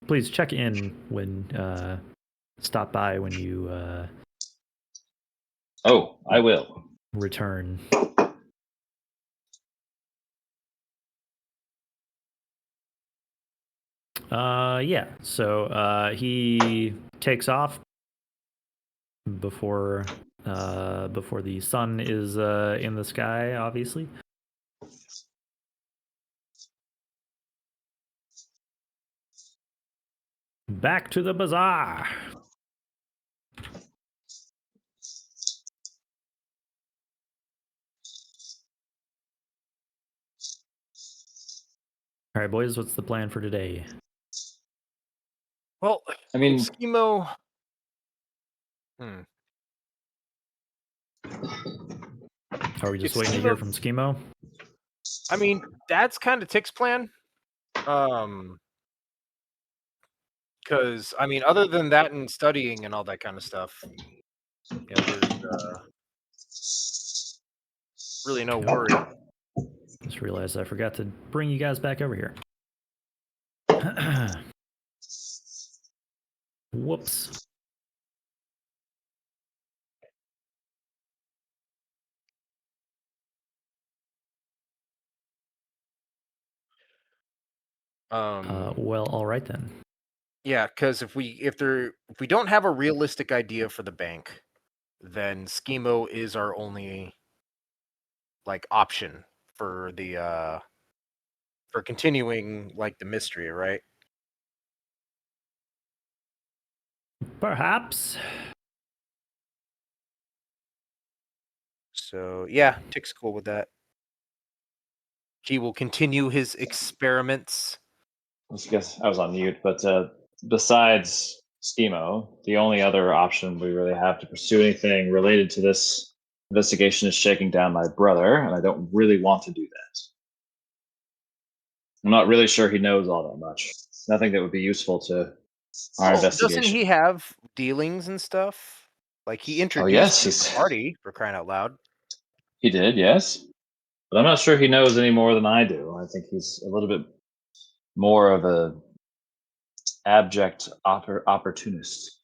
Please check in when stop by when you Oh, I will return. Yeah, so he takes off before the sun is in the sky, obviously. Back to the bazaar. All right, boys, what's the plan for today? Well, I mean, Schemo. Are we just waiting to hear from Schemo? I mean, that's kind of Tick's plan. Because I mean, other than that and studying and all that kind of stuff, there's really no worry. Just realized I forgot to bring you guys back over here. Whoops. Well, all right then. Yeah, because if we don't have a realistic idea for the bank, then Schemo is our only option for the for continuing the mystery, right? Perhaps. So yeah, Tick's cool with that. He will continue his experiments. I guess I was on mute, but besides Schemo, the only other option we really have to pursue anything related to this investigation is shaking down my brother, and I don't really want to do that. I'm not really sure he knows all that much. Nothing that would be useful to our investigation. Doesn't he have dealings and stuff? He introduced the party, for crying out loud. He did, yes. But I'm not sure he knows any more than I do. I think he's a little bit more of a abject opportunist.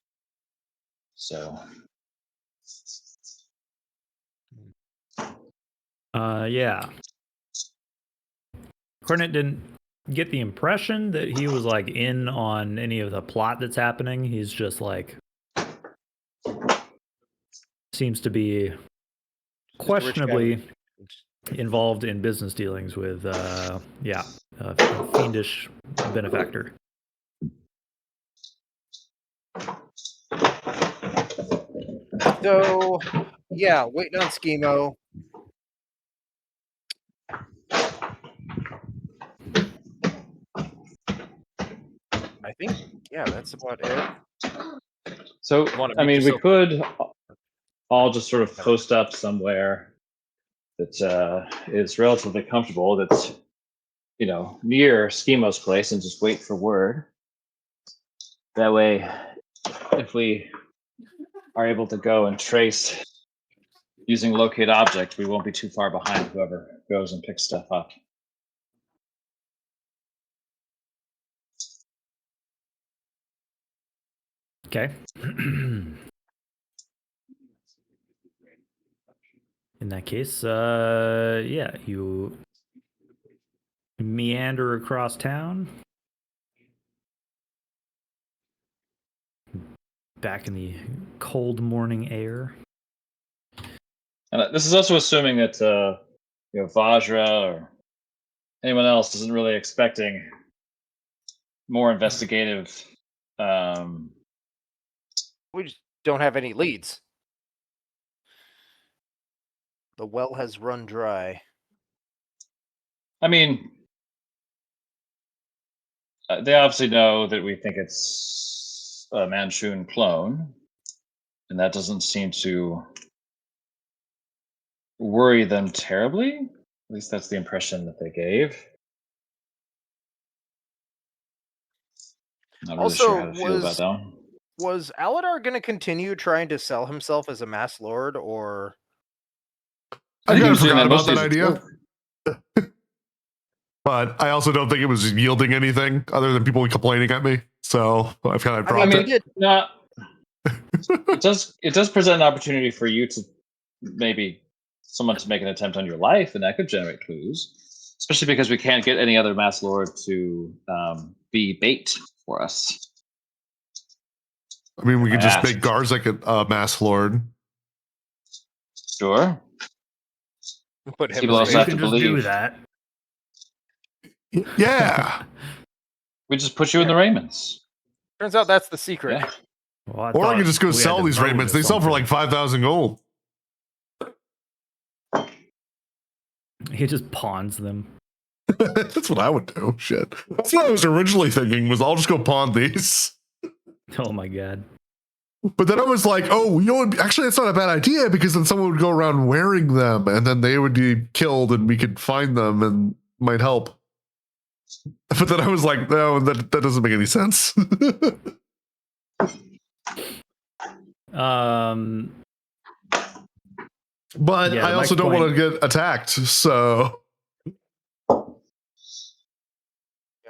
So. Yeah. Cornet didn't get the impression that he was in on any of the plot that's happening. He's just seems to be questionably involved in business dealings with, a fiendish benefactor. So, yeah, waiting on Schemo. I think, yeah, that's about it. So, I mean, we could all just sort of post up somewhere that is relatively comfortable, that's, near Schemo's place, and just wait for word. That way, if we are able to go and trace using locate object, we won't be too far behind whoever goes and picks stuff up. Okay. In that case, you meander across town, back in the cold morning air. And this is also assuming that Vajra or anyone else isn't really expecting more investigative. We just don't have any leads. The well has run dry. I mean, they obviously know that we think it's a Manchun clone, and that doesn't seem to worry them terribly. At least that's the impression that they gave. Not really sure how to feel about that one. Was Alidaar going to continue trying to sell himself as a mass lord, or? I kind of forgot about that idea. But I also don't think it was yielding anything other than people complaining at me. So I've kind of dropped it. It does present an opportunity for you to maybe someone to make an attempt on your life, and that could generate clues. Especially because we can't get any other mass lord to be bait for us. I mean, we could just make Garzak a mass lord. Sure. Put him. People also have to just believe. Do that. Yeah. We just put you in the Raymonds. Turns out that's the secret. Yeah. Well, or I could just go sell these Raymonds. They sell for like 5,000 gold. He just pawns them. That's what I would do. Shit. That's what I was originally thinking, was I'll just go pawn these. Oh my god. But then I was like, oh, actually, that's not a bad idea, because then someone would go around wearing them and then they would be killed and we could find them and might help. But then I was like, no, that doesn't make any sense. But I also don't want to get attacked, so. Yeah,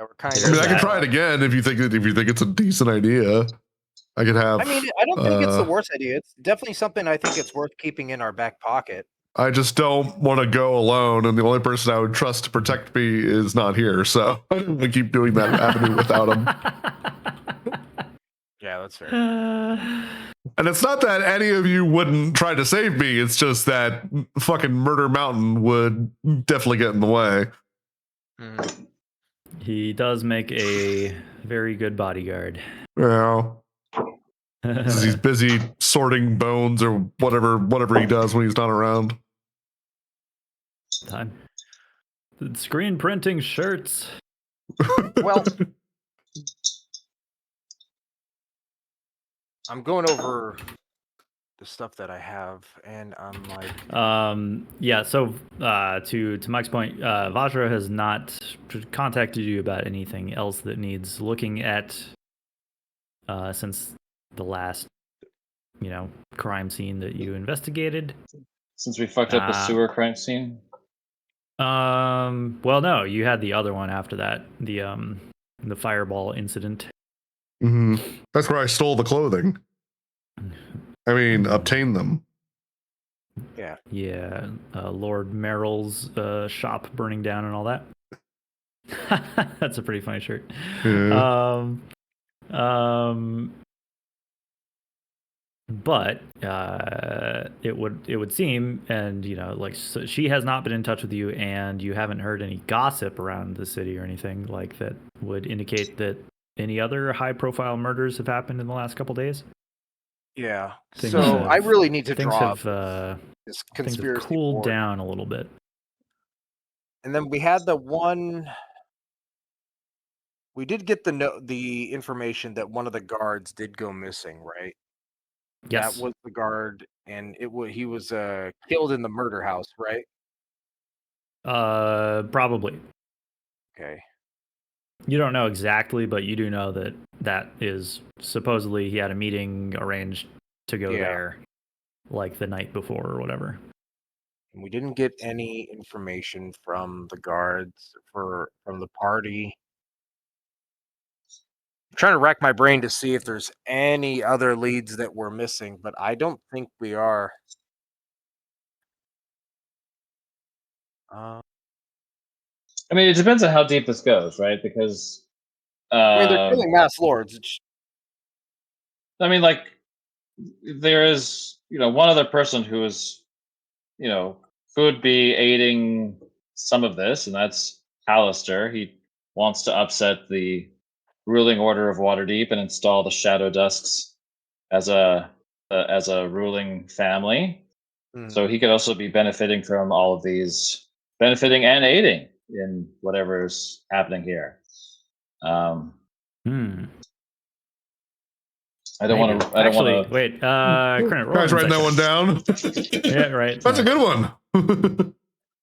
we're kind of. I mean, I can try it again if you think it's a decent idea. I could have. I mean, I don't think it's the worst idea. It's definitely something I think it's worth keeping in our back pocket. I just don't want to go alone, and the only person I would trust to protect me is not here. So I don't want to keep doing that avenue without him. Yeah, that's fair. And it's not that any of you wouldn't try to save me. It's just that fucking Murder Mountain would definitely get in the way. He does make a very good bodyguard. Yeah. He's busy sorting bones or whatever he does when he's not around. Time. Screen printing shirts. Well, I'm going over the stuff that I have, and I'm like, yeah. So, to Mike's point, Vajra has not contacted you about anything else that needs looking at, since the last, crime scene that you investigated. Since we fucked up the sewer crime scene. Well, no, you had the other one after that, the fireball incident. Mm-hmm. That's where I stole the clothing. I mean, obtained them. Yeah. Yeah. Lord Merrill's shop burning down and all that. That's a pretty funny shirt. Yeah. But it would seem, and so she has not been in touch with you, and you haven't heard any gossip around the city or anything like that would indicate that any other high-profile murders have happened in the last couple days. Yeah. So I really need to draw this things have conspiracy cooled board. down a little bit. And then we had the one. We did get the information that one of the guards did go missing, right? Yes. That was the guard, and he was killed in the murder house, right? Probably. Okay. You don't know exactly, but you do know that is supposedly he had a meeting arranged to go there, like the night before or whatever. And we didn't get any information from the guards from the party. I'm trying to rack my brain to see if there's any other leads that we're missing, but I don't think we are. I mean, it depends on how deep this goes, right? Because I mean, they're killing mass lords. I mean, like, there is, one other person who is, could be aiding some of this, and that's Alistair. He wants to upset the ruling order of Waterdeep and install the Shadow Dusks as a ruling family. So he could also be benefiting from all of these, benefiting and aiding in whatever's happening here. I don't want to. I don't want to. Wait. Guys, writing that one down. Yeah, right. That's a good one.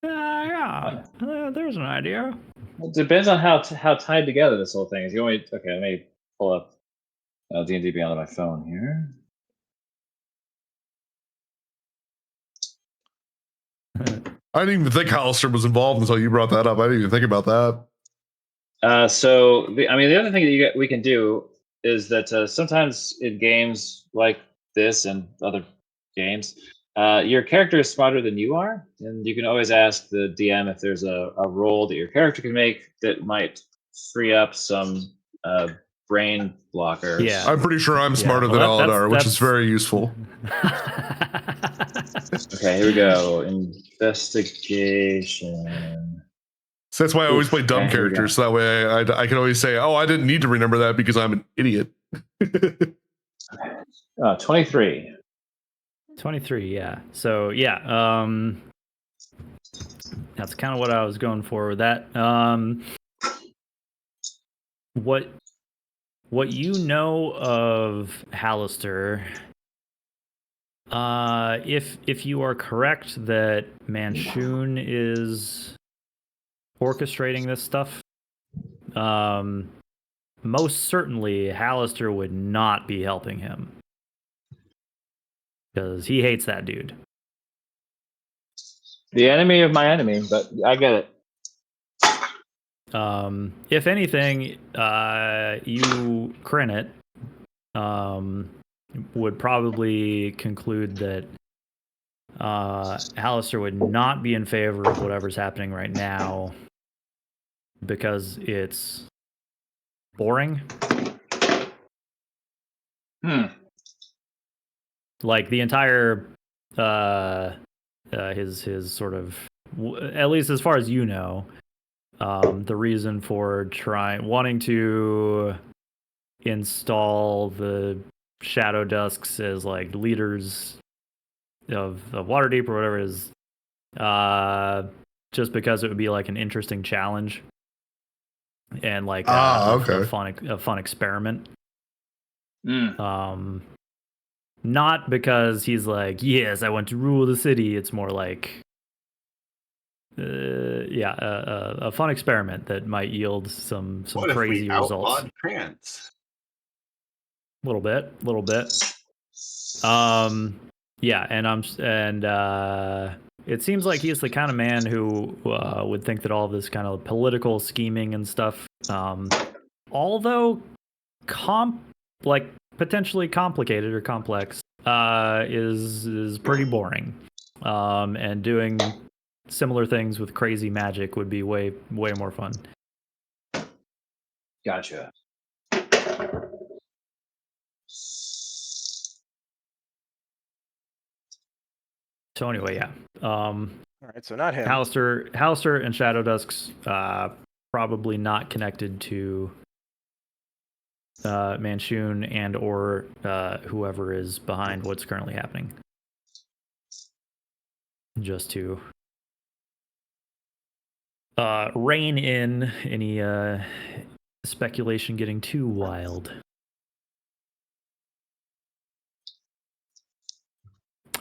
Yeah. There's an idea. It depends on how tied together this whole thing is. Okay, let me pull up D&D Beyond on my phone here. I didn't even think Alistair was involved until you brought that up. I didn't even think about that. So the other thing that we can do is that sometimes in games like this and other games, your character is smarter than you are, and you can always ask the DM if there's a roll that your character can make that might free up some brain blockers. Yeah. I'm pretty sure I'm smarter than Alidaar, which is very useful. Okay, here we go. Investigation. So that's why I always play dumb characters. So that way I can always say, oh, I didn't need to remember that because I'm an idiot. 23. 23, yeah. So, yeah. That's kind of what I was going for with that. What you know of Alistair, if you are correct that Manshoon is orchestrating this stuff, most certainly Alistair would not be helping him because he hates that dude. The enemy of my enemy, but I get it. If anything, you, Crinit, would probably conclude that Alistair would not be in favor of whatever's happening right now because it's boring. Like the entire his sort of, at least as far as you know, the reason for wanting to install the Shadow Dusks as like leaders of Waterdeep or whatever is just because it would be like an interesting challenge and like a fun experiment. Not because he's like, yes, I want to rule the city. It's more like a fun experiment that might yield some crazy results. Trance? Little bit. Yeah, and it seems like he's the kind of man who would think that all this kind of political scheming and stuff, although potentially complicated or complex, is pretty boring. And doing similar things with crazy magic would be way more fun. Gotcha. So anyway, yeah. All right, so not him. Halster and Shadow Dusk's probably not connected to Manchun and or whoever is behind what's currently happening. Just to rein in any speculation getting too wild.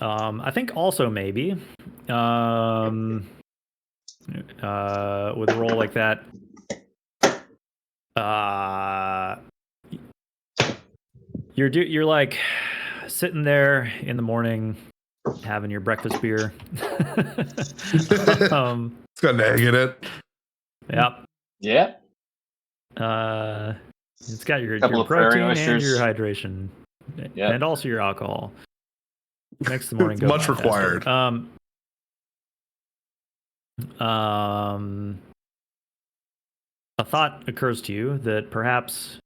I think also maybe with a role like that, you're like sitting there in the morning having your breakfast beer. It's got an egg in it. Yep. Yeah. It's got your Couple of prairie protein and oysters. your hydration, Yep. and also your alcohol. Makes the morning go Much by required. faster. A thought occurs to you that perhaps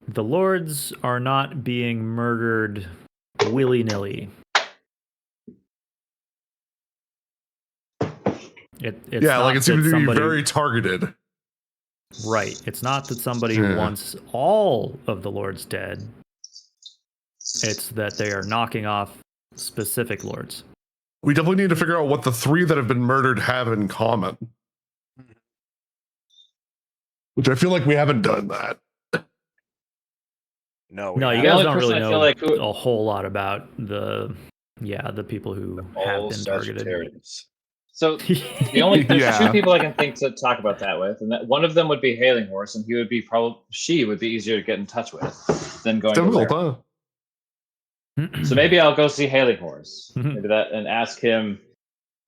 the lords are not being murdered willy-nilly. It's like it seems to be somebody, very targeted. Right. It's not that somebody wants all of the lords dead. It's that they are knocking off specific lords. We definitely need to figure out what the 3 that have been murdered have in common. Which I feel like we haven't done that. No, you guys don't really know a whole lot about the people who have been targeted. So the only there's 2 people I can think to talk about that with, and that one of them would be Hailing Horse, and she would be easier to get in touch with than going to Lair. So maybe I'll go see Hailing Horse, maybe that, and ask him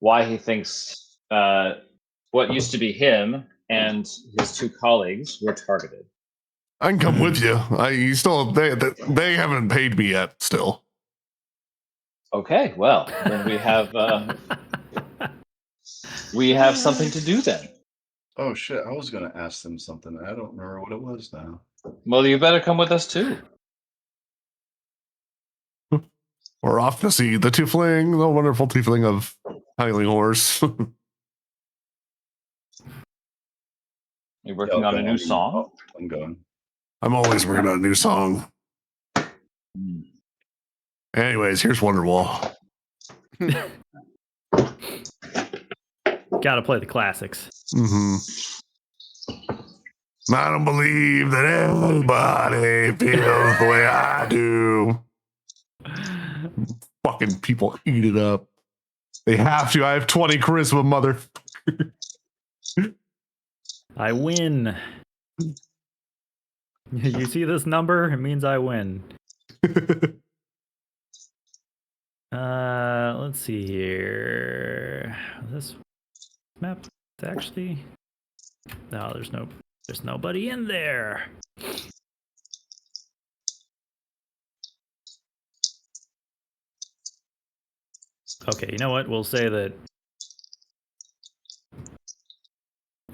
why he thinks what used to be him and his 2 colleagues were targeted. I can come with you. They haven't paid me yet. Still. Okay, well then we have something to do then. Oh shit! I was gonna ask them something. I don't remember what it was now. Well, you better come with us too. We're off to see the tiefling, the wonderful tiefling of Hailing Horse. You're working on a new song? I'm going. I'm always working on a new song. Anyways, here's Wonderwall. Gotta play the classics. I don't believe that everybody feels the way I do. Fucking people eat it up. They have to. I have 20 charisma, motherfucker. I win. You see this number? It means I win. Let's see here. This map is actually no. There's nobody in there. Okay, you know what? We'll say that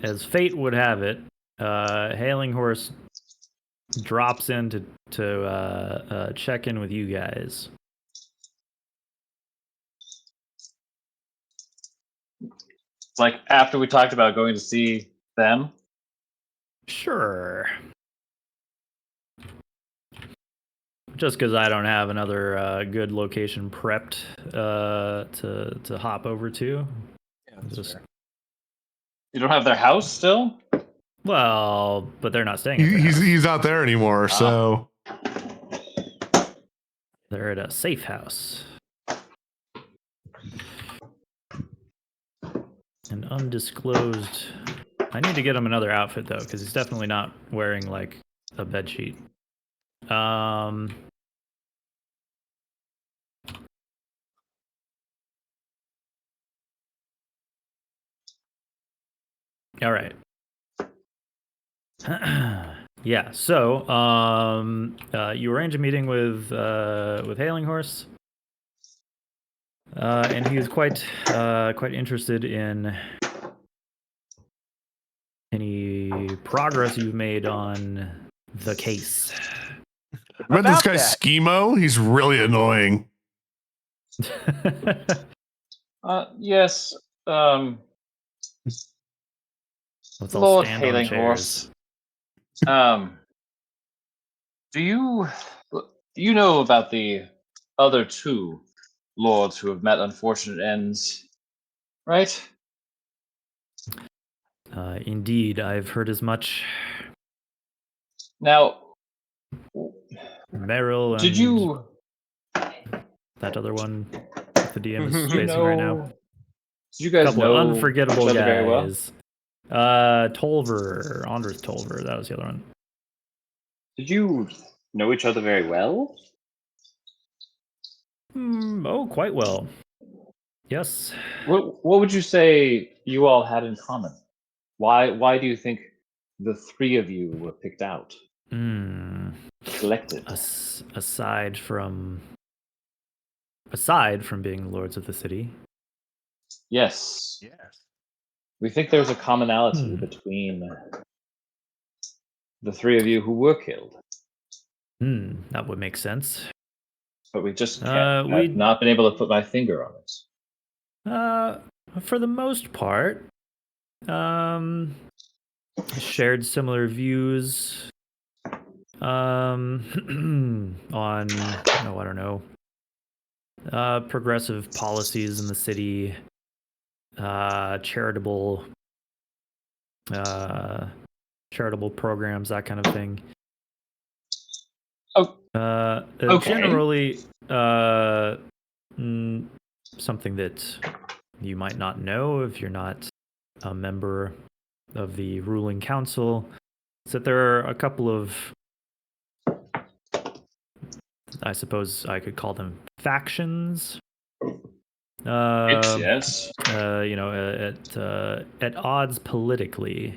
as fate would have it, Hailing Horse drops in to check in with you guys. It's like after we talked about going to see them. Sure. Just because I don't have another good location prepped to hop over to. Yeah, you don't have their house still? Well, but they're not staying. He's not there anymore, so they're at a safe house. An undisclosed. I need to get him another outfit though, because he's definitely not wearing like a bedsheet. All right. Yeah. So, you arrange a meeting with Hailing Horse, and he was quite interested in any progress you've made on the case. I met this guy Schemo. He's really annoying. Yes. Let's all Lord stand on Hailing chairs. Horse. Do you know about the other two lords who have met unfortunate ends? Right? Indeed, I've heard as much. Now, Meryl and did you that other one that the DM is did you spacing right now? know? Did you guys Couple of know unforgettable each other very well? guys. Tolver, Anders Tolver, that was the other one. Did you know each other very well? Oh, quite well. Yes. What would you say you all had in common? Why do you think the three of you were picked out? Selected. Aside from being lords of the city. Yes. Yes. We think there's a commonality between the three of you who were killed. That would make sense. But we just can't. I've not been able to put my finger on it. For the most part, shared similar views on I don't know, progressive policies in the city, charitable programs, that kind of thing. Okay. Generally, something that you might not know if you're not a member of the ruling council is that there are a couple of, I suppose I could call them factions. Yes. You know, at odds politically.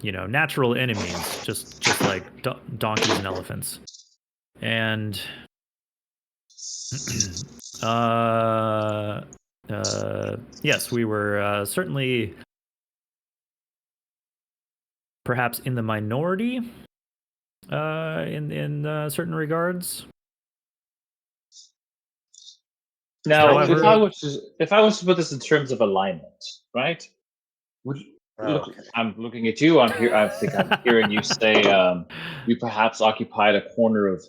You know, natural enemies, just like donkeys and elephants. And yes, we were certainly perhaps in the minority in certain regards. Now, However, if I was to put this in terms of alignment, right? I'm looking at you. I think I'm hearing you say you perhaps occupied a corner of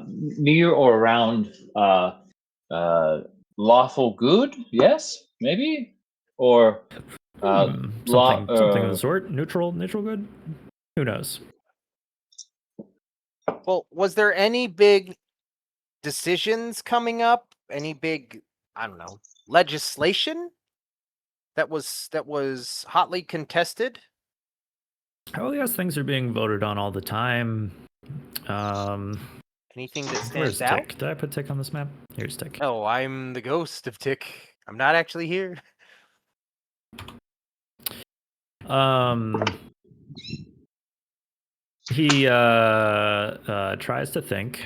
near or around lawful good. Yes, maybe, or something of the sort. Neutral good. Who knows? Well, was there any big decisions coming up? Any big, I don't know, legislation that was hotly contested? Oh yes, things are being voted on all the time. Anything that Where's stands out? Tick? Did I put Tick on this map? Here's Tick. Oh, I'm the ghost of Tick. I'm not actually here. He tries to think.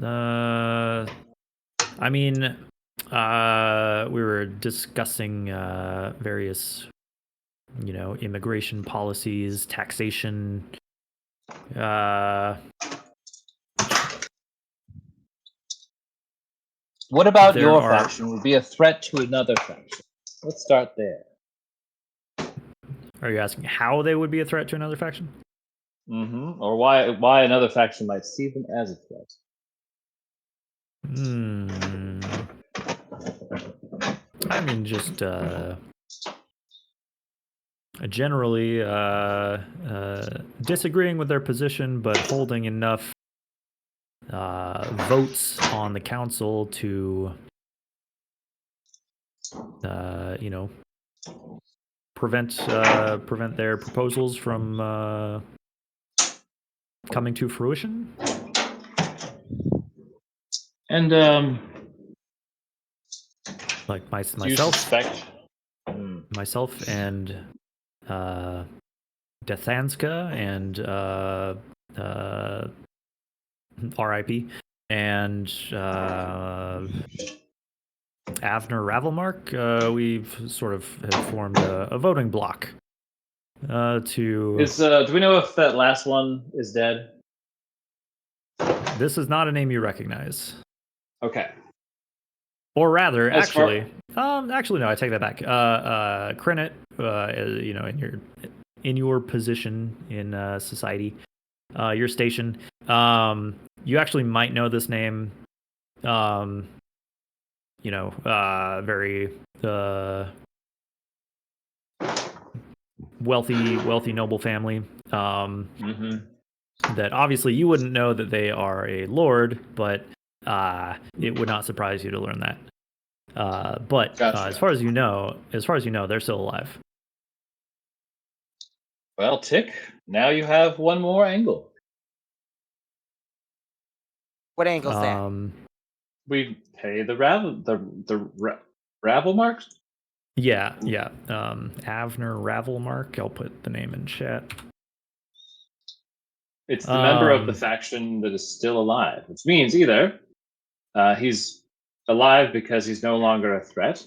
I mean, we were discussing various, you know, immigration policies, taxation. What about your faction would be a threat to another faction? Let's start there. Are you asking how they would be a threat to another faction? Mm-hmm. Or why another faction might see them as a threat? I mean, just generally disagreeing with their position, but holding enough votes on the council to, you know, prevent their proposals from coming to fruition. And like myself, you suspect myself and Dethanska and R.I.P. and Avner Ravelmark, we've sort of formed a voting bloc to. Do we know if that last one is dead? This is not a name you recognize. Okay. Or rather, As far- actually, no, I take that back. Krenet, in your position in society, your station, you actually might know this name. Very wealthy noble family. That obviously you wouldn't know that they are a lord, but it would not surprise you to learn that. But Gotcha. as far as you know, they're still alive. Well, Tick, now you have one more angle. What angle's that? We pay the ravel marks. Yeah. Avner Ravelmark. I'll put the name in chat. It's the member of the faction that is still alive, which means either he's alive because he's no longer a threat,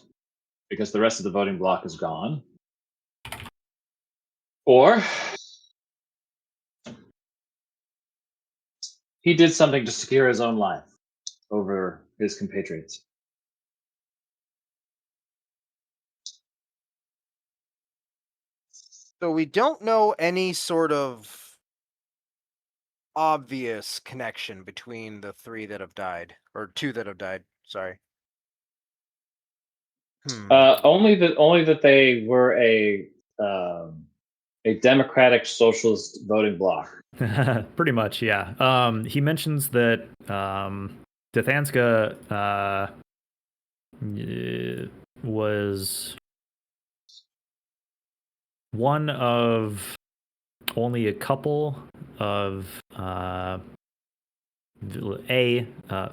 because the rest of the voting bloc is gone, or he did something to secure his own life over his compatriots. So we don't know any sort of obvious connection between the 3 that have died, or 2 that have died. Sorry. Only that they were a democratic socialist voting bloc. Pretty much, yeah. He mentions that Dathanska was one of only a couple of A,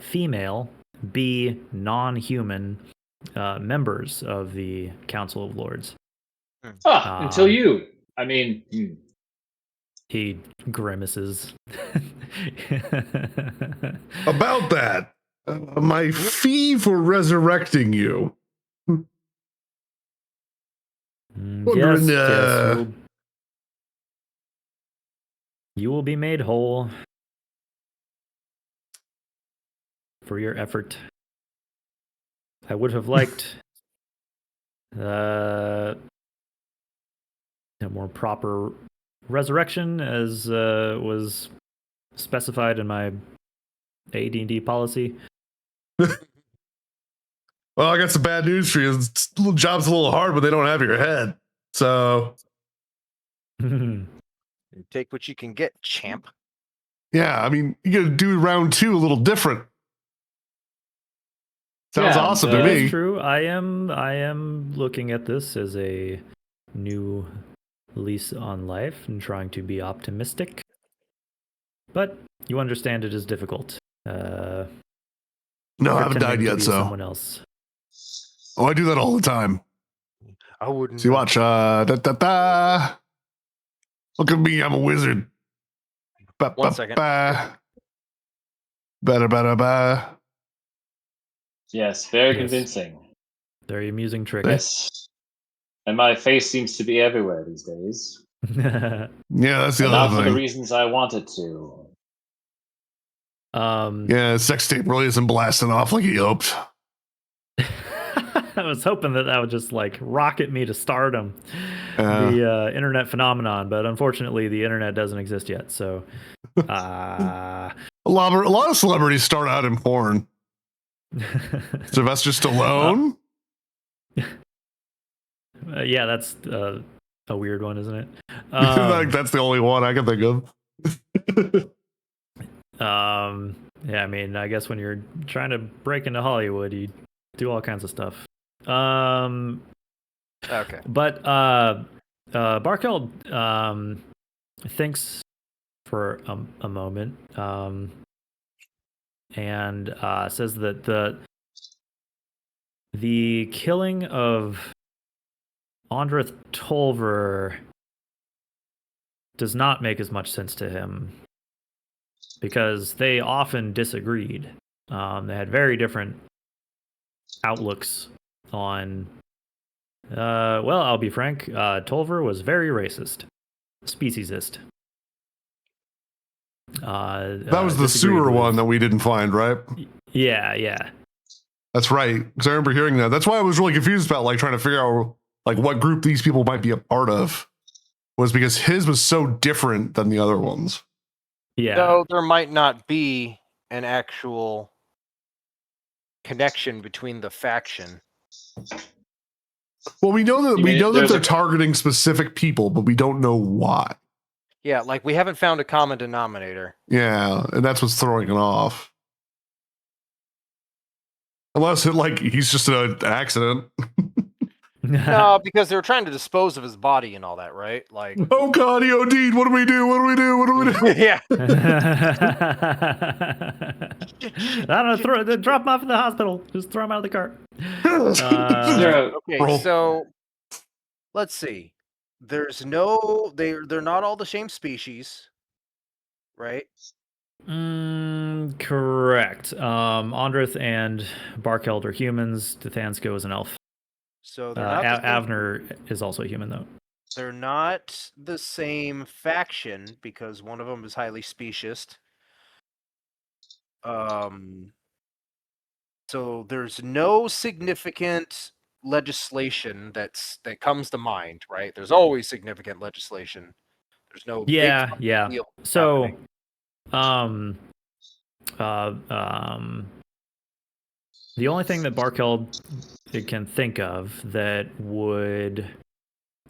female, B, non-human members of the Council of Lords. Until you. I mean... He grimaces. About that, my fee for resurrecting you. Yes, you will be made whole for your effort. I would have liked a more proper resurrection, as was specified in my AD&D policy. Well, I got some bad news for you. Job's a little hard, but they don't have your head. So take what you can get, champ. Yeah, I mean, you got to do round 2 a little different. Sounds awesome to me. That's true. I am looking at this as a new lease on life and trying to be optimistic. But you understand it is difficult. No, I haven't died yet, so someone else. Oh, I do that all the time. I wouldn't. See, watch. Look at me, I'm a wizard. 1 second. Better. Yes, very convincing. Very amusing trick. Yes. And my face seems to be everywhere these days. Yeah, that's the other thing. Not for the reasons I want it to. Yeah, sex tape really isn't blasting off like he hoped. I was hoping that would just like rocket me to stardom, the internet phenomenon, but unfortunately the internet doesn't exist yet. So a lot of celebrities start out in porn. Sylvester Stallone. Yeah, that's a weird one, isn't it? That's the only one I can think of. Yeah, I mean, I guess when you're trying to break into Hollywood, you do all kinds of stuff. Okay. But Barkeld thinks for a moment and says that the killing of Andrith Tolver does not make as much sense to him because they often disagreed. They had very different outlooks on well, I'll be frank, Tolver was very racist, speciesist. That was the disagreed sewer with- one that we didn't find, right? Yeah. That's right. Because I remember hearing that. That's why I was really confused about like trying to figure out like what group these people might be a part of. Was because his was so different than the other ones. Yeah. So there might not be an actual connection between the faction. Well, we know that You mean they're there's targeting specific people, but we don't know why. Yeah, like we haven't found a common denominator. Yeah, and that's what's throwing it off. Unless he's just an accident. No, because they were trying to dispose of his body and all that, right? Like, Oh God, he OD'd. What do we do? What do we do? What do we do? yeah. I don't know. Drop him off in the hospital. Just throw him out of the car. Okay, Roll. so let's see. There's no they're not all the same species, right? Correct. Andrith and Barkeld are humans. Dathansko is an elf. So they're not the same, Avner is also a human, though. they're not the same faction because one of them is highly specious. So there's no significant legislation that comes to mind, right? There's always significant legislation. There's no big Yeah. deal So, happening. the only thing that Barkeld can think of that would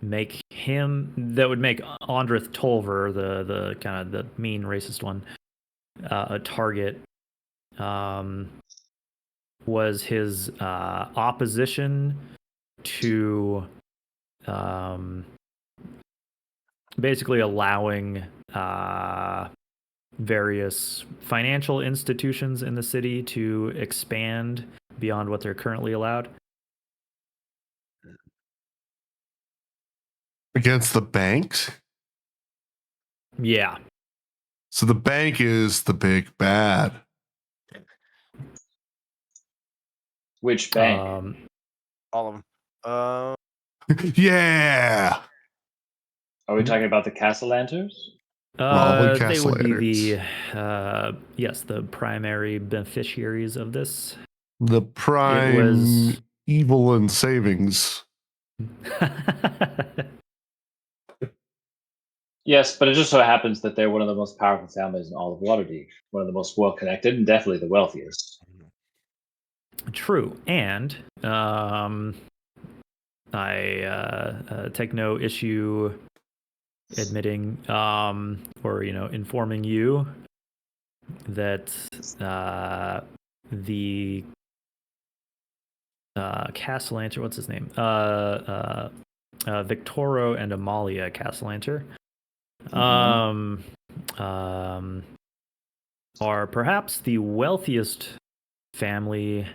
make Andrith Tolver, the kind of the mean racist one, a target, was his opposition to basically allowing various financial institutions in the city to expand beyond what they're currently allowed. Against the banks? Yeah. So the bank is the big bad. Which bank? All of them. Yeah. Are we talking about the Castellanters? Probably They would be Castellators. the primary beneficiaries of this. The prime was- evil and savings. Yes, but it just so happens that they're one of the most powerful families in all of Waterdeep, one of the most well-connected, and definitely the wealthiest. True, and I take no issue admitting or informing you that the Castellanter, what's his name? Victoro and Amalia Castellanter are perhaps the wealthiest family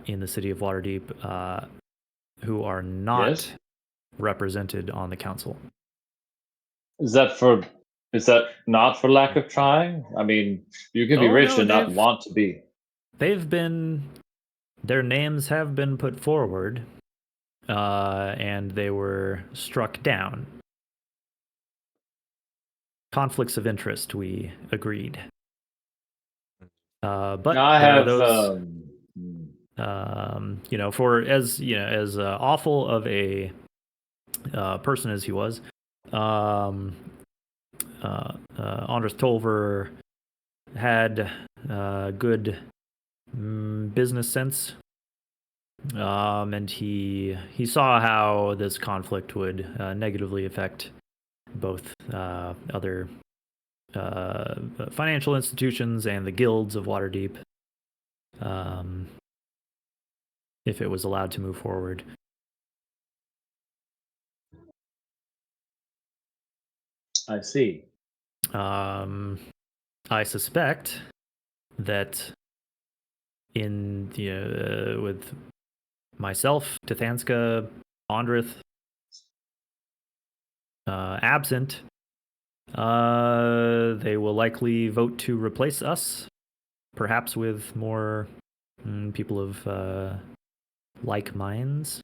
in the city of Waterdeep who are not represented on the council. Is that not for lack of trying? I mean, you can be rich no, and not want to be. Their names have been put forward, and they were struck down. Conflicts of interest, we agreed. But I there are have those, for as awful of a person as he was, Anders Tolver had good business sense, and he saw how this conflict would negatively affect both other financial institutions and the guilds of Waterdeep if it was allowed to move forward. I see. I suspect that with myself, Tathanska, Andrith absent, they will likely vote to replace us, perhaps with more people of like minds.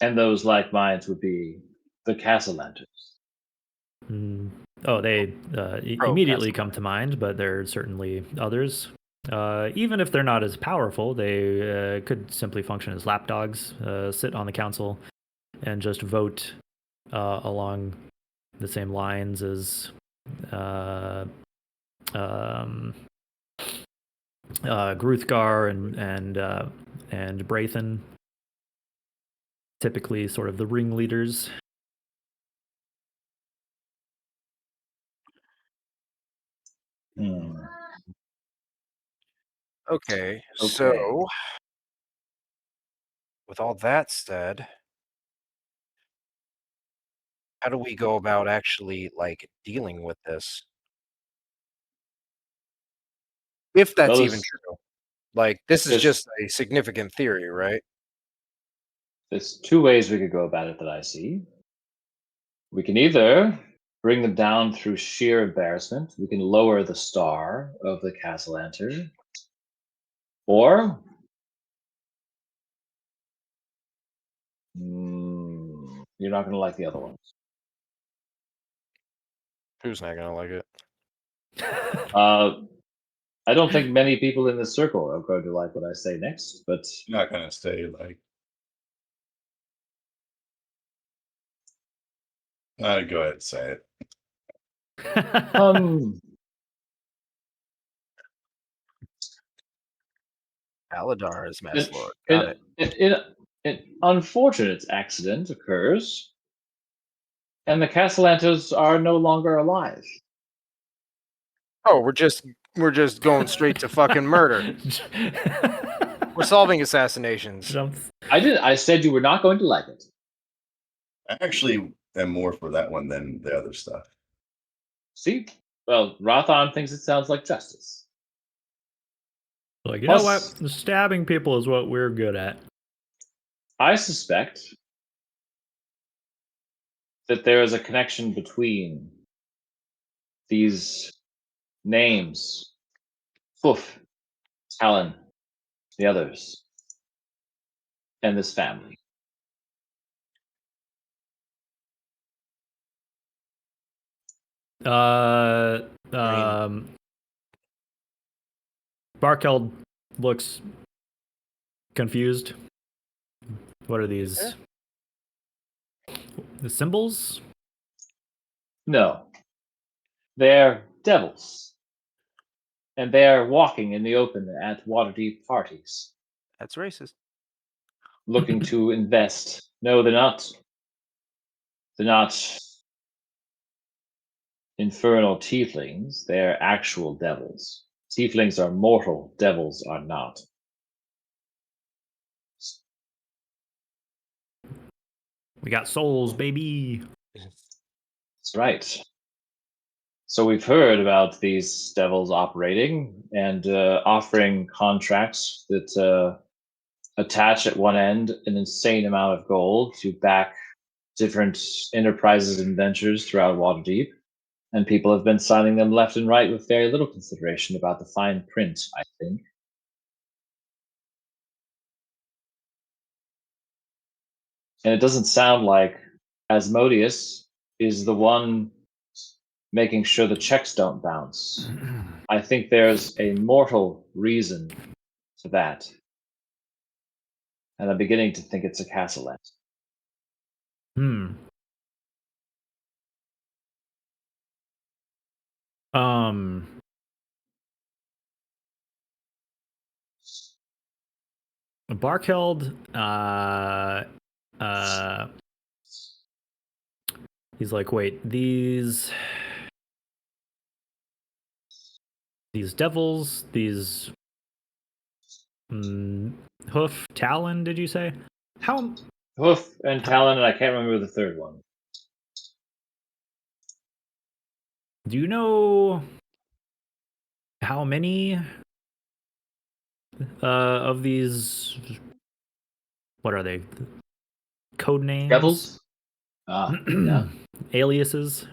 And those like minds would be the Castellanters. Oh, they immediately come to mind, but there are certainly others. Even if they're not as powerful, they could simply function as lapdogs, sit on the council, and just vote along the same lines as Gruthgar and Braithen. Typically, sort of the ringleaders. Okay, so with all that said, how do we go about actually like dealing with this? If that's even true. Like, this is just a significant theory, right? There's two ways we could go about it that I see. We can either bring them down through sheer embarrassment. We can lower the star of the Castellanter. Or you're not going to like the other ones. Who's not going to like it? I don't think many people in this circle are going to like what I say next, but I'm not going to say like. Go ahead and say it. Alidaar is Mass Lord. Got it. An unfortunate accident occurs, and the Castellanters are no longer alive. Oh, we're just going straight to fucking murder. We're solving assassinations. I said you were not going to like it. I actually am more for that one than the other stuff. See? Well, Rothon thinks it sounds like justice. Like, you know what? Stabbing people is what we're good at. I suspect that there is a connection between these names, Foof, Talon, the others, and this family. Barkeld looks confused. What are these? The symbols? No. They're devils. And they are walking in the open at Waterdeep parties. That's racist. Looking to invest. No, they're not. They're not infernal tieflings. They're actual devils. Tieflings are mortal. Devils are not. We got souls, baby. That's right. So we've heard about these devils operating and offering contracts that attach at one end an insane amount of gold to back different enterprises and ventures throughout Waterdeep. And people have been signing them left and right with very little consideration about the fine print, I think. And it doesn't sound like Asmodeus is the one making sure the checks don't bounce. I think there's a mortal reason to that. And I'm beginning to think it's a Castellant. Barkeld, he's like, wait, these devils, these Hoof, Talon, did you say? How? Hoof and Talon, and I can't remember the third one. Do you know how many of these, what are they? Code names? Devils? Yeah. Aliases?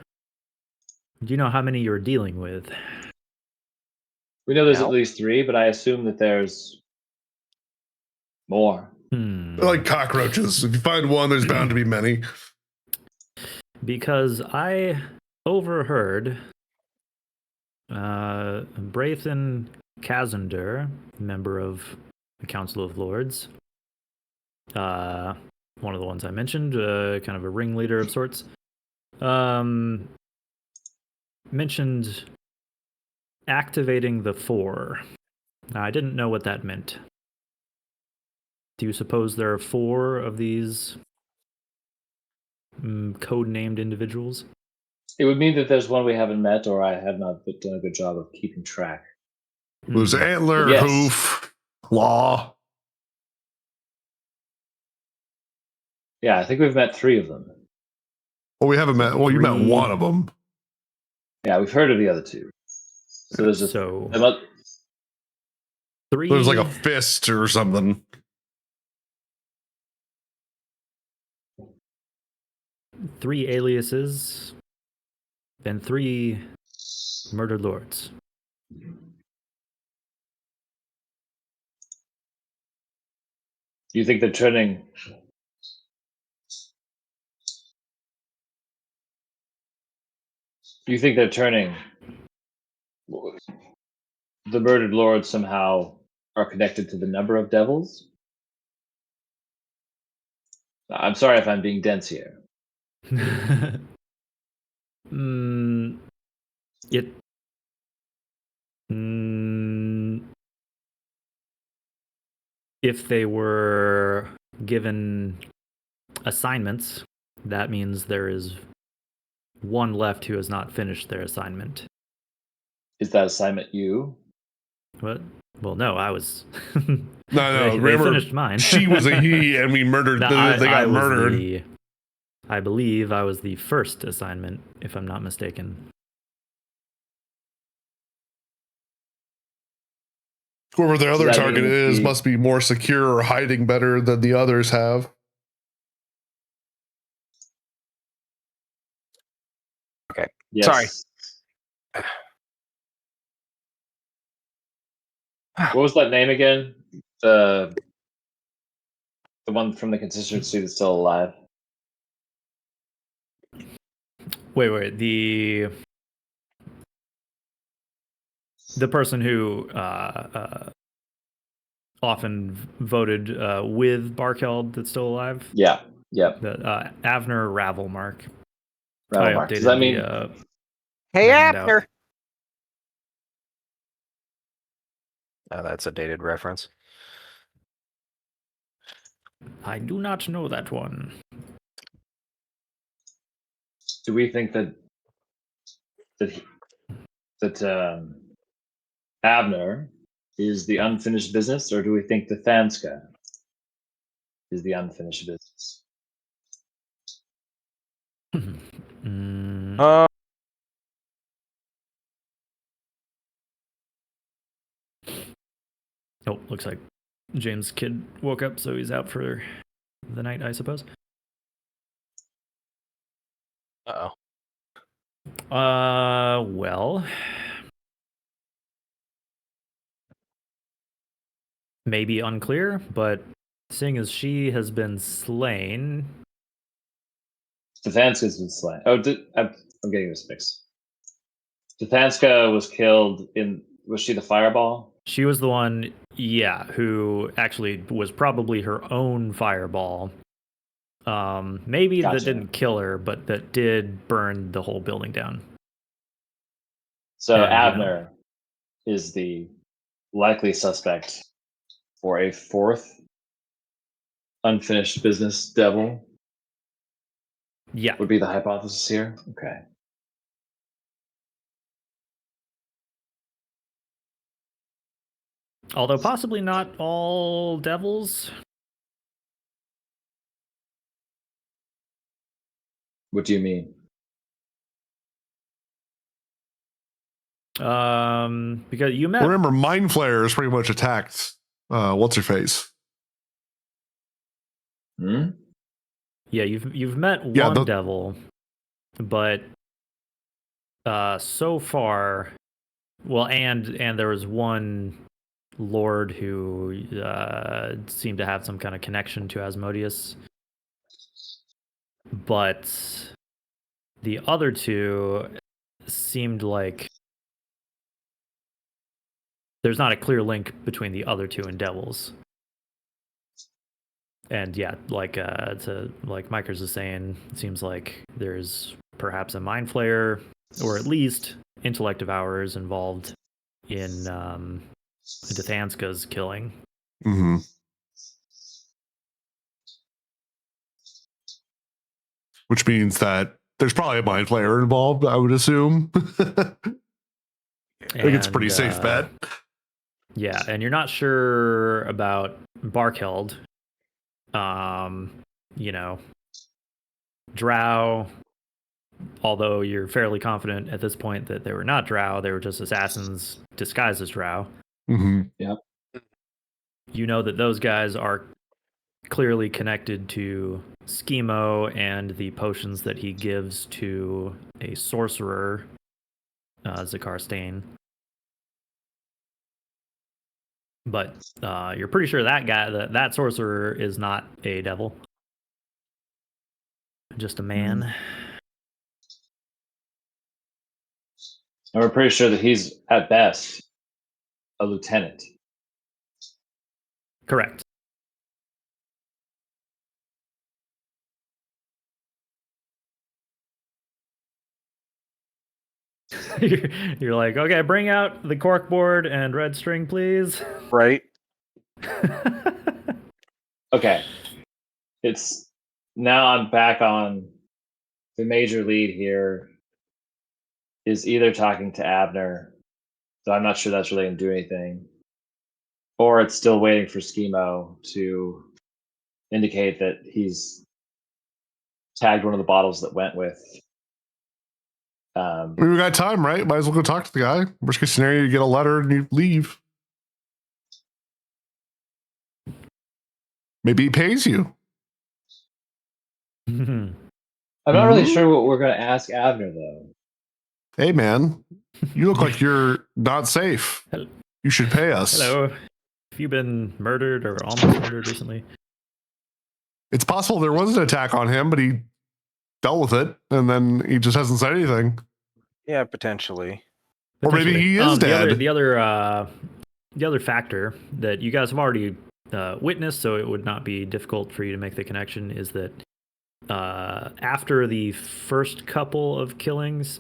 Do you know how many you're dealing with? We know there's at least 3, but I assume that there's more. They're like cockroaches. If you find one, there's bound to be many. because I overheard Brathen Kazander, member of the Council of Lords, one of the ones I mentioned, kind of a ringleader of sorts, mentioned activating the Four. Now, I didn't know what that meant. Do you suppose there are 4 of these code-named individuals? It would mean that there's one we haven't met, or I have not done a good job of keeping track. Who's Antler, Yes. Hoof, Law? Yeah, I think we've met 3 of them. Well, we haven't met. Well, you met 1 of them. Yeah, we've heard of the other 2. So there's just 3. There's like a fist or something. 3 aliases and 3 murdered lords. Do you think they're turning? Do you think they're turning? The murdered lords somehow are connected to the number of devils? I'm sorry if I'm being dense here. If they were given assignments, that means there is 1 left who has not finished their assignment. Is that assignment you? What? Well, no, I was. No, they finished mine. She was a he, and we murdered. They got murdered. I believe I was the first assignment, if I'm not mistaken. Whoever the other target is must be more secure or hiding better than the others have. Okay. Yes. Sorry. What was that name again? The one from the constituency that's still alive. Wait. The person who often voted with Barkeld that's still alive? Yeah. Avner Ravelmark. Ravelmark. Does that mean? Hey, Avner! Oh, that's a dated reference. I do not know that one. Do we think that Avner is the unfinished business, or do we think that Thanska is the unfinished business? Oh, looks like James' kid woke up, so he's out for the night, I suppose. Uh-oh. Well, maybe unclear, but seeing as she has been slain... Stefanska's been slain. Oh, I'm getting this mixed. Stefanska was killed in... Was she the fireball? She was the one, yeah, who actually was probably her own fireball. Maybe Gotcha. that didn't kill her, but that did burn the whole building down. So Avner is the likely suspect for a 4th unfinished business devil. Yeah. Would be the hypothesis here? Okay. Although possibly not all devils. What do you mean? Because you met... Remember, Mind Flayers pretty much attacked what's-her-face. Hmm? Yeah, you've met one devil, but so far... Well, and there was one lord who seemed to have some kind of connection to Asmodeus. But The other two seemed like there's not a clear link between the other two and devils. And yeah, like like Mikers is saying, it seems like there's perhaps a mind flayer, or at least intellect devourers involved in Dathanska's killing. Mm-hmm. Which means that there's probably a mind flayer involved, I would assume. I think it's a pretty safe bet. Yeah, and you're not sure about Barkeld. You know, Drow, although you're fairly confident at this point that they were not Drow, they were just assassins disguised as Drow. Mm-hmm. Yep. You know that those guys are clearly connected to Schemo and the potions that he gives to a sorcerer, Zakar Stain. But you're pretty sure that guy, that sorcerer, is not a devil, just a man. And we're pretty sure that he's at best a lieutenant. Correct. You're like, okay, bring out the corkboard and red string, please. Right. Okay. It's now I'm back on the major lead here is either talking to Abner, so I'm not sure that's really going to do anything, or it's still waiting for Schemo to indicate that he's tagged one of the bottles that went with. We got time, right? Might as well go talk to the guy. Worst case scenario, you get a letter and you leave. Maybe he pays you. I'm not really sure what we're going to ask Abner, though. Hey, man, you look like you're not safe. You should pay us. Hello. Have you been murdered or almost murdered recently? It's possible there was an attack on him, but he dealt with it, and then he just hasn't said anything. Yeah, potentially. Or maybe he is dead. The other factor that you guys have already witnessed, so it would not be difficult for you to make the connection, is that after the first couple of killings,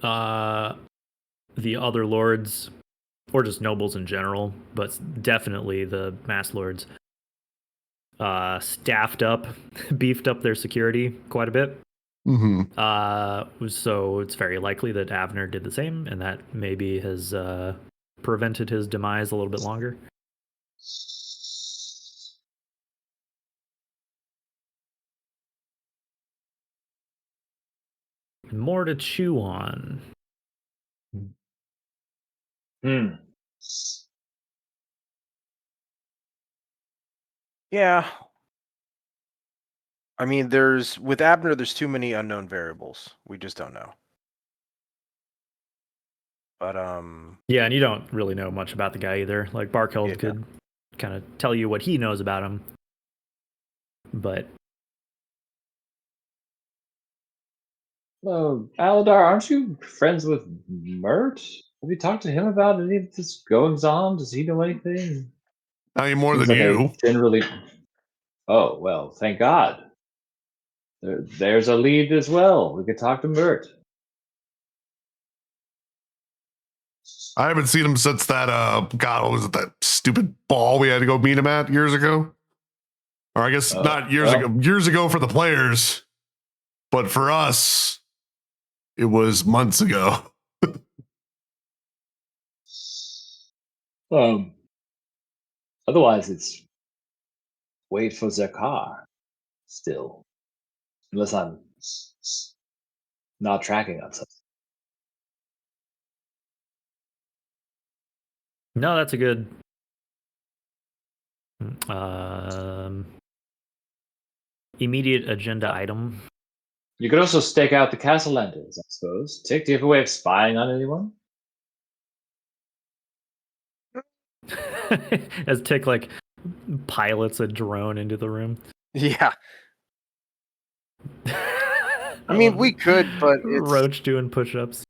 the other lords, or just nobles in general, but definitely the mass lords, staffed up, beefed up their security quite a bit. Mm-hmm. So it's very likely that Abner did the same, and that maybe has prevented his demise a little bit longer. More to chew on. Yeah. I mean, with Abner, there's too many unknown variables. We just don't know. But yeah, and you don't really know much about the guy either. Like Barkeld could kind of tell you what he knows about him, but Alidaar, aren't you friends with Mert? Have you talked to him about any of this goings on? Does he know anything? Any more than you. Generally. Oh, well, thank God. There's a lead as well. We could talk to Mert. I haven't seen him since that, God, what was it, that stupid ball we had to go meet him at years ago? Or I guess not years ago. Years ago for the players. But for us, it was months ago. Otherwise, it's wait for Zakar still. Unless I'm not tracking on something. No, that's a good immediate agenda item. You could also stake out the castle lanterns, I suppose. Tick, do you have a way of spying on anyone? As Tick like pilots a drone into the room. Yeah. I mean, we could, but it's Roach doing push-ups.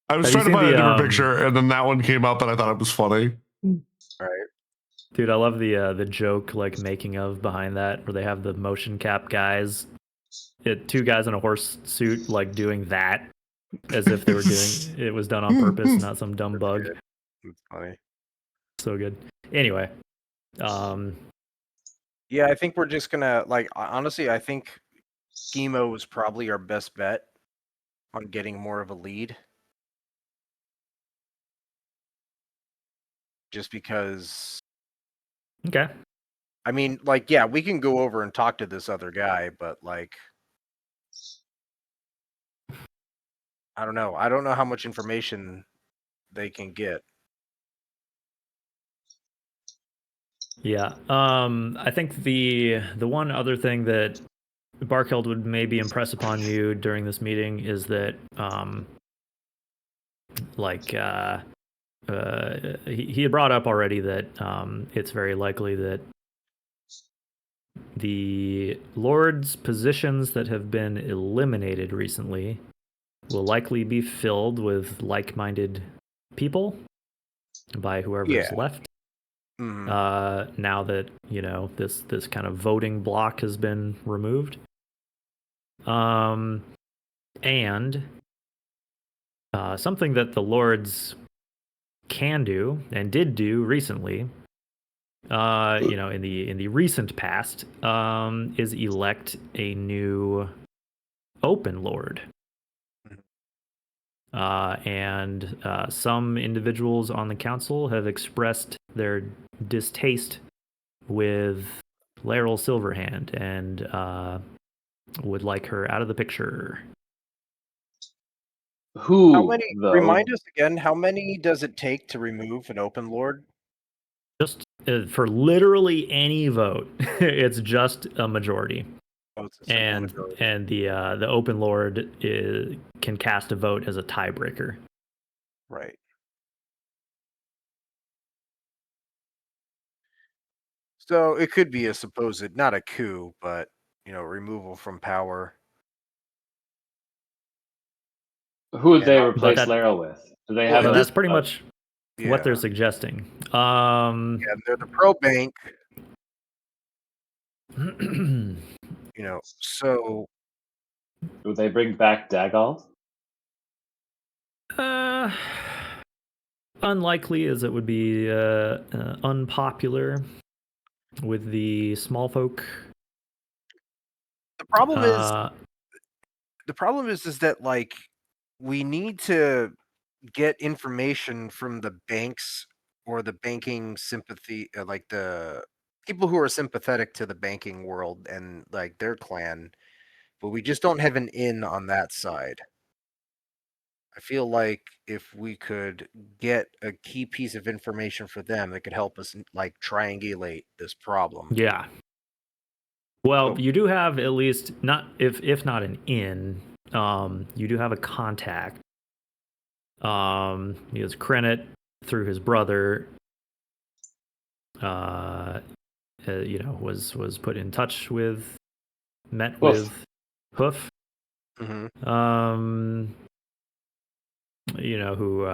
I was Have trying to you find seen a the, different picture, and then that one came up, and I thought it was funny. right. Dude, I love the joke like making of behind that, where they have the motion cap guys, two guys in a horse suit, like doing that, as if they were doing it was done on purpose, not some dumb bug. Good. That's funny. So good. Anyway, yeah, I think we're just gonna honestly. I think Schemo is probably our best bet on getting more of a lead, just because. okay. I mean, like, yeah, we can go over and talk to this other guy, but like, I don't know. I don't know how much information they can get. Yeah. I think the one other thing that Barkeld would maybe impress upon you during this meeting is that he had brought up already that it's very likely that the Lord's positions that have been eliminated recently will likely be filled with like-minded people by whoever's left. Mm-hmm. Now that this kind of voting block has been removed, and something that the Lords can do and did do recently, in the recent past, is elect a new open Lord. And some individuals on the council have expressed their distaste with Laeral Silverhand and would like her out of the picture. How many? Though? Remind us again. How many does it take to remove an open lord? Just for literally any vote, it's just a majority. Oh, it's a simple majority. And the open lord can cast a vote as a tiebreaker. Right. So it could be a supposed, not a coup, but removal from power. Who would they replace Laeral with? Do they have? That's pretty much what they're suggesting. Yeah, they're the pro bank. So would they bring back Dagald? Unlikely as it would be unpopular with the small folk. The problem is that like we need to get information from the banks or the banking sympathy, like the people who are sympathetic to the banking world and like their clan, but we just don't have an in on that side. I feel like if we could get a key piece of information for them, that could help us like triangulate this problem. Yeah. Well, you do have at least not if not an in, you do have a contact. Because Krennet through his brother, was put in touch with, met Hoof. with Hoof. Mm-hmm. Who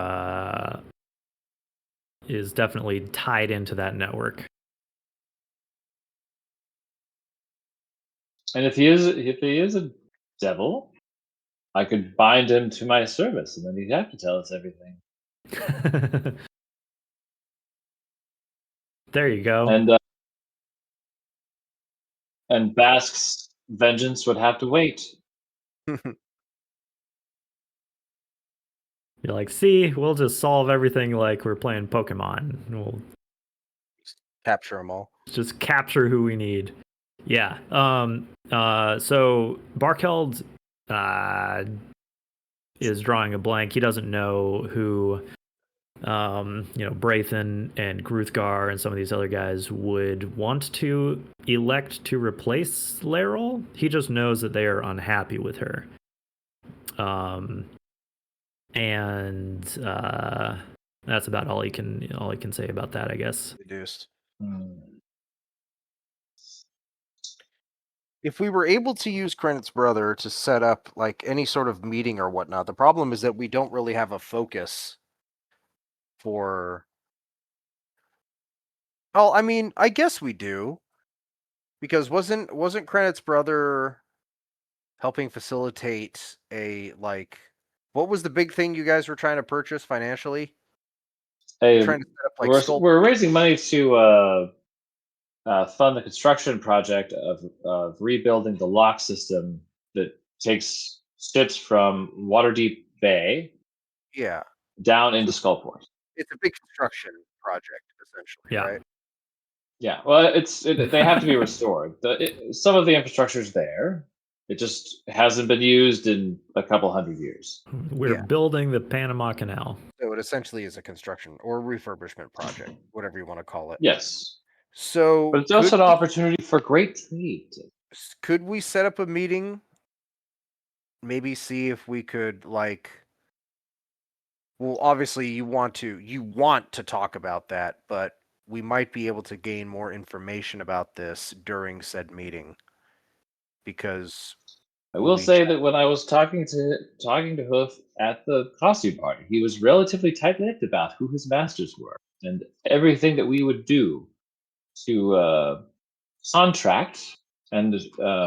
is definitely tied into that network. And if he is a devil, I could bind him to my service, and then he'd have to tell us everything. There you go. And Bask's vengeance would have to wait. You're like, see, we'll just solve everything like we're playing Pokemon. We'll capture them all. Just capture who we need. Yeah. So Barkeld is drawing a blank. He doesn't know who Braithen and Gruthgar and some of these other guys would want to elect to replace Laeral. He just knows that they are unhappy with her. And that's about all he can say about that, I guess. Reduced. if we were able to use Credit's brother to set up like any sort of meeting or whatnot, the problem is that we don't really have a focus for. Oh, I mean, I guess we do, because wasn't Credit's brother helping facilitate a like, what was the big thing you guys were trying to purchase financially? You're trying to set up like we're raising money to fund the construction project of rebuilding the lock system that takes ships from Waterdeep Bay Yeah, down into Skullport. it's a big construction project, essentially, Yeah. right? Yeah, well, they have to be restored. Some of the infrastructure's there. It just hasn't been used in a couple hundred years. We're Yeah. building the Panama Canal. So it essentially is a construction or refurbishment project, whatever you want to call it. Yes, So, but it's also an opportunity for great trade. could we set up a meeting? Maybe see if we could like. Well, obviously you want to talk about that, but we might be able to gain more information about this during said meeting. Because I will say that when I was talking to Hoof at the costume party, he was relatively tight-lipped about who his masters were, and everything that we would do to contract and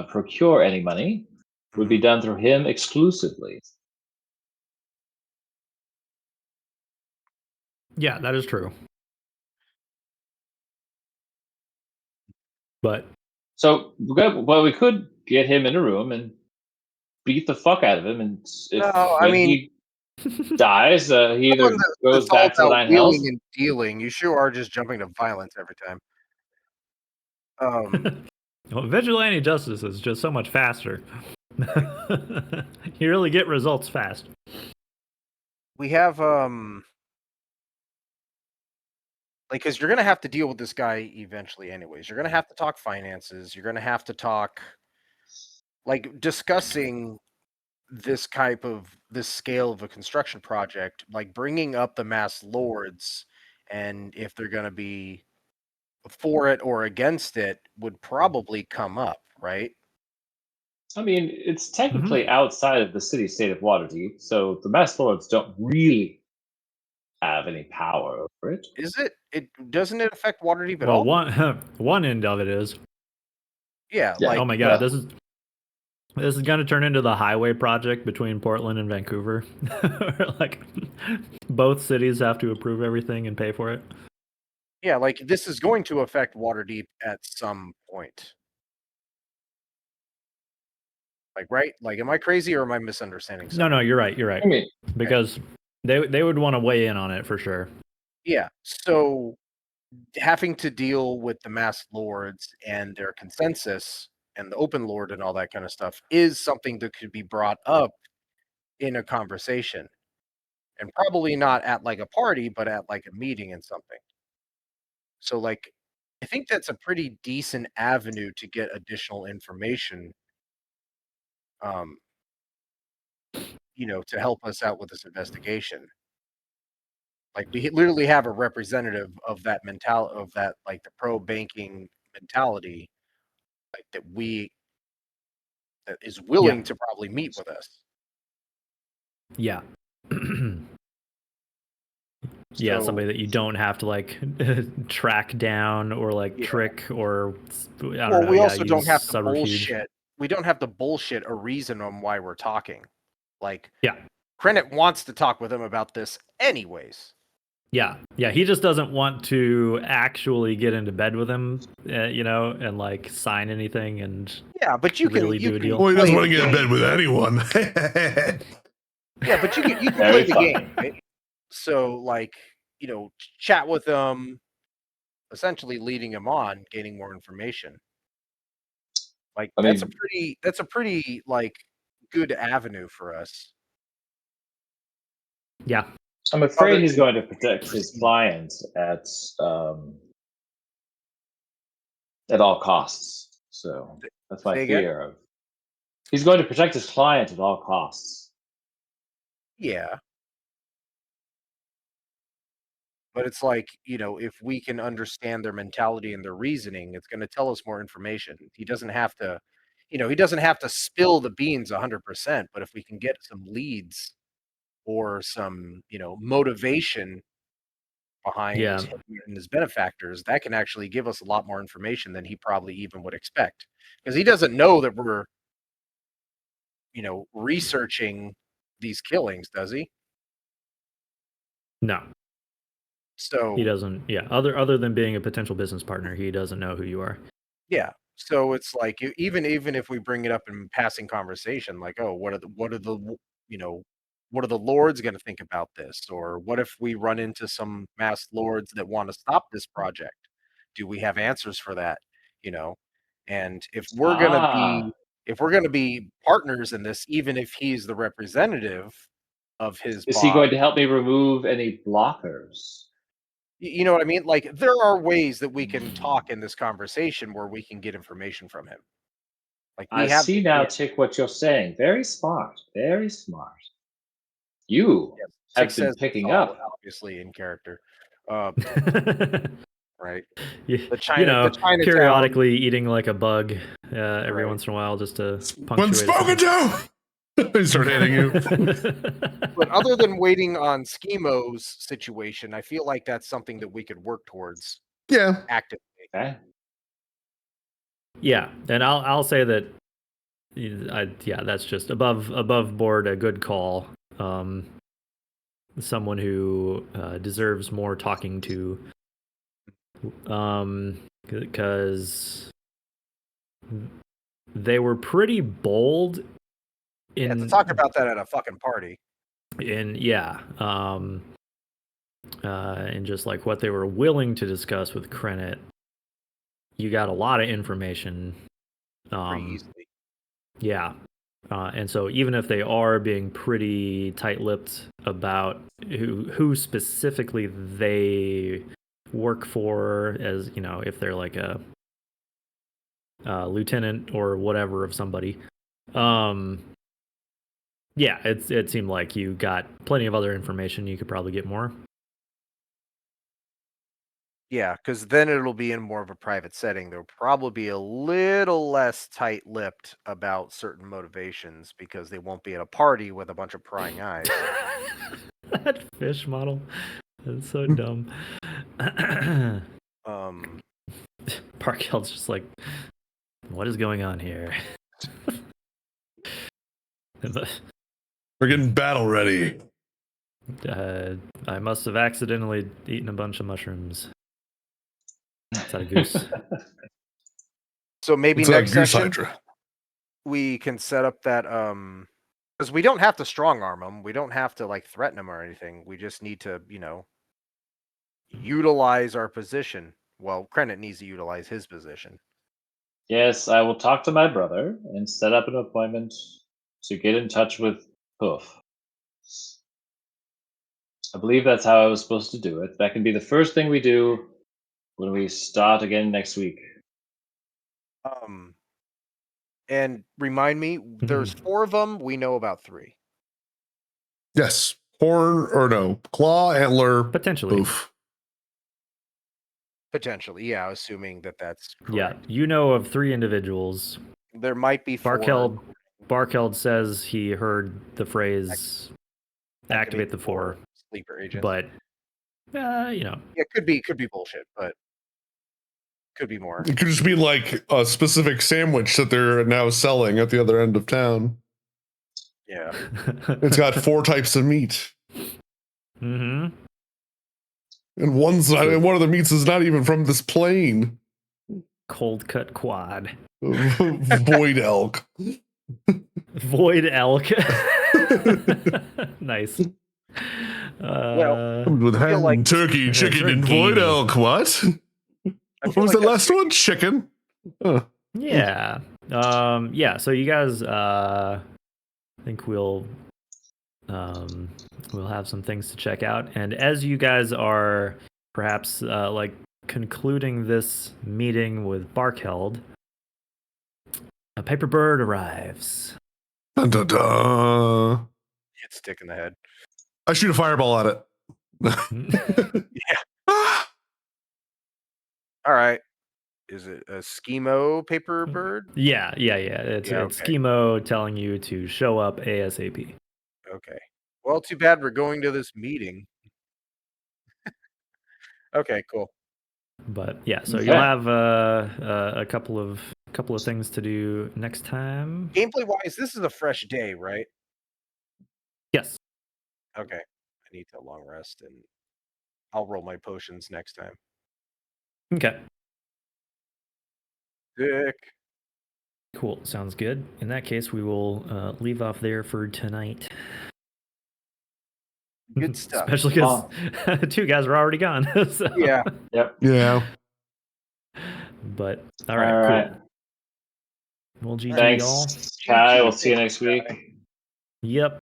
procure any money would be done through him exclusively. Yeah, that is true. But we could get him in a room and beat the fuck out of him, and he dies, he either goes back to the Nine Hells. Wheeling and dealing, you sure are just jumping to violence every time. Well, vigilante justice is just so much faster. You really get results fast. We have like, because you're gonna have to deal with this guy eventually anyways. You're gonna have to talk finances. You're gonna have to talk like discussing this scale of a construction project, like bringing up the mass lords, and if they're gonna be for it or against it would probably come up, right? I mean, it's technically outside of the city-state of Waterdeep, so the mass lords don't really have any power over it. Is it? Doesn't it affect Waterdeep at all? Well, one end of it is. Yeah. Yeah. Like, oh my god, this is going to turn into the highway project between Portland and Vancouver. Like, both cities have to approve everything and pay for it. Yeah, like this is going to affect Waterdeep at some point. Like, right? Like, am I crazy or am I misunderstanding something? No, you're right. You're right. I mean, because they would want to weigh in on it for sure. Yeah. So having to deal with the mass lords and their consensus and the open lord and all that kind of stuff is something that could be brought up in a conversation, and probably not at like a party, but at like a meeting and something. So like, I think that's a pretty decent avenue to get additional information, to help us out with this investigation. Like, we literally have a representative of that mentality, of that, like, the pro banking mentality, like, that is willing to probably meet with us. Yeah. Yeah, somebody that you don't have to like track down or like trick or I don't know. We also don't have to bullshit. We don't have to bullshit a reason on why we're talking. Like, Krennet wants to talk with him about this anyways. Yeah, he just doesn't want to actually get into bed with him, and like sign anything and but you really can do a deal. Well, he doesn't want to get in bed with anyone. Yeah, but you can play the game, right? So, like, chat with them, essentially leading him on, gaining more information. Like, that's a pretty like good avenue for us. Yeah. I'm afraid he's going to protect his client at all costs. So that's my fear. He's going to protect his client at all costs. Yeah. But it's like, if we can understand their mentality and their reasoning, it's going to tell us more information. He doesn't have to he doesn't have to spill the beans 100%, but if we can get some leads or some, motivation behind him and his benefactors, that can actually give us a lot more information than he probably even would expect. Because he doesn't know that we're, researching these killings, does he? No. So he doesn't. Yeah. Other than being a potential business partner, he doesn't know who you are. Yeah. So it's like even if we bring it up in passing conversation, like, oh, what are the what are the lords going to think about this? Or what if we run into some masked lords that want to stop this project? Do we have answers for that? And if we're going to be partners in this, even if he's the representative of his is boss, he going to help me remove any blockers? You know what I mean? Like, there are ways that we can talk in this conversation where we can get information from him. Like, we I have see now, Tick, what you're saying. Very smart. Very smart. You have Tick been says picking solid, up. obviously, in character. Right. The Chinatown. periodically eating like a bug every once in a while just to punctuate. When spoken to, they start hitting you. But other than waiting on Schimo's situation, I feel like that's something that we could work towards. Yeah. Actively. Okay. Yeah, and I'll say that. That's just above board a good call. Someone who deserves more talking to. Because they were pretty bold to talk about that at a fucking party. And just like what they were willing to discuss with Krennet, you got a lot of information. Pretty easily. Yeah. And so even if they are being pretty tight-lipped about who specifically they work for, as if they're like a lieutenant or whatever of somebody, it seemed like you got plenty of other information. You could probably get more. Yeah, because then it'll be in more of a private setting. There'll probably be a little less tight-lipped about certain motivations because they won't be at a party with a bunch of prying eyes. That fish model. That's so dumb. Parkheld's just like, what is going on here? We're getting battle ready. I must have accidentally eaten a bunch of mushrooms. Is that a goose? So maybe it's next session hydra. We can set up that because we don't have to strong arm them. We don't have to like threaten them or anything. We just need to, utilize our position. Well, Krennet needs to utilize his position. Yes, I will talk to my brother and set up an appointment to get in touch with Hoof. I believe that's how I was supposed to do it. That can be the first thing we do when we start again next week. And remind me, there's 4 of them. We know about 3. Yes. Horn or no. Claw, antler. Potentially. Oof. Potentially, yeah, assuming that's correct. Yeah, you know of 3 individuals. There might be 4. Barkeld says he heard the phrase activate the 4 sleeper agents. But Yeah, could be bullshit, but could be more. It could just be like a specific sandwich that they're now selling at the other end of town. Yeah. It's got 4 types of meat. Mm-hmm. And one of the meats is not even from this plane. Cold cut quad. Void elk. Void elk. Nice. With ham, like turkey, chicken, and void elk. What? What was the last one? Chicken. Yeah. So you guys, I think we'll have some things to check out. And as you guys are perhaps concluding this meeting with Barkeld, a paper bird arrives. Dun, dun, dun. Hit stick in the head. I shoot a fireball at it. Yeah. All right. is it a schemo paper bird? Yeah. It's Yeah, it's okay. schemo telling you to show up ASAP. Okay. Well, too bad we're going to this meeting. Okay, cool. But yeah, so Okay. you'll have a couple of things to do next time. Gameplay wise, this is a fresh day, right? Yes. Okay. I need to long rest, and I'll roll my potions next time. Okay. Sick. Cool. Sounds good. In that case, we will leave off there for tonight. Good stuff. Especially because 2 guys are already gone. So. Yeah. Yep. Yeah. But all right. Cool. Well, GG, y'all. Thanks, Kai. We'll see you next week. Yep.